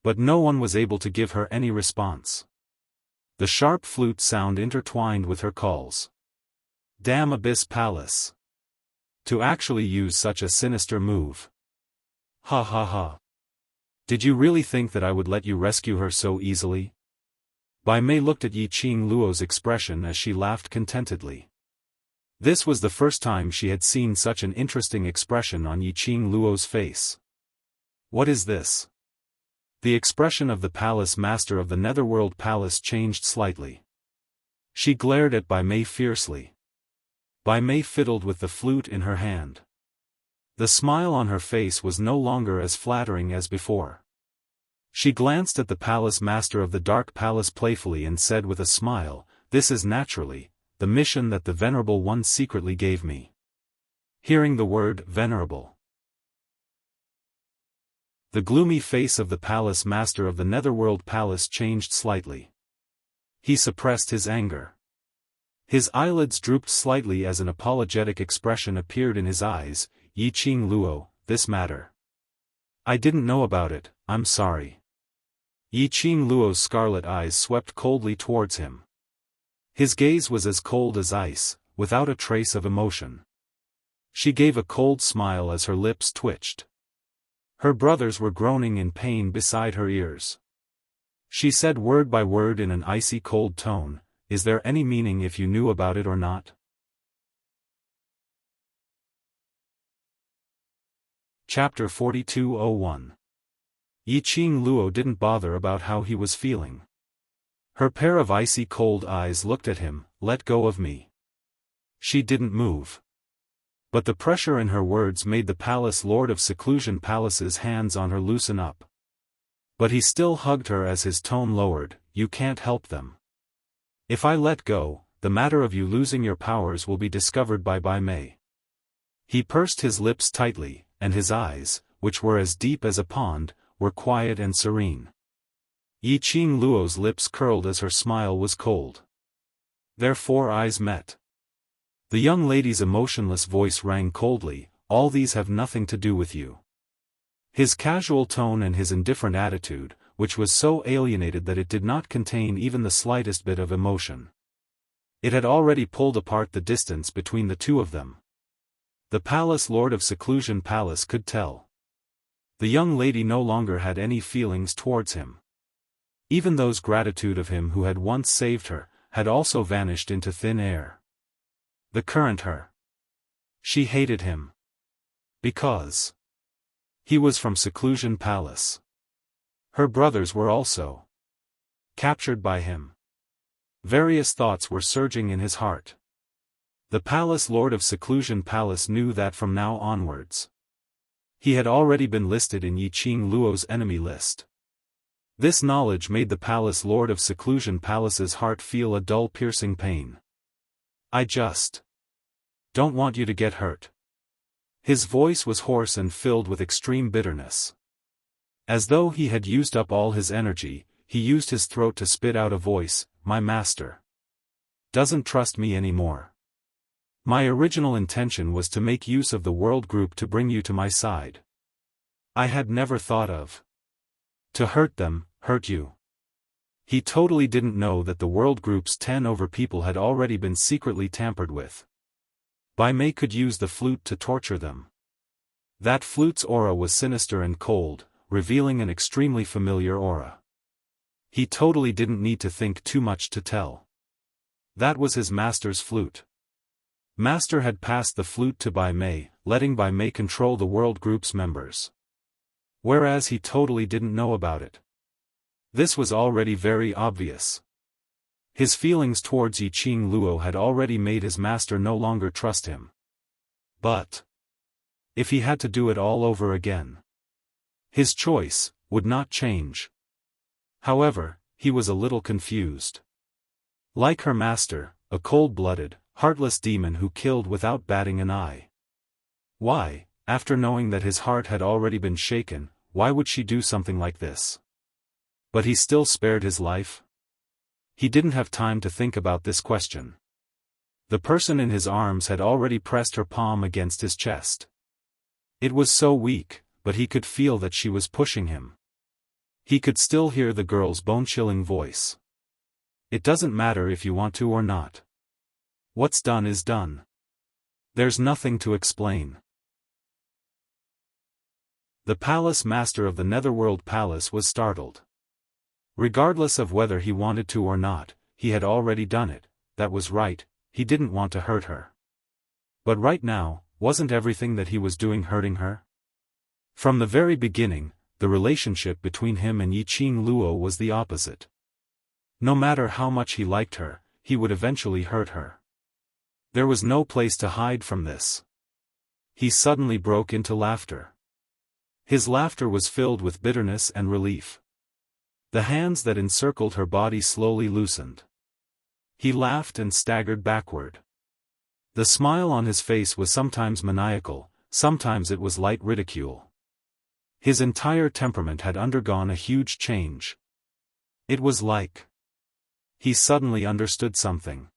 But no one was able to give her any response. The sharp flute sound intertwined with her calls. Damn Abyss Palace! To actually use such a sinister move. Ha ha ha. Did you really think that I would let you rescue her so easily? Bai Mei looked at Yiqing Luo's expression as she laughed contentedly. This was the first time she had seen such an interesting expression on Yiqing Luo's face. What is this? The expression of the palace master of the Netherworld Palace changed slightly. She glared at Bai Mei fiercely. Bai Mei fiddled with the flute in her hand. The smile on her face was no longer as flattering as before. She glanced at the palace master of the Dark Palace playfully and said with a smile, "This is naturally the mission that the Venerable One secretly gave me." Hearing the word venerable, the gloomy face of the palace master of the Netherworld Palace changed slightly. He suppressed his anger. His eyelids drooped slightly as an apologetic expression appeared in his eyes. Yiqing Luo, this matter. I didn't know about it, I'm sorry. Yiqing Luo's scarlet eyes swept coldly towards him. His gaze was as cold as ice, without a trace of emotion. She gave a cold smile as her lips twitched. Her brothers were groaning in pain beside her ears. She said word by word in an icy cold tone, "Is there any meaning if you knew about it or not?" Chapter 42:01. Yiqing Luo didn't bother about how he was feeling. Her pair of icy cold eyes looked at him. "Let go of me." She didn't move. But the pressure in her words made the palace lord of Seclusion Palace's hands on her loosen up. But he still hugged her as his tone lowered. "You can't help them. If I let go, the matter of you losing your powers will be discovered by Bai Mei." He pursed his lips tightly, and his eyes, which were as deep as a pond, were quiet and serene. Yiqing Luo's lips curled as her smile was cold. Their four eyes met. The young lady's emotionless voice rang coldly, "All these have nothing to do with you." His casual tone and his indifferent attitude, which was so alienated that it did not contain even the slightest bit of emotion. It had already pulled apart the distance between the two of them. The palace lord of Seclusion Palace could tell. The young lady no longer had any feelings towards him. Even those gratitude of him who had once saved her, had also vanished into thin air. The current her. She hated him. Because he was from Seclusion Palace. Her brothers were also captured by him. Various thoughts were surging in his heart. The palace lord of Seclusion Palace knew that from now onwards, he had already been listed in Yiqing Luo's enemy list. This knowledge made the palace lord of Seclusion Palace's heart feel a dull piercing pain. "I just don't want you to get hurt." His voice was hoarse and filled with extreme bitterness. As though he had used up all his energy, he used his throat to spit out a voice, "My master doesn't trust me anymore. My original intention was to make use of the world group to bring you to my side. I had never thought of to hurt them, hurt you." He totally didn't know that the world group's 10 over people had already been secretly tampered with. Bai Mei could use the flute to torture them. That flute's aura was sinister and cold, revealing an extremely familiar aura. He totally didn't need to think too much to tell. That was his master's flute. Master had passed the flute to Bai Mei, letting Bai Mei control the world group's members. Whereas he totally didn't know about it. This was already very obvious. His feelings towards Yiqing Luo had already made his master no longer trust him. But if he had to do it all over again, his choice would not change. However, he was a little confused. Like her master, a cold-blooded, heartless demon who killed without batting an eye. Why, after knowing that his heart had already been shaken, why would she do something like this? But he still spared his life? He didn't have time to think about this question. The person in his arms had already pressed her palm against his chest. It was so weak, but he could feel that she was pushing him. He could still hear the girl's bone-chilling voice. "It doesn't matter if you want to or not. What's done is done. There's nothing to explain." The palace master of the Netherworld Palace was startled. Regardless of whether he wanted to or not, he had already done it. That was right, he didn't want to hurt her. But right now, wasn't everything that he was doing hurting her? From the very beginning, the relationship between him and Yiqing Luo was the opposite. No matter how much he liked her, he would eventually hurt her. There was no place to hide from this. He suddenly broke into laughter. His laughter was filled with bitterness and relief. The hands that encircled her body slowly loosened. He laughed and staggered backward. The smile on his face was sometimes maniacal, sometimes it was light ridicule. His entire temperament had undergone a huge change. It was like he suddenly understood something.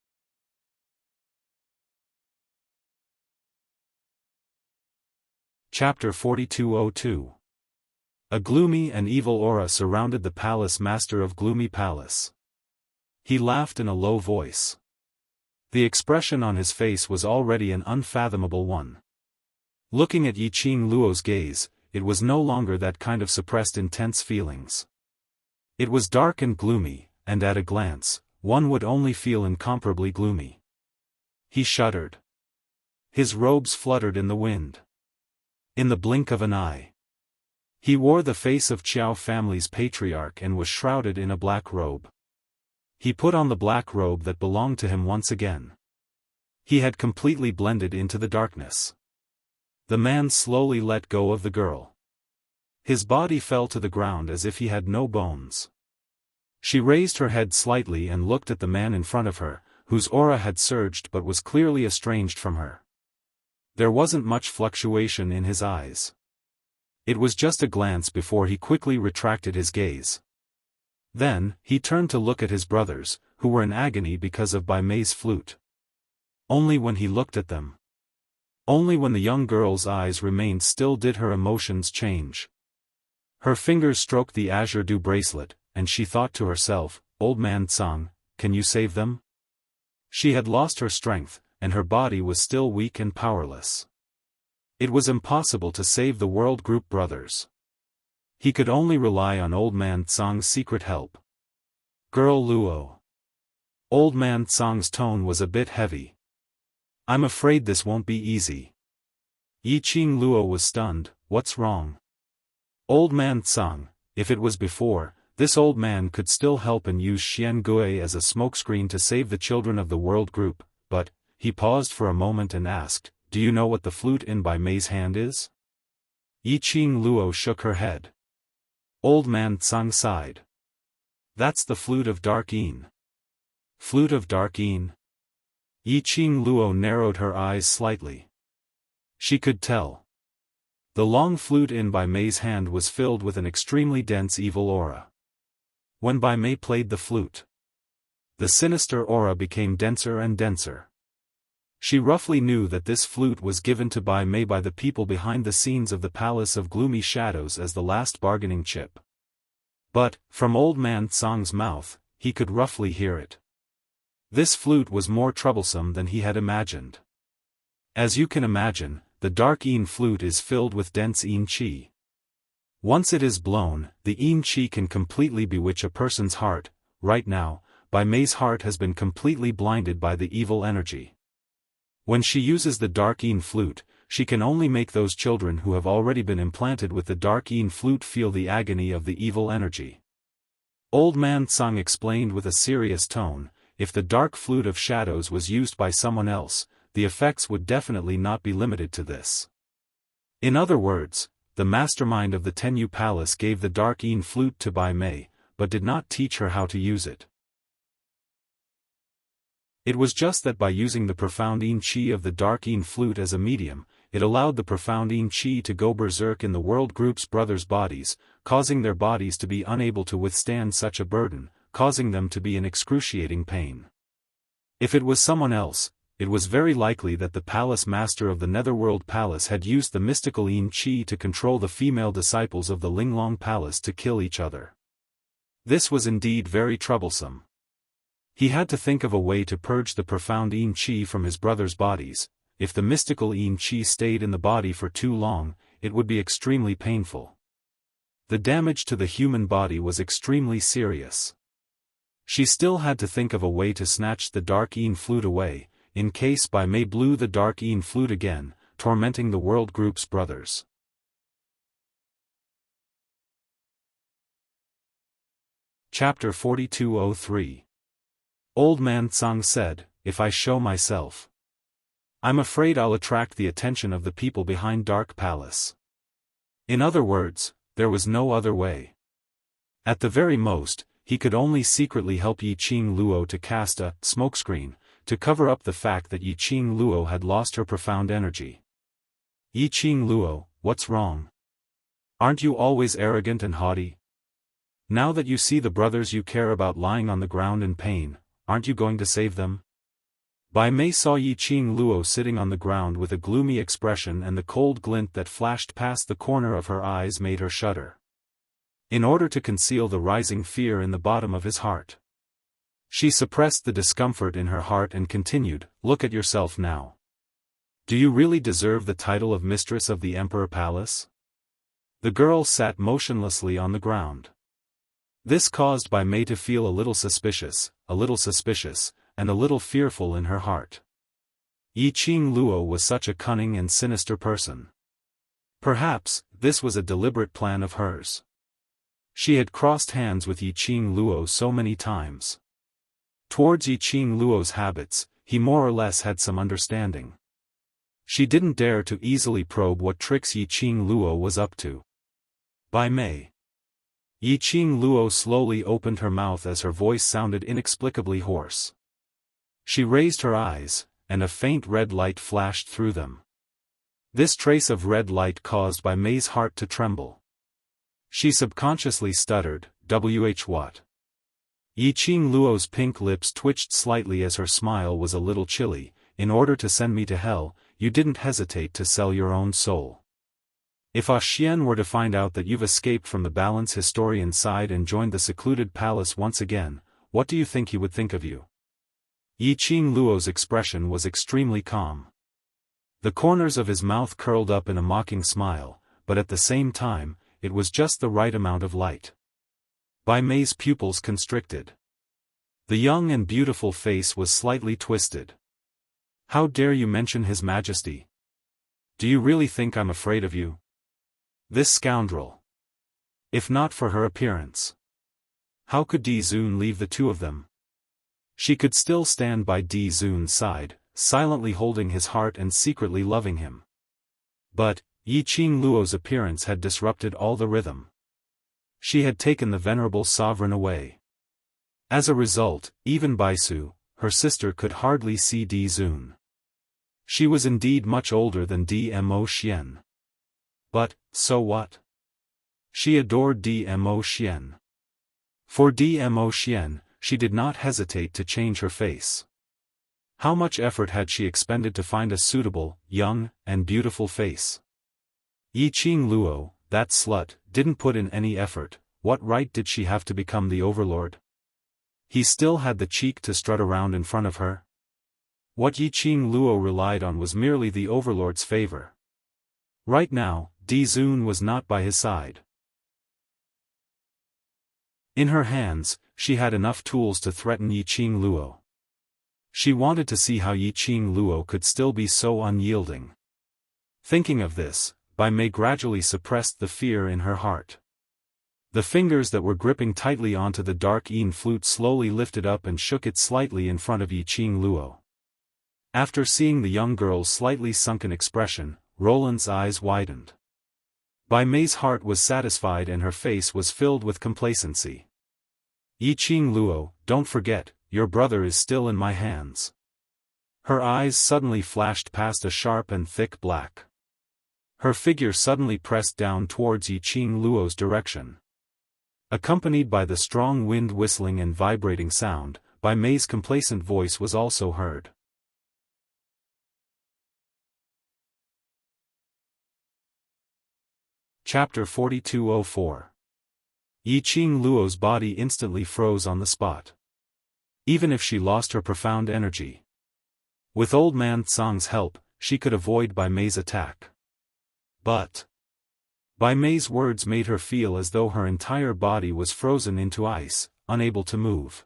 Chapter 42:02. A gloomy and evil aura surrounded the palace master of Gloomy Palace. He laughed in a low voice. The expression on his face was already an unfathomable one. Looking at Yiqing Luo's gaze, it was no longer that kind of suppressed intense feelings. It was dark and gloomy, and at a glance, one would only feel incomparably gloomy. He shuddered. His robes fluttered in the wind. In the blink of an eye, he wore the face of Xiao family's patriarch and was shrouded in a black robe. He put on the black robe that belonged to him once again. He had completely blended into the darkness. The man slowly let go of the girl. His body fell to the ground as if he had no bones. She raised her head slightly and looked at the man in front of her, whose aura had surged but was clearly estranged from her. There wasn't much fluctuation in his eyes. It was just a glance before he quickly retracted his gaze. Then, he turned to look at his brothers, who were in agony because of Bai Mei's flute. Only when he looked at them. Only when the young girl's eyes remained still did her emotions change. Her fingers stroked the azure dew bracelet, and she thought to herself, "Old man Tsang, can you save them?" She had lost her strength, and her body was still weak and powerless. It was impossible to save the World Group brothers. He could only rely on Old Man Tsang's secret help. Girl Luo. Old Man Tsang's tone was a bit heavy. "I'm afraid this won't be easy." Yiqing Luo was stunned. "What's wrong?" Old Man Tsang, if it was before, this old man could still help and use Xian Gui as a smokescreen to save the children of the World Group, but, he paused for a moment and asked, "Do you know what the flute in Bai Mei's hand is?" Yiqing Luo shook her head. Old Man Tsang sighed. "That's the flute of Dark Yin." Flute of Dark Yin? Yiqing Luo narrowed her eyes slightly. She could tell. The long flute in Bai Mei's hand was filled with an extremely dense evil aura. When Bai Mei played the flute, the sinister aura became denser and denser. She roughly knew that this flute was given to Bai Mei by the people behind the scenes of the Palace of Gloomy Shadows as the last bargaining chip. But, from Old Man Tsang's mouth, he could roughly hear it. This flute was more troublesome than he had imagined. As you can imagine, the dark Yin flute is filled with dense Yin qi. Once it is blown, the Yin qi can completely bewitch a person's heart. Right now, Bai Mei's heart has been completely blinded by the evil energy. When she uses the dark Yin flute, she can only make those children who have already been implanted with the dark Yin flute feel the agony of the evil energy. Old Man Tsang explained with a serious tone, if the dark flute of shadows was used by someone else, the effects would definitely not be limited to this. In other words, the mastermind of the Tenyu Palace gave the dark Yin flute to Bai Mei, but did not teach her how to use it. It was just that by using the profound Yin qi of the dark Yin flute as a medium, it allowed the profound Yin qi to go berserk in the World Group's brothers' bodies, causing their bodies to be unable to withstand such a burden, causing them to be in excruciating pain. If it was someone else, it was very likely that the palace master of the Netherworld Palace had used the mystical Yin qi to control the female disciples of the Linglong Palace to kill each other. This was indeed very troublesome. He had to think of a way to purge the profound Yin qi from his brothers' bodies. If the mystical Yin qi stayed in the body for too long, it would be extremely painful. The damage to the human body was extremely serious. She still had to think of a way to snatch the dark Yin flute away, in case Bai Mei blew the dark Yin flute again, tormenting the World Group's brothers. Chapter 4203. Old Man Tsang said, "If I show myself, I'm afraid I'll attract the attention of the people behind Dark Palace." In other words, there was no other way. At the very most, he could only secretly help Yiqing Luo to cast a smokescreen, to cover up the fact that Yiqing Luo had lost her profound energy. "Yiqing Luo, what's wrong? Aren't you always arrogant and haughty? Now that you see the brothers you care about lying on the ground in pain, aren't you going to save them?" Bai Mei saw Yiqing Luo sitting on the ground with a gloomy expression, and the cold glint that flashed past the corner of her eyes made her shudder. In order to conceal the rising fear in the bottom of his heart, she suppressed the discomfort in her heart and continued, "Look at yourself now. Do you really deserve the title of Mistress of the Emperor Palace? The girl sat motionlessly on the ground. This caused Bai Mei to feel a little suspicious, and a little fearful in her heart. Yi Qing Luo was such a cunning and sinister person. Perhaps, this was a deliberate plan of hers. She had crossed hands with Yi Qing Luo so many times. Towards Yi Qing Luo's habits, he more or less had some understanding. She didn't dare to easily probe what tricks Yi Qing Luo was up to. Bai Mei. Yi Qing Luo slowly opened her mouth as her voice sounded inexplicably hoarse. She raised her eyes, and a faint red light flashed through them. This trace of red light caused Bai Mei's heart to tremble. She subconsciously stuttered, what? Yi Qing Luo's pink lips twitched slightly as her smile was a little chilly. In order to send me to hell, you didn't hesitate to sell your own soul. If Ah Xian were to find out that you've escaped from the balance historian side and joined the secluded palace once again, what do you think he would think of you? Yi Qing Luo's expression was extremely calm. The corners of his mouth curled up in a mocking smile, but at the same time, it was just the right amount of light. Bai Mei's pupils constricted. The young and beautiful face was slightly twisted. How dare you mention His Majesty? Do you really think I'm afraid of you? This scoundrel. If not for her appearance. How could Di Zun leave the two of them? She could still stand by Di Zun's side, silently holding his heart and secretly loving him. But, Yi Qing Luo's appearance had disrupted all the rhythm. She had taken the venerable sovereign away. As a result, even Baisu, her sister, could hardly see Di Zun. She was indeed much older than Dmo Xian. But, so what? She adored Dmo Xian. For Dmo Xian, she did not hesitate to change her face. How much effort had she expended to find a suitable, young, and beautiful face? Yi Qing Luo, that slut, didn't put in any effort. What right did she have to become the overlord? He still had the cheek to strut around in front of her. What Yi Qing Luo relied on was merely the overlord's favor. Right now, Di Zun was not by his side. In her hands, she had enough tools to threaten Yi Qing Luo. She wanted to see how Yi Qing Luo could still be so unyielding. Thinking of this, Bai Mei gradually suppressed the fear in her heart. The fingers that were gripping tightly onto the dark Yin flute slowly lifted up and shook it slightly in front of Yi Qing Luo. After seeing the young girl's slightly sunken expression, Roland's eyes widened. Bai Mei's heart was satisfied and her face was filled with complacency. Yi Qing Luo, don't forget, your brother is still in my hands. Her eyes suddenly flashed past a sharp and thick black. Her figure suddenly pressed down towards Yi Qing Luo's direction. Accompanied by the strong wind whistling and vibrating sound, Bai Mei's complacent voice was also heard. Chapter 4204. Yi Qing Luo's body instantly froze on the spot. Even if she lost her profound energy. With Old Man Tsang's help, she could avoid Bai Mei's attack. But Bai Mei's words made her feel as though her entire body was frozen into ice, unable to move.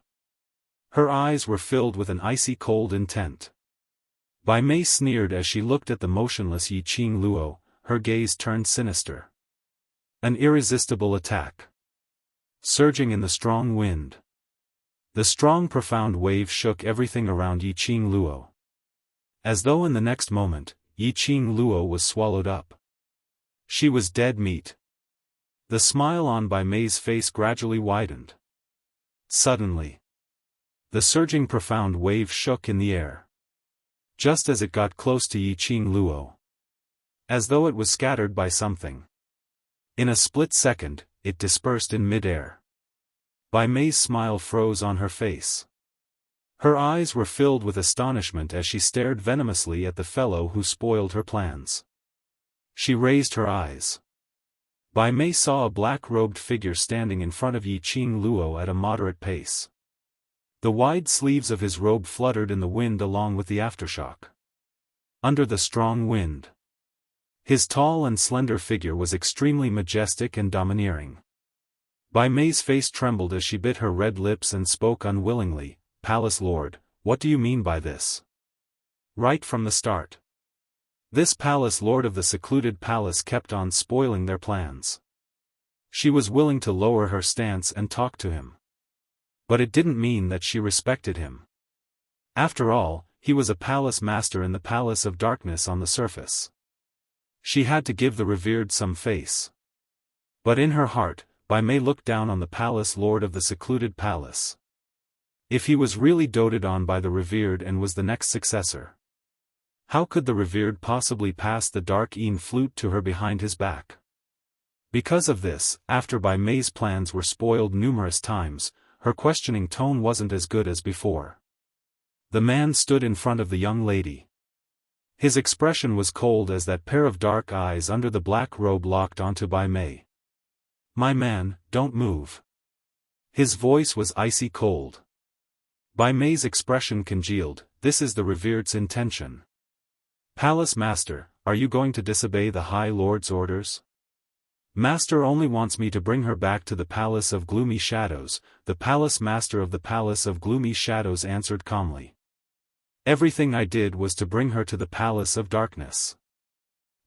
Her eyes were filled with an icy cold intent. Bai Mei sneered as she looked at the motionless Yi Qing Luo, her gaze turned sinister. An irresistible attack. Surging in the strong wind. The strong profound wave shook everything around Yi Qing Luo. As though in the next moment, Yi Qing Luo was swallowed up. She was dead meat. The smile on Bai Mei's face gradually widened. Suddenly, the surging profound wave shook in the air. Just as it got close to Yi Qing Luo. As though it was scattered by something. In a split second, it dispersed in mid-air. Bai Mei's smile froze on her face. Her eyes were filled with astonishment as she stared venomously at the fellow who spoiled her plans. She raised her eyes. Bai Mei saw a black-robed figure standing in front of Yi Qing Luo at a moderate pace. The wide sleeves of his robe fluttered in the wind along with the aftershock. Under the strong wind, His tall and slender figure was extremely majestic and domineering. Bai Mei's face trembled as she bit her red lips and spoke unwillingly, "Palace Lord, what do you mean by this?" Right from the start. This Palace Lord of the secluded palace kept on spoiling their plans. She was willing to lower her stance and talk to him. But it didn't mean that she respected him. After all, he was a palace master in the Palace of Darkness on the surface. She had to give the revered some face. But in her heart, Bai Mei looked down on the Palace Lord of the secluded palace. If he was really doted on by the revered and was the next successor, how could the revered possibly pass the dark Yin flute to her behind his back? Because of this, after Bai Mei's plans were spoiled numerous times, her questioning tone wasn't as good as before. The man stood in front of the young lady. His expression was cold as that pair of dark eyes under the black robe locked onto Bai Mei. "My man, don't move." His voice was icy cold. Bai Mei's expression congealed. This is the revered's intention. "Palace Master, are you going to disobey the High Lord's orders?" "Master only wants me to bring her back to the Palace of Gloomy Shadows," the Palace Master of the Palace of Gloomy Shadows answered calmly. "Everything I did was to bring her to the Palace of Darkness."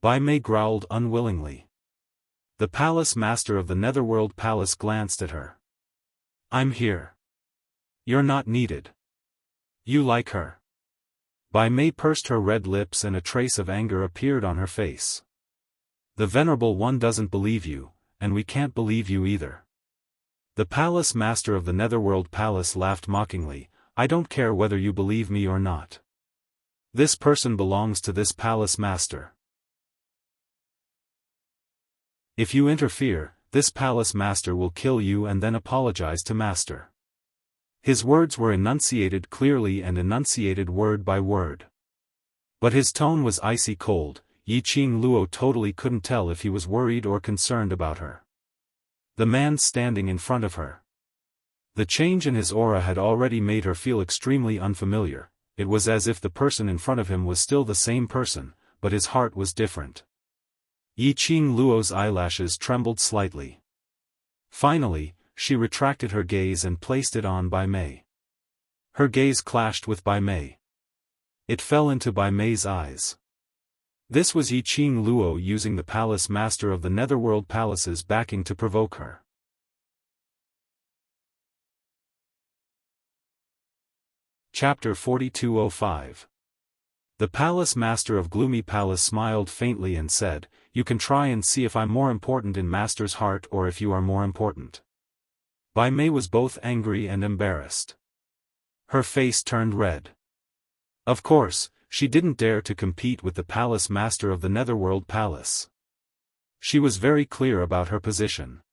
Bai Mei growled unwillingly. The Palace Master of the Netherworld Palace glanced at her. "I'm here. You're not needed. You like her." Bai Mei pursed her red lips and a trace of anger appeared on her face. "The Venerable One doesn't believe you, and we can't believe you either." The Palace Master of the Netherworld Palace laughed mockingly. "I don't care whether you believe me or not. This person belongs to this Palace Master. If you interfere, this Palace Master will kill you and then apologize to Master." His words were enunciated clearly and enunciated word by word. But his tone was icy cold. Yiqing Luo totally couldn't tell if he was worried or concerned about her. The man standing in front of her. The change in his aura had already made her feel extremely unfamiliar. It was as if the person in front of him was still the same person, but his heart was different. Yiqing Luo's eyelashes trembled slightly. Finally, she retracted her gaze and placed it on Bai Mei. Her gaze clashed with Bai Mei. It fell into Bai Mei's eyes. This was Yiqing Luo using the Palace Master of the Netherworld Palace's backing to provoke her. Chapter 4205. The Palace Master of Gloomy Palace smiled faintly and said, "You can try and see if I'm more important in Master's heart or if you are more important." Bai Mei was both angry and embarrassed. Her face turned red. Of course, she didn't dare to compete with the Palace Master of the Netherworld Palace. She was very clear about her position.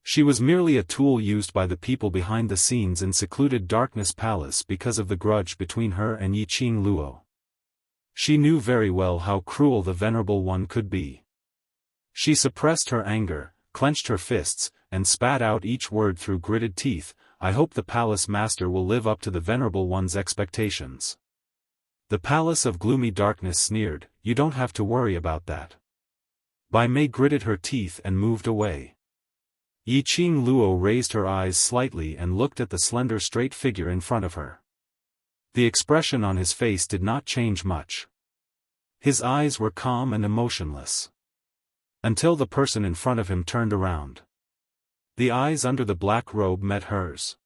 She was merely a tool used by the people behind the scenes in secluded Darkness Palace because of the grudge between her and Yiqing Luo. She knew very well how cruel the Venerable One could be. She suppressed her anger, clenched her fists, and spat out each word through gritted teeth. "I hope the Palace Master will live up to the Venerable One's expectations." The Palace of Gloomy Darkness sneered, "You don't have to worry about that." Bai Mei gritted her teeth and moved away. Yiqing Luo raised her eyes slightly and looked at the slender straight figure in front of her. The expression on his face did not change much. His eyes were calm and emotionless. Until the person in front of him turned around. The eyes under the black robe met hers.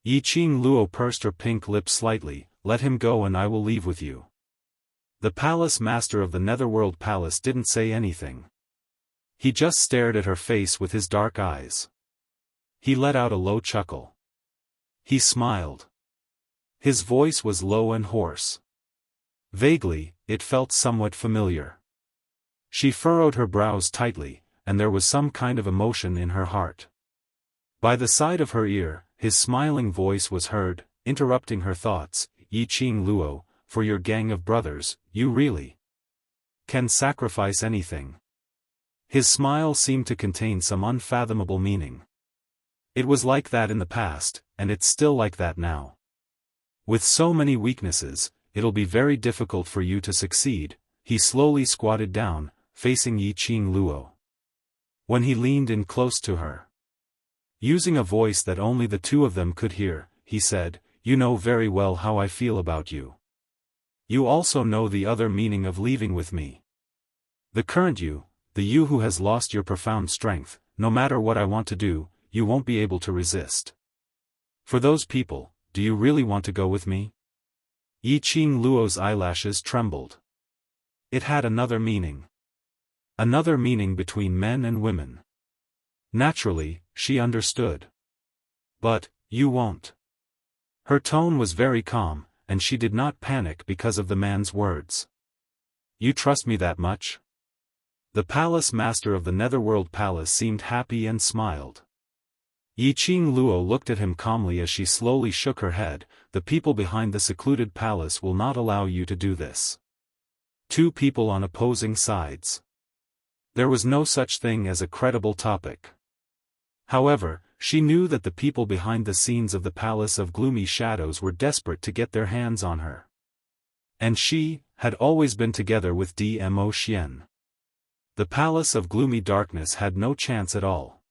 Yiqing Luo pursed her pink lips slightly. "Let him go and I will leave with you." The Palace Master of the Netherworld Palace didn't say anything. He just stared at her face with his dark eyes. He let out a low chuckle. He smiled. His voice was low and hoarse. Vaguely, it felt somewhat familiar. She furrowed her brows tightly, and there was some kind of emotion in her heart. By the side of her ear, his smiling voice was heard, interrupting her thoughts. "Yiqing Luo, for your gang of brothers, you really can sacrifice anything." His smile seemed to contain some unfathomable meaning. It was like that in the past, and it's still like that now. "With so many weaknesses, it'll be very difficult for you to succeed." He slowly squatted down, facing Yiqing Luo. When he leaned in close to her, using a voice that only the two of them could hear, he said, "You know very well how I feel about you. You also know the other meaning of leaving with me. The current you, the you who has lost your profound strength, no matter what I want to do, you won't be able to resist. For those people, do you really want to go with me?" Yiqing Luo's eyelashes trembled. It had another meaning. Another meaning between men and women. Naturally, she understood. "But, you won't." Her tone was very calm, and she did not panic because of the man's words. "You trust me that much?" The palace master of the Netherworld Palace seemed happy and smiled. Yiqing Luo looked at him calmly as she slowly shook her head. "The people behind the secluded palace will not allow you to do this." Two people on opposing sides. There was no such thing as a credible topic. However, she knew that the people behind the scenes of the Palace of Gloomy Shadows were desperate to get their hands on her. And she had always been together with Dmo Xian. The Palace of Gloomy Darkness had no chance at all.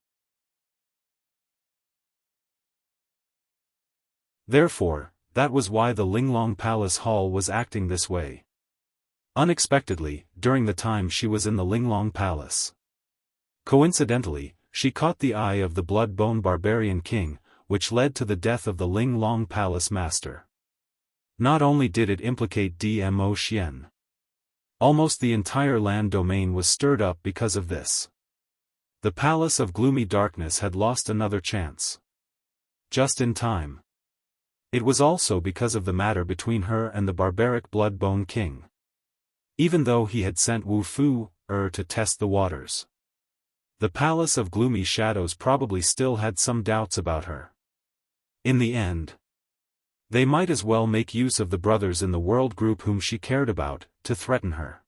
Therefore, that was why the Linglong Palace Hall was acting this way. Unexpectedly, during the time she was in the Linglong Palace. Coincidentally, she caught the eye of the Blood-Bone Barbarian King, which led to the death of the Linglong Palace Master. Not only did it implicate Dmo Xian. Almost the entire land domain was stirred up because of this. The Palace of Gloomy Darkness had lost another chance. Just in time. It was also because of the matter between her and the barbaric Blood-Bone King. Even though he had sent Wu Fu to test the waters, the Palace of Gloomy Shadows probably still had some doubts about her. In the end, they might as well make use of the brothers in the world group whom she cared about, to threaten her.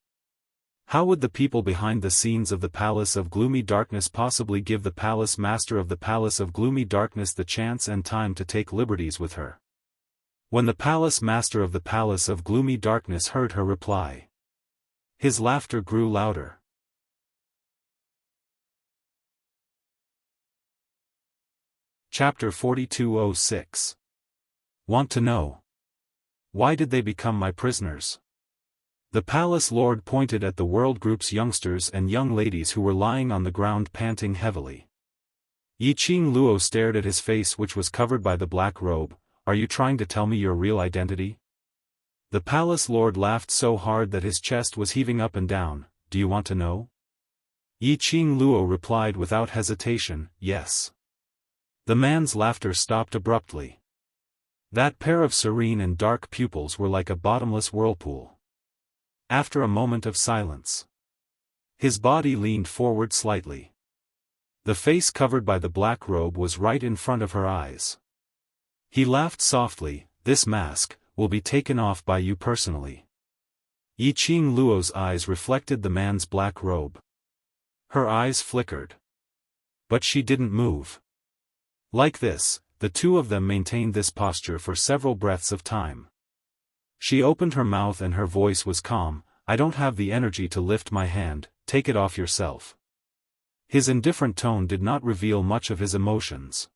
How would the people behind the scenes of the Palace of Gloomy Darkness possibly give the Palace Master of the Palace of Gloomy Darkness the chance and time to take liberties with her? When the Palace Master of the Palace of Gloomy Darkness heard her reply, his laughter grew louder. Chapter 4206. Want to know? Why did they become my prisoners? The palace lord pointed at the world group's youngsters and young ladies who were lying on the ground panting heavily. Yiqing Luo stared at his face, which was covered by the black robe. "Are you trying to tell me your real identity?" The palace lord laughed so hard that his chest was heaving up and down. "Do you want to know?" Yiqing Luo replied without hesitation, "Yes." The man's laughter stopped abruptly. That pair of serene and dark pupils were like a bottomless whirlpool. After a moment of silence, his body leaned forward slightly. The face covered by the black robe was right in front of her eyes. He laughed softly. "This mask will be taken off by you personally." Yiqing Luo's eyes reflected the man's black robe. Her eyes flickered. But she didn't move. Like this, the two of them maintained this posture for several breaths of time. She opened her mouth and her voice was calm. "I don't have the energy to lift my hand, take it off yourself." His indifferent tone did not reveal much of his emotions.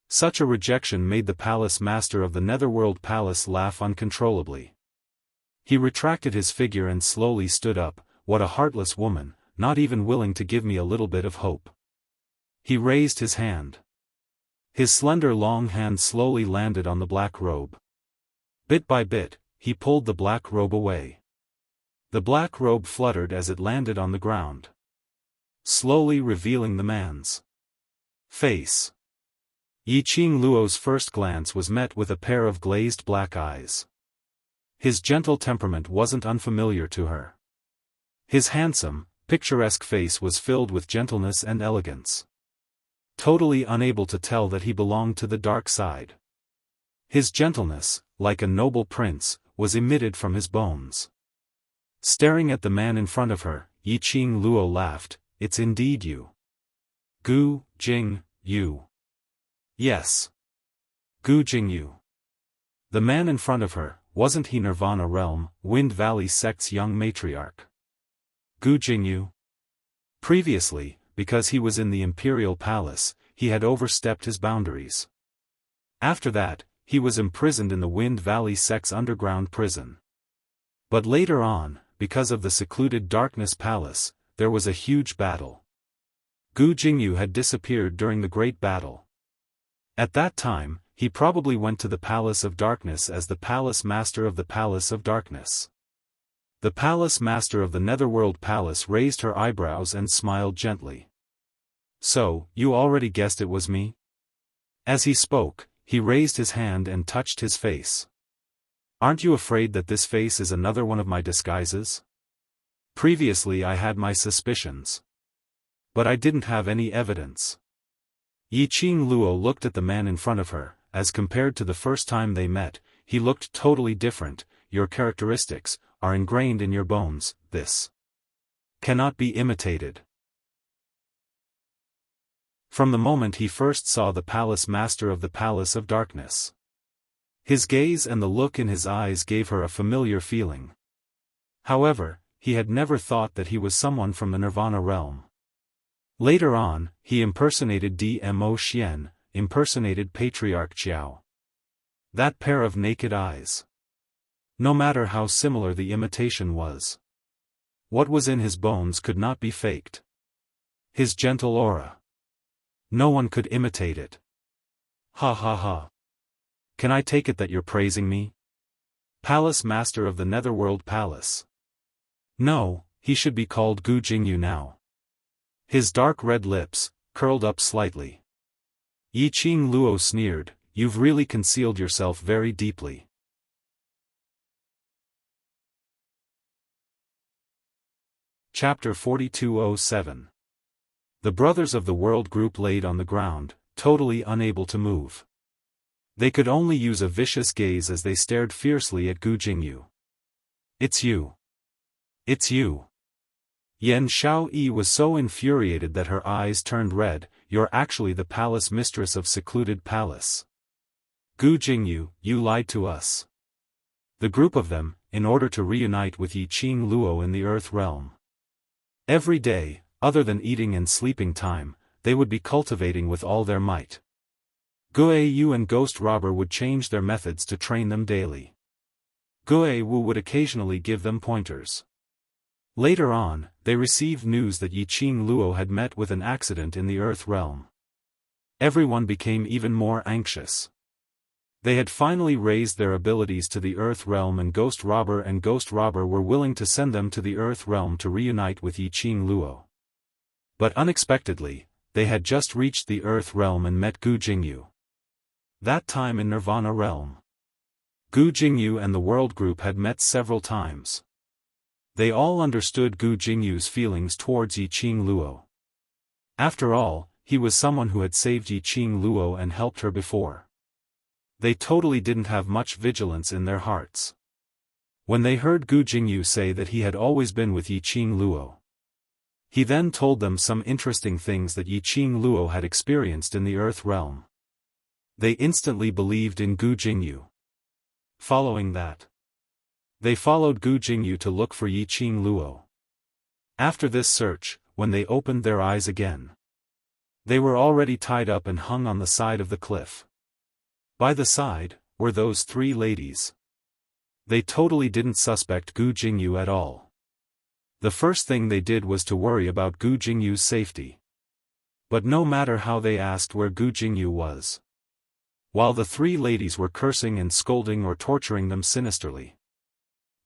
Such a rejection made the palace master of the Netherworld Palace laugh uncontrollably. He retracted his figure and slowly stood up. "What a heartless woman, not even willing to give me a little bit of hope." He raised his hand. His slender long hand slowly landed on the black robe. Bit by bit, he pulled the black robe away. The black robe fluttered as it landed on the ground, slowly revealing the man's face. Yiqing Luo's first glance was met with a pair of glazed black eyes. His gentle temperament wasn't unfamiliar to her. His handsome, picturesque face was filled with gentleness and elegance. Totally unable to tell that he belonged to the dark side. His gentleness, like a noble prince, was emitted from his bones. Staring at the man in front of her, Yiqing Luo laughed. "It's indeed you. Gu Jing Yu." "Yes. Gu Jing Yu." The man in front of her, wasn't he Nirvana Realm, Wind Valley sect's young matriarch? Gu Jingyu? Previously, because he was in the imperial palace, he had overstepped his boundaries. After that, he was imprisoned in the Wind Valley sect's underground prison. But later on, because of the secluded Darkness Palace, there was a huge battle. Gu Jingyu had disappeared during the Great Battle. At that time, he probably went to the Palace of Darkness as the Palace Master of the Palace of Darkness. The Palace Master of the Netherworld Palace raised her eyebrows and smiled gently. So, you already guessed it was me? As he spoke, he raised his hand and touched his face. Aren't you afraid that this face is another one of my disguises? Previously I had my suspicions. But I didn't have any evidence. Yiqing Luo looked at the man in front of her. As compared to the first time they met, he looked totally different. Your characteristics are ingrained in your bones. This cannot be imitated. From the moment he first saw the Palace Master of the Palace of Darkness, his gaze and the look in his eyes gave her a familiar feeling. However, he had never thought that he was someone from the Nirvana realm. Later on, he impersonated Dmo Xian, impersonated Patriarch Xiao. That pair of naked eyes. No matter how similar the imitation was, what was in his bones could not be faked. His gentle aura. No one could imitate it. Ha ha ha. Can I take it that you're praising me? Palace Master of the Netherworld Palace. No, he should be called Gu Jingyu now. His dark red lips curled up slightly. Yiqing Luo sneered, you've really concealed yourself very deeply. Chapter 4207. The brothers of the World Group laid on the ground, totally unable to move. They could only use a vicious gaze as they stared fiercely at Gu Jingyu. It's you. It's you. Yan Xiaoyi was so infuriated that her eyes turned red. You're actually the palace mistress of Secluded Palace. Gu Jingyu, you lied to us. The group of them, in order to reunite with Yiqing Luo in the Earth realm. Every day, other than eating and sleeping time, they would be cultivating with all their might. Guo Yu and Ghost Robber would change their methods to train them daily. Guo Wu would occasionally give them pointers. Later on, they received news that Yiqing Luo had met with an accident in the Earth realm. Everyone became even more anxious. They had finally raised their abilities to the Earth realm and Ghost Robber were willing to send them to the Earth realm to reunite with Yiqing Luo. But unexpectedly, they had just reached the Earth realm and met Gu Jingyu. That time in Nirvana realm. Gu Jingyu and the World Group had met several times. They all understood Gu Jingyu's feelings towards Yiqing Luo. After all, he was someone who had saved Yiqing Luo and helped her before. They totally didn't have much vigilance in their hearts. When they heard Gu Jingyu say that he had always been with Yiqing Luo, he then told them some interesting things that Yiqing Luo had experienced in the Earth realm. They instantly believed in Gu Jingyu. Following that, they followed Gu Jingyu to look for Yiqing Luo. After this search, when they opened their eyes again, they were already tied up and hung on the side of the cliff. By the side, were those three ladies. They totally didn't suspect Gu Jingyu at all. The first thing they did was to worry about Gu Jingyu's safety. But no matter how they asked where Gu Jingyu was, while the three ladies were cursing and scolding or torturing them sinisterly,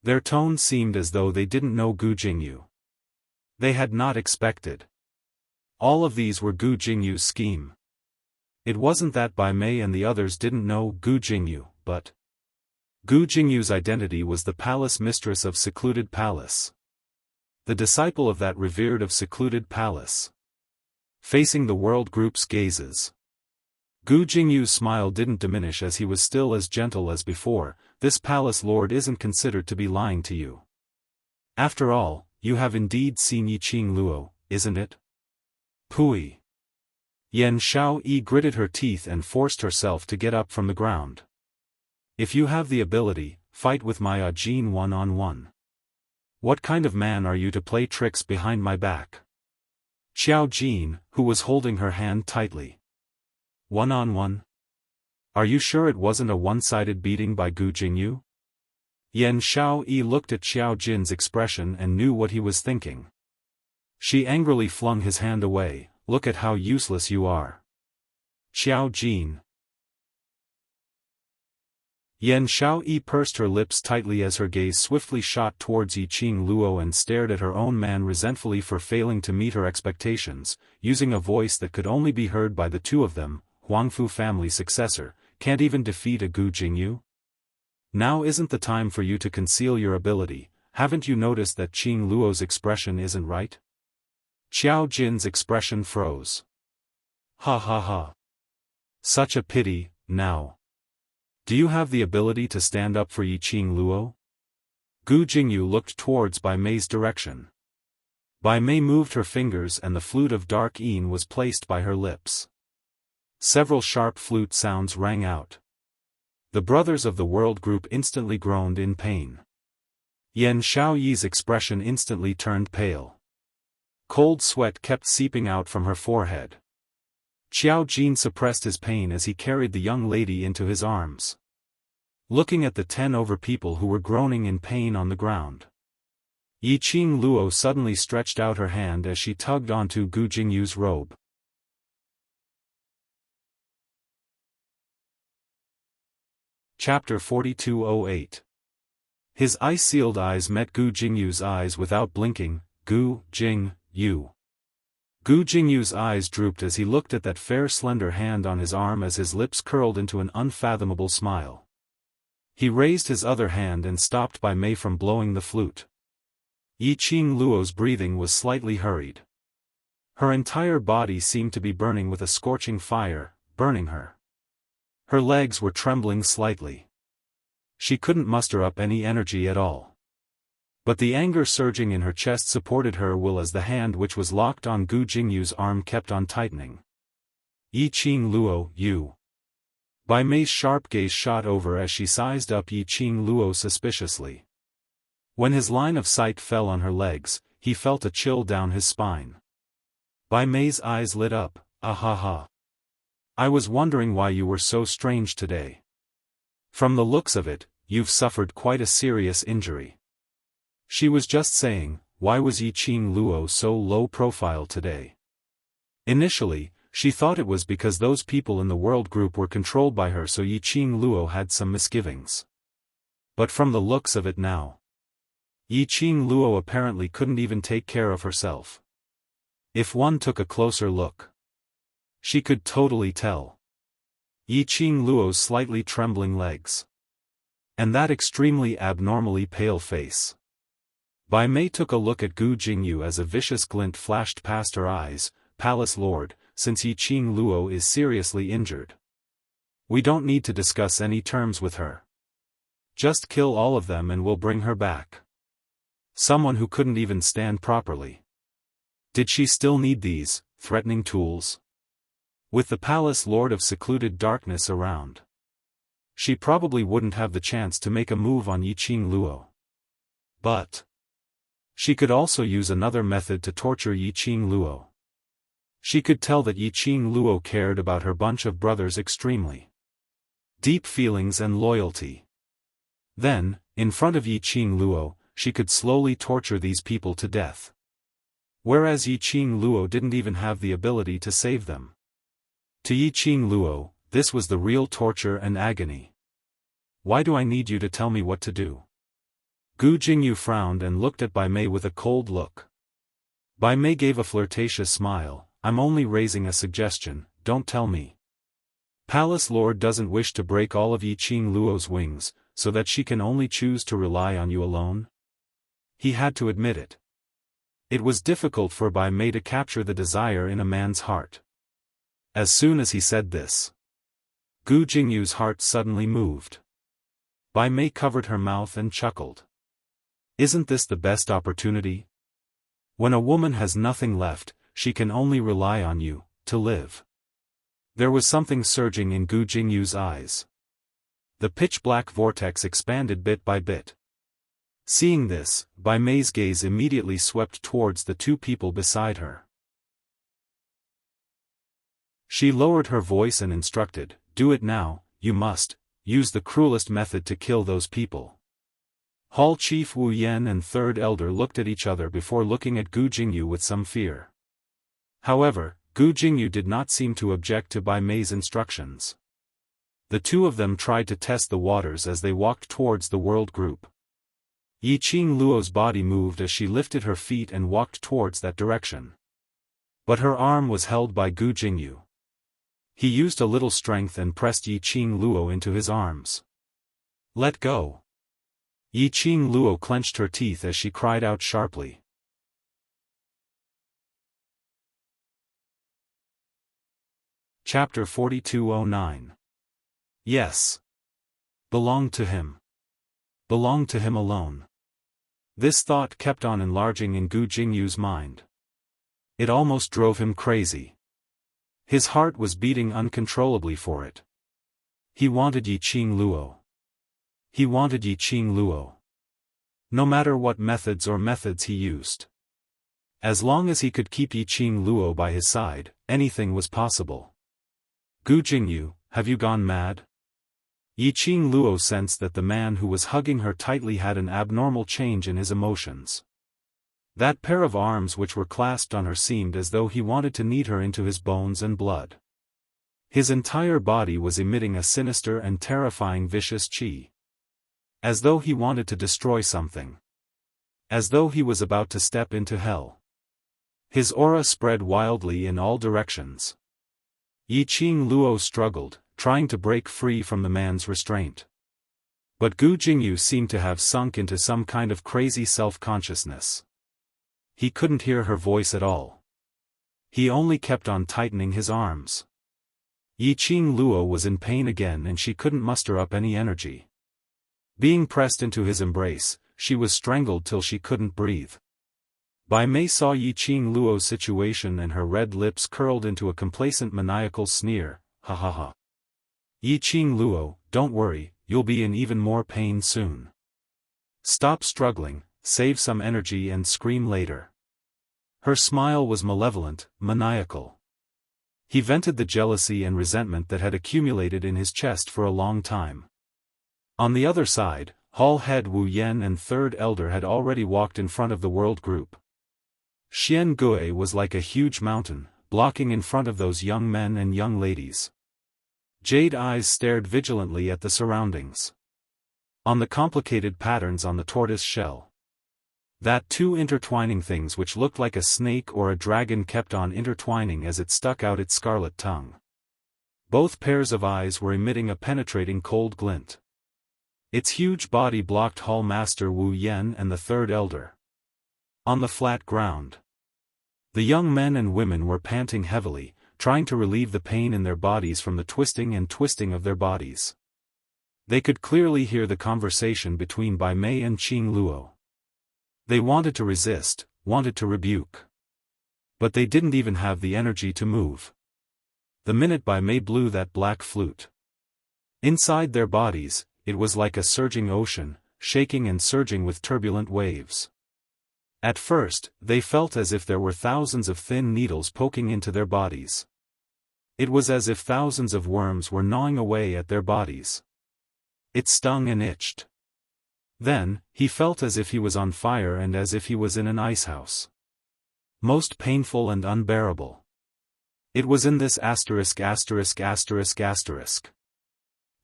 their tone seemed as though they didn't know Gu Jingyu. They had not expected. All of these were Gu Jingyu's scheme. It wasn't that Bai Mei and the others didn't know Gu Jingyu, but Gu Jingyu's identity was the palace mistress of Secluded Palace. The disciple of that revered of Secluded Palace. Facing the World Group's gazes, Gu Jingyu's smile didn't diminish as he was still as gentle as before. This palace lord isn't considered to be lying to you. After all, you have indeed seen Yiqing Luo, isn't it? Pui. Yan Xiaoyi gritted her teeth and forced herself to get up from the ground. If you have the ability, fight with my Ajin one-on-one. What kind of man are you to play tricks behind my back? Xiao Jin, who was holding her hand tightly. One-on-one? Are you sure it wasn't a one-sided beating by Gu Jingyu? Yan Xiaoyi looked at Xiao Jin's expression and knew what he was thinking. She angrily flung his hand away. Look at how useless you are. Xiao Jin. Yan Xiaoyi pursed her lips tightly as her gaze swiftly shot towards Yiqing Luo and stared at her own man resentfully for failing to meet her expectations, using a voice that could only be heard by the two of them. Huangfu family successor, can't even defeat a Gu Jingyu? Now isn't the time for you to conceal your ability. Haven't you noticed that Qing Luo's expression isn't right? Xiao Jin's expression froze. Ha ha ha. Such a pity, now. Do you have the ability to stand up for Yiqing Luo? Gu Jingyu looked towards Bai Mei's direction. Bai Mei moved her fingers and the flute of dark Yin was placed by her lips. Several sharp flute sounds rang out. The brothers of the world group instantly groaned in pain. Yan Xiaoyi's expression instantly turned pale. Cold sweat kept seeping out from her forehead. Xiao Jin suppressed his pain as he carried the young lady into his arms. Looking at the 10 over people who were groaning in pain on the ground. Yiqing Luo suddenly stretched out her hand as she tugged onto Gu Jingyu's robe. Chapter 4208. His ice-sealed eyes met Gu Jingyu's eyes without blinking. Gu Jingyu. Gu Jingyu's eyes drooped as he looked at that fair slender hand on his arm as his lips curled into an unfathomable smile. He raised his other hand and stopped Bai Mei from blowing the flute. Yiqing Luo's breathing was slightly hurried. Her entire body seemed to be burning with a scorching fire, burning her. Her legs were trembling slightly. She couldn't muster up any energy at all. But the anger surging in her chest supported her will as the hand which was locked on Gu Jingyu's arm kept on tightening. Yiqing Luo, you. Bai Mei's sharp gaze shot over as she sized up Yiqing Luo suspiciously. When his line of sight fell on her legs, he felt a chill down his spine. Bai Mei's eyes lit up. Ah ha ha. I was wondering why you were so strange today. From the looks of it, you've suffered quite a serious injury. She was just saying, why was Yiqing Luo so low profile today? Initially, she thought it was because those people in the world group were controlled by her, so Yiqing Luo had some misgivings. But from the looks of it now, Yiqing Luo apparently couldn't even take care of herself. If one took a closer look, she could totally tell. Yiqing Luo's slightly trembling legs. And that extremely abnormally pale face. Bai Mei took a look at Gu Jingyu as a vicious glint flashed past her eyes. Palace Lord, since Yiqing Luo is seriously injured, we don't need to discuss any terms with her. Just kill all of them and we'll bring her back. Someone who couldn't even stand properly. Did she still need these threatening tools? With the Palace Lord of secluded darkness around, she probably wouldn't have the chance to make a move on Yiqing Luo. But she could also use another method to torture Yiqing Luo. She could tell that Yiqing Luo cared about her bunch of brothers extremely. Deep feelings and loyalty. Then, in front of Yiqing Luo, she could slowly torture these people to death. Whereas Yiqing Luo didn't even have the ability to save them. To Yiqing Luo, this was the real torture and agony. Why do I need you to tell me what to do? Gu Jingyu frowned and looked at Bai Mei with a cold look. Bai Mei gave a flirtatious smile. I'm only raising a suggestion, don't tell me. Palace Lord doesn't wish to break all of Yiqing Luo's wings, so that she can only choose to rely on you alone? He had to admit it. It was difficult for Bai Mei to capture the desire in a man's heart. As soon as he said this, Gu Jingyu's heart suddenly moved. Bai Mei covered her mouth and chuckled. Isn't this the best opportunity? When a woman has nothing left, she can only rely on you, to live. There was something surging in Gu Jingyu's eyes. The pitch-black vortex expanded bit by bit. Seeing this, Bai Mei's gaze immediately swept towards the two people beside her. She lowered her voice and instructed, "Do it now, you must, use the cruelest method to kill those people." Hall Chief Wu Yan and Third Elder looked at each other before looking at Gu Jingyu with some fear. However, Gu Jingyu did not seem to object to Bai Mei's instructions. The two of them tried to test the waters as they walked towards the world group. Yiqing Luo's body moved as she lifted her feet and walked towards that direction. But her arm was held by Gu Jingyu. He used a little strength and pressed Yiqing Luo into his arms. "Let go." Yiqing Luo clenched her teeth as she cried out sharply. Chapter 4209. Yes. Belonged to him. Belonged to him alone. This thought kept on enlarging in Gu Jingyu's mind. It almost drove him crazy. His heart was beating uncontrollably for it. He wanted Yiqing Luo. He wanted Yiqing Luo. No matter what methods he used. As long as he could keep Yiqing Luo by his side, anything was possible. "Gu Jingyu, have you gone mad?" Yiqing Luo sensed that the man who was hugging her tightly had an abnormal change in his emotions. That pair of arms which were clasped on her seemed as though he wanted to knead her into his bones and blood. His entire body was emitting a sinister and terrifying vicious qi. As though he wanted to destroy something. As though he was about to step into hell. His aura spread wildly in all directions. Yiqing Luo struggled, trying to break free from the man's restraint. But Gu Jingyu seemed to have sunk into some kind of crazy self-consciousness. He couldn't hear her voice at all. He only kept on tightening his arms. Yiqing Luo was in pain again and she couldn't muster up any energy. Being pressed into his embrace, she was strangled till she couldn't breathe. Bai Mei saw Yiqing Luo's situation and her red lips curled into a complacent maniacal sneer, "Ha ha ha. Yiqing Luo, don't worry, you'll be in even more pain soon. Stop struggling, save some energy and scream later." Her smile was malevolent, maniacal. He vented the jealousy and resentment that had accumulated in his chest for a long time. On the other side, Hall Head Wu Yan and Third Elder had already walked in front of the world group. Xian Gui was like a huge mountain, blocking in front of those young men and young ladies. Jade eyes stared vigilantly at the surroundings. On the complicated patterns on the tortoise shell. That two intertwining things which looked like a snake or a dragon kept on intertwining as it stuck out its scarlet tongue. Both pairs of eyes were emitting a penetrating cold glint. Its huge body blocked Hall Master Wu Yan and the Third Elder. On the flat ground. The young men and women were panting heavily, trying to relieve the pain in their bodies from the twisting and twisting of their bodies. They could clearly hear the conversation between Bai Mei and Qing Luo. They wanted to resist, wanted to rebuke. But they didn't even have the energy to move. The minute Bai Mei blew that black flute. Inside their bodies, it was like a surging ocean, shaking and surging with turbulent waves. At first, they felt as if there were thousands of thin needles poking into their bodies. It was as if thousands of worms were gnawing away at their bodies. It stung and itched. Then, he felt as if he was on fire and as if he was in an icehouse. Most painful and unbearable. It was in this asterisk.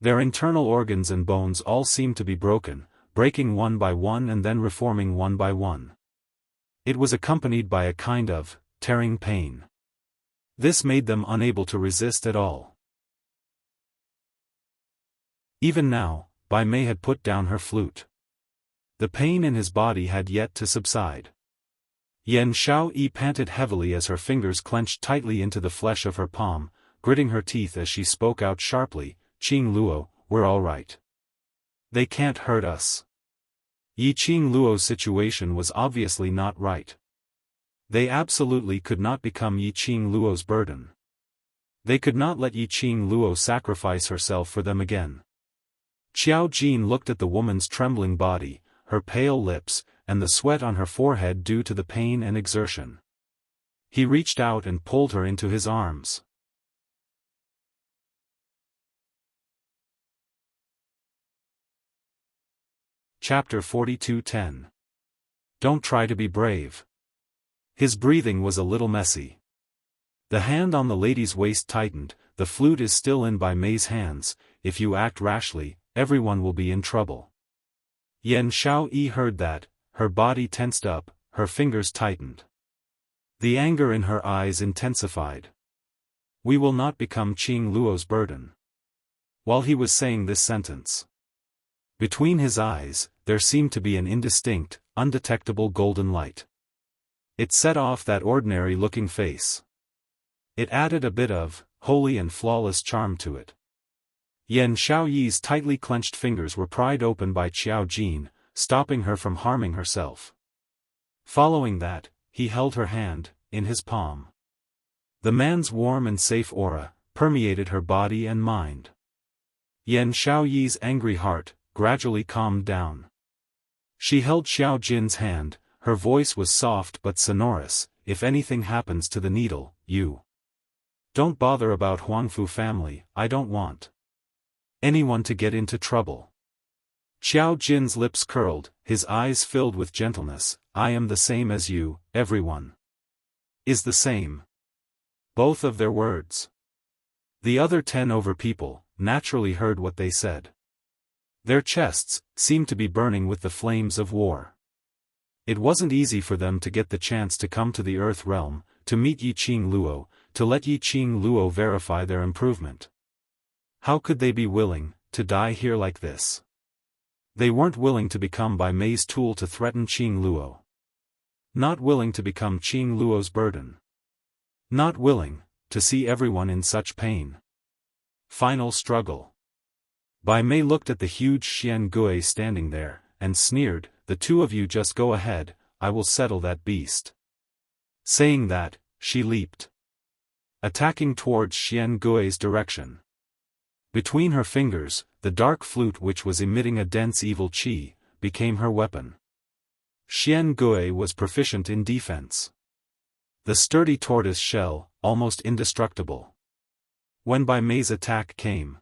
Their internal organs and bones all seemed to be broken, breaking one by one and then reforming one by one. It was accompanied by a kind of tearing pain. This made them unable to resist at all. Even now, Bai Mei had put down her flute. The pain in his body had yet to subside. Yan Xiaoyi panted heavily as her fingers clenched tightly into the flesh of her palm, gritting her teeth as she spoke out sharply, "Qing Luo, we're all right. They can't hurt us." Yiqing Luo's situation was obviously not right. They absolutely could not become Yiqing Luo's burden. They could not let Yiqing Luo sacrifice herself for them again. Qiao Jin looked at the woman's trembling body, her pale lips, and the sweat on her forehead due to the pain and exertion. He reached out and pulled her into his arms. Chapter 42:10. Don't try to be brave. His breathing was a little messy. The hand on the lady's waist tightened. The flute is still in Bai Mei's hands. If you act rashly, everyone will be in trouble. Yan Xiaoyi heard that. Her body tensed up, her fingers tightened. The anger in her eyes intensified. We will not become Qing Luo's burden. While he was saying this sentence, between his eyes, there seemed to be an indistinct, undetectable golden light. It set off that ordinary-looking face. It added a bit of holy and flawless charm to it. Yan Xiaoyi's tightly clenched fingers were pried open by Qiao Jin, stopping her from harming herself. Following that, he held her hand in his palm. The man's warm and safe aura permeated her body and mind. Yan Xiaoyi's angry heart gradually calmed down. She held Xiao Jin's hand. Her voice was soft but sonorous. If anything happens to the needle, you don't bother about Huangfu family. I don't want anyone to get into trouble. Xiao Jin's lips curled, his eyes filled with gentleness. I am the same as you, everyone is the same. Both of their words. The other 10 over people naturally heard what they said. Their chests seemed to be burning with the flames of war. It wasn't easy for them to get the chance to come to the Earth realm, to meet Yiqing Luo, to let Yiqing Luo verify their improvement. How could they be willing to die here like this? They weren't willing to become Bai Mei's tool to threaten Qing Luo. Not willing to become Qing Luo's burden. Not willing to see everyone in such pain. Final struggle. Bai Mei looked at the huge Xian Gui standing there, and sneered, the two of you just go ahead, I will settle that beast. Saying that, she leaped, attacking towards Xian Gui's direction. Between her fingers, the dark flute which was emitting a dense evil qi, became her weapon. Xian Gui was proficient in defense. The sturdy tortoise shell, almost indestructible. When Bai Mei's attack came,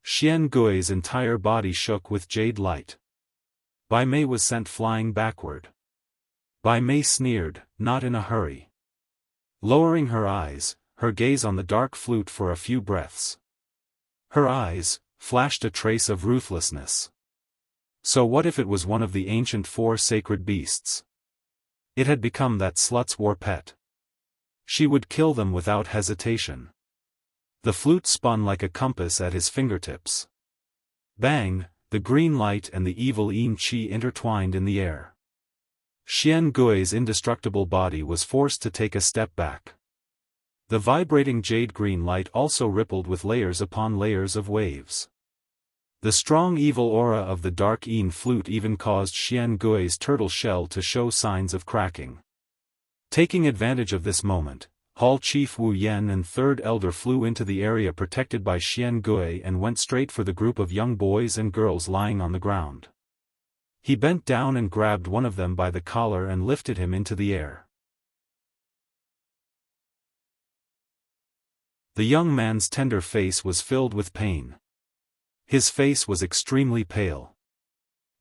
Xian Gui's entire body shook with jade light. Bai Mei was sent flying backward. Bai Mei sneered, not in a hurry. Lowering her eyes, her gaze on the dark flute for a few breaths. Her eyes flashed a trace of ruthlessness. So what if it was one of the ancient 4 sacred beasts? It had become that slut's war pet. She would kill them without hesitation. The flute spun like a compass at his fingertips. Bang, the green light and the evil yin qi intertwined in the air. Xian Gui's indestructible body was forced to take a step back. The vibrating jade green light also rippled with layers upon layers of waves. The strong evil aura of the dark yin flute even caused Xian Gui's turtle shell to show signs of cracking. Taking advantage of this moment, Hall Chief Wu Yan and Third Elder flew into the area protected by Xian Gui and went straight for the group of young boys and girls lying on the ground. He bent down and grabbed one of them by the collar and lifted him into the air. The young man's tender face was filled with pain. His face was extremely pale.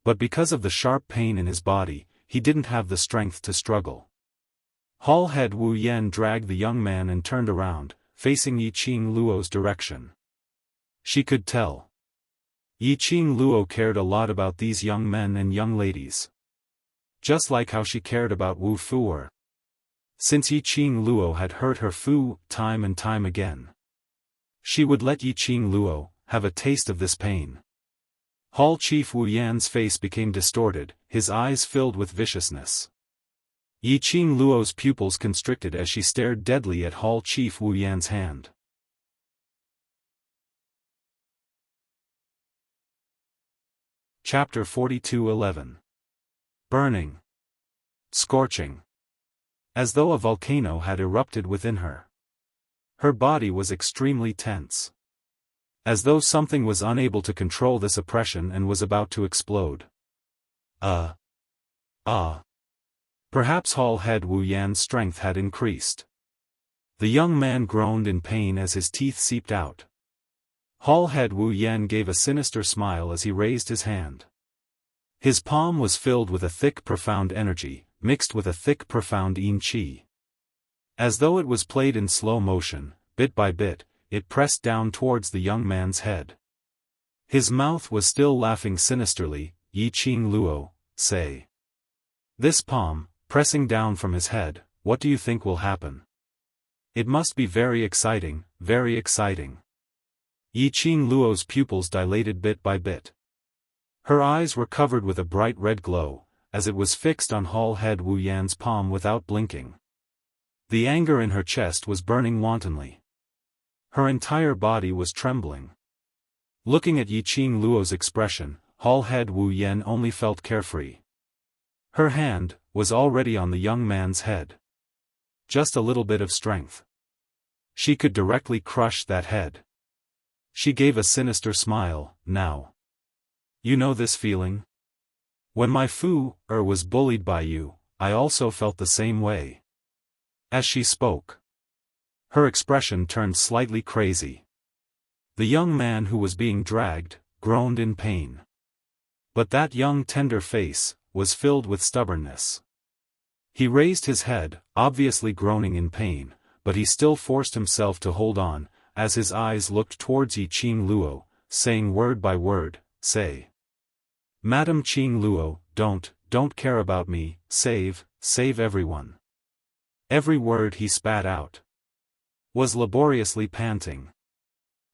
But because of the sharp pain in his body, he didn't have the strength to struggle. Hall head Wu Yan dragged the young man and turned around, facing Yiqing Luo's direction. She could tell. Yiqing Luo cared a lot about these young men and young ladies. Just like how she cared about Wu Fu. Since Yiqing Luo had hurt her Fu time and time again, she would let Yiqing Luo have a taste of this pain. Hall Chief Wu Yan's face became distorted, his eyes filled with viciousness. Yiqing Luo's pupils constricted as she stared deadly at Hall Chief Wu Yan's hand. Chapter 42:11. Burning. Scorching. As though a volcano had erupted within her. Her body was extremely tense. As though something was unable to control this oppression and was about to explode. Ah. Perhaps Hall Head Wu Yan's strength had increased. The young man groaned in pain as his teeth seeped out. Hall Head Wu Yan gave a sinister smile as he raised his hand. His palm was filled with a thick profound energy, mixed with a thick profound yin qi. As though it was played in slow motion, bit by bit, it pressed down towards the young man's head. His mouth was still laughing sinisterly. Yi Qing Luo, say. This palm, pressing down from his head, what do you think will happen? It must be very exciting, very exciting. Yi Qing Luo's pupils dilated bit by bit. Her eyes were covered with a bright red glow, as it was fixed on Hall Head Wu Yan's palm without blinking. The anger in her chest was burning wantonly. Her entire body was trembling. Looking at Yi Qing Luo's expression, Hall Head Wu Yan only felt carefree. Her hand was already on the young man's head. Just a little bit of strength. She could directly crush that head. She gave a sinister smile. Now. You know this feeling? When my Fu-er was bullied by you, I also felt the same way. As she spoke, her expression turned slightly crazy. The young man who was being dragged groaned in pain. But that young tender face was filled with stubbornness. He raised his head, obviously groaning in pain, but he still forced himself to hold on, as his eyes looked towards Yi Qing Luo, saying word by word, say. Madam Qing Luo, don't care about me, save everyone. Every word he spat out was laboriously panting.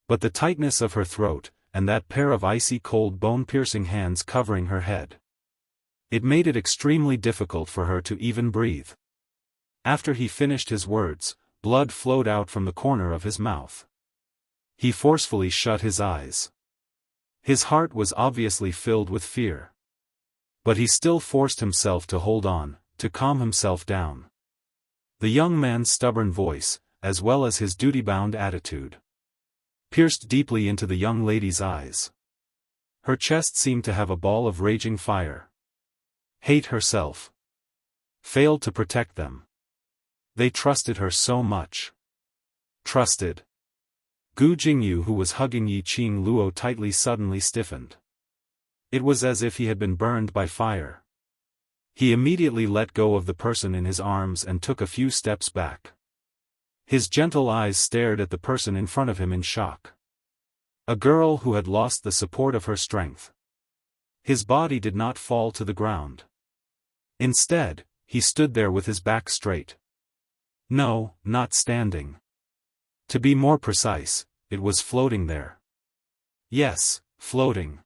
But the tightness of her throat, and that pair of icy cold bone-piercing hands covering her head. It made it extremely difficult for her to even breathe. After he finished his words, blood flowed out from the corner of his mouth. He forcefully shut his eyes. His heart was obviously filled with fear. But he still forced himself to hold on, to calm himself down. The young man's stubborn voice, as well as his duty-bound attitude, pierced deeply into the young lady's eyes. Her chest seemed to have a ball of raging fire. Hate herself. Failed to protect them. They trusted her so much. Trusted. Gu Jingyu, who was hugging Yi Qing Luo tightly, suddenly stiffened. It was as if he had been burned by fire. He immediately let go of the person in his arms and took a few steps back. His gentle eyes stared at the person in front of him in shock. A girl who had lost the support of her strength. His body did not fall to the ground. Instead, he stood there with his back straight. No, not standing. To be more precise, it was floating there. Yes, floating.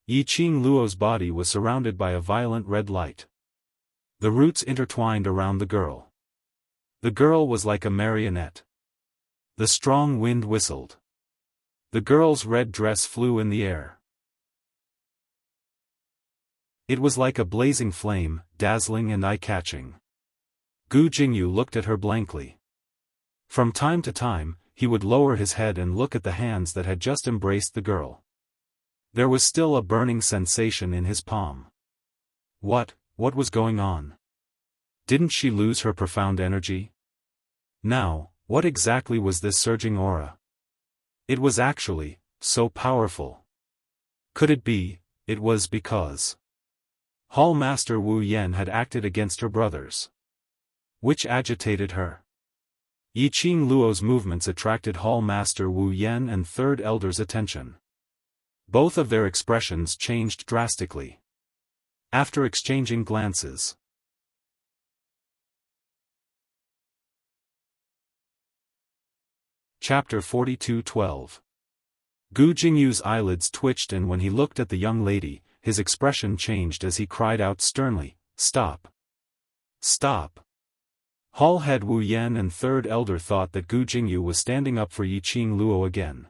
Yi Qing Luo's body was surrounded by a violent red light. The roots intertwined around the girl. The girl was like a marionette. The strong wind whistled. The girl's red dress flew in the air. It was like a blazing flame, dazzling and eye-catching. Gu Jingyu looked at her blankly. From time to time, he would lower his head and look at the hands that had just embraced the girl. There was still a burning sensation in his palm. What was going on? Didn't she lose her profound energy? Now, what exactly was this surging aura? It was actually so powerful. Could it be, it was because Hall Master Wu Yan had acted against her brothers? Which agitated her? Yi Qing Luo's movements attracted Hall Master Wu Yan and Third Elder's attention. Both of their expressions changed drastically. After exchanging glances. Chapter 42:12. Gu Jingyu's eyelids twitched, and when he looked at the young lady, his expression changed as he cried out sternly, "Stop! Stop!" Hall Head Wu Yan and Third Elder thought that Gu Jingyu was standing up for Yi Qing Luo again.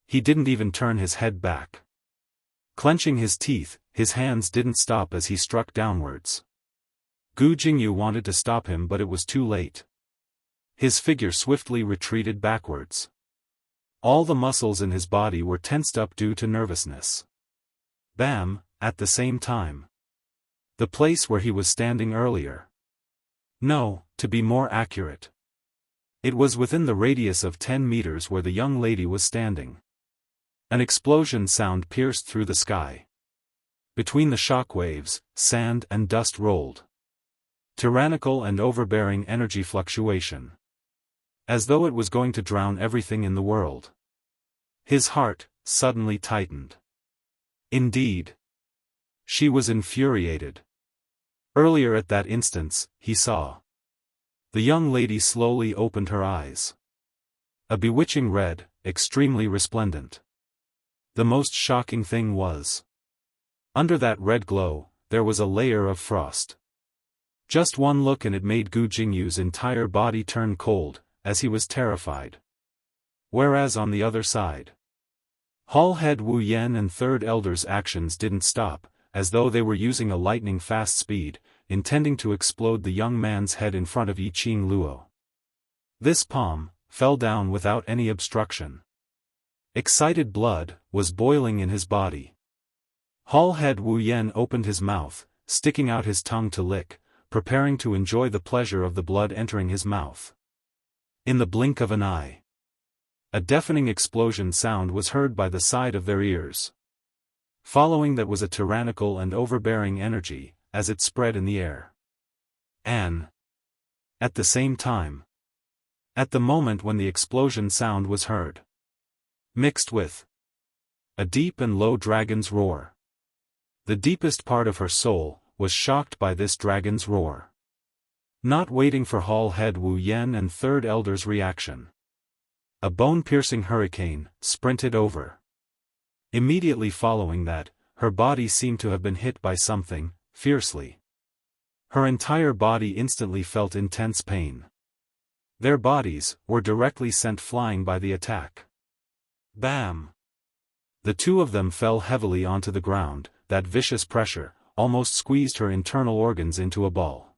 He didn't even turn his head back. Clenching his teeth, his hands didn't stop as he struck downwards. Gu Jingyu wanted to stop him, but it was too late. His figure swiftly retreated backwards. All the muscles in his body were tensed up due to nervousness. Bam! At the same time, The place where he was standing earlier. No, to be more accurate. It was within the radius of 10 meters where the young lady was standing. An explosion sound pierced through the sky. Between the shock waves, sand and dust rolled. Tyrannical and overbearing energy fluctuation. As though it was going to drown everything in the world. His heart suddenly tightened. Indeed. She was infuriated. Earlier at that instance, he saw. The young lady slowly opened her eyes. A bewitching red, extremely resplendent. The most shocking thing was. Under that red glow, there was a layer of frost. Just one look and it made Gu Jingyu's entire body turn cold, as he was terrified. Whereas on the other side, Hall Head Wu Yan and Third Elder's actions didn't stop, as though they were using a lightning-fast speed, intending to explode the young man's head in front of Yiqing Luo. This palm fell down without any obstruction. Excited blood was boiling in his body. Hall Head Wu Yan opened his mouth, sticking out his tongue to lick, preparing to enjoy the pleasure of the blood entering his mouth. In the blink of an eye, a deafening explosion sound was heard by the side of their ears. Following that was a tyrannical and overbearing energy, as it spread in the air. At the same time. At the moment when the explosion sound was heard. Mixed with a deep and low dragon's roar. The deepest part of her soul was shocked by this dragon's roar. Not waiting for Hall Head Wu Yan and Third Elder's reaction. A bone-piercing hurricane sprinted over. Immediately following that, her body seemed to have been hit by something, fiercely. Her entire body instantly felt intense pain. Their bodies were directly sent flying by the attack. Bam! The two of them fell heavily onto the ground. That vicious pressure almost squeezed her internal organs into a ball.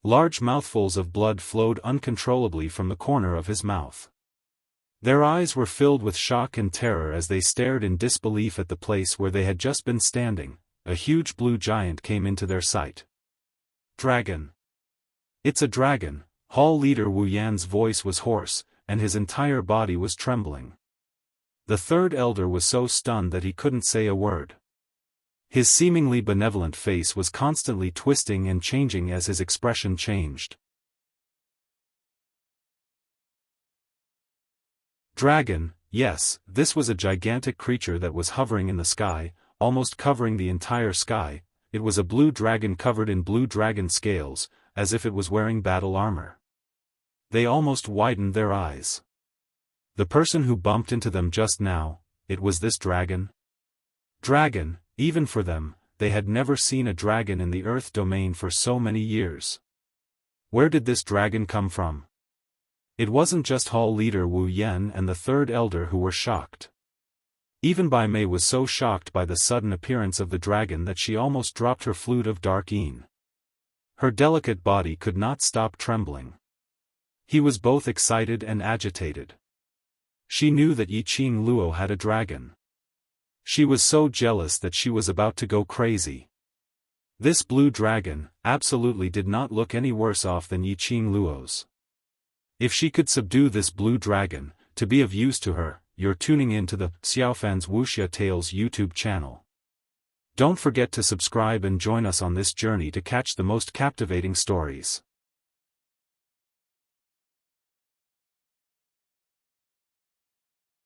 Large mouthfuls of blood flowed uncontrollably from the corner of his mouth. Their eyes were filled with shock and terror as they stared in disbelief at the place where they had just been standing. A huge blue giant came into their sight. Dragon! It's a dragon! Hall leader Wu Yan's voice was hoarse, and his entire body was trembling. The Third Elder was so stunned that he couldn't say a word. His seemingly benevolent face was constantly twisting and changing as his expression changed. Dragon, yes, this was a gigantic creature that was hovering in the sky, almost covering the entire sky. It was a blue dragon covered in blue dragon scales, as if it was wearing battle armor. They almost widened their eyes. The person who bumped into them just now, it was this dragon? Dragon, even for them, they had never seen a dragon in the Earth domain for so many years. Where did this dragon come from? It wasn't just Hall leader Wu Yan and the Third Elder who were shocked. Even Bai Mei was so shocked by the sudden appearance of the dragon that she almost dropped her flute of dark yin. Her delicate body could not stop trembling. He was both excited and agitated. She knew that Yiqing Luo had a dragon. She was so jealous that she was about to go crazy. This blue dragon absolutely did not look any worse off than Yiqing Luo's. If she could subdue this blue dragon, to be of use to her, you're tuning in to the Xiaofan's Wuxia Tales YouTube channel. Don't forget to subscribe and join us on this journey to catch the most captivating stories.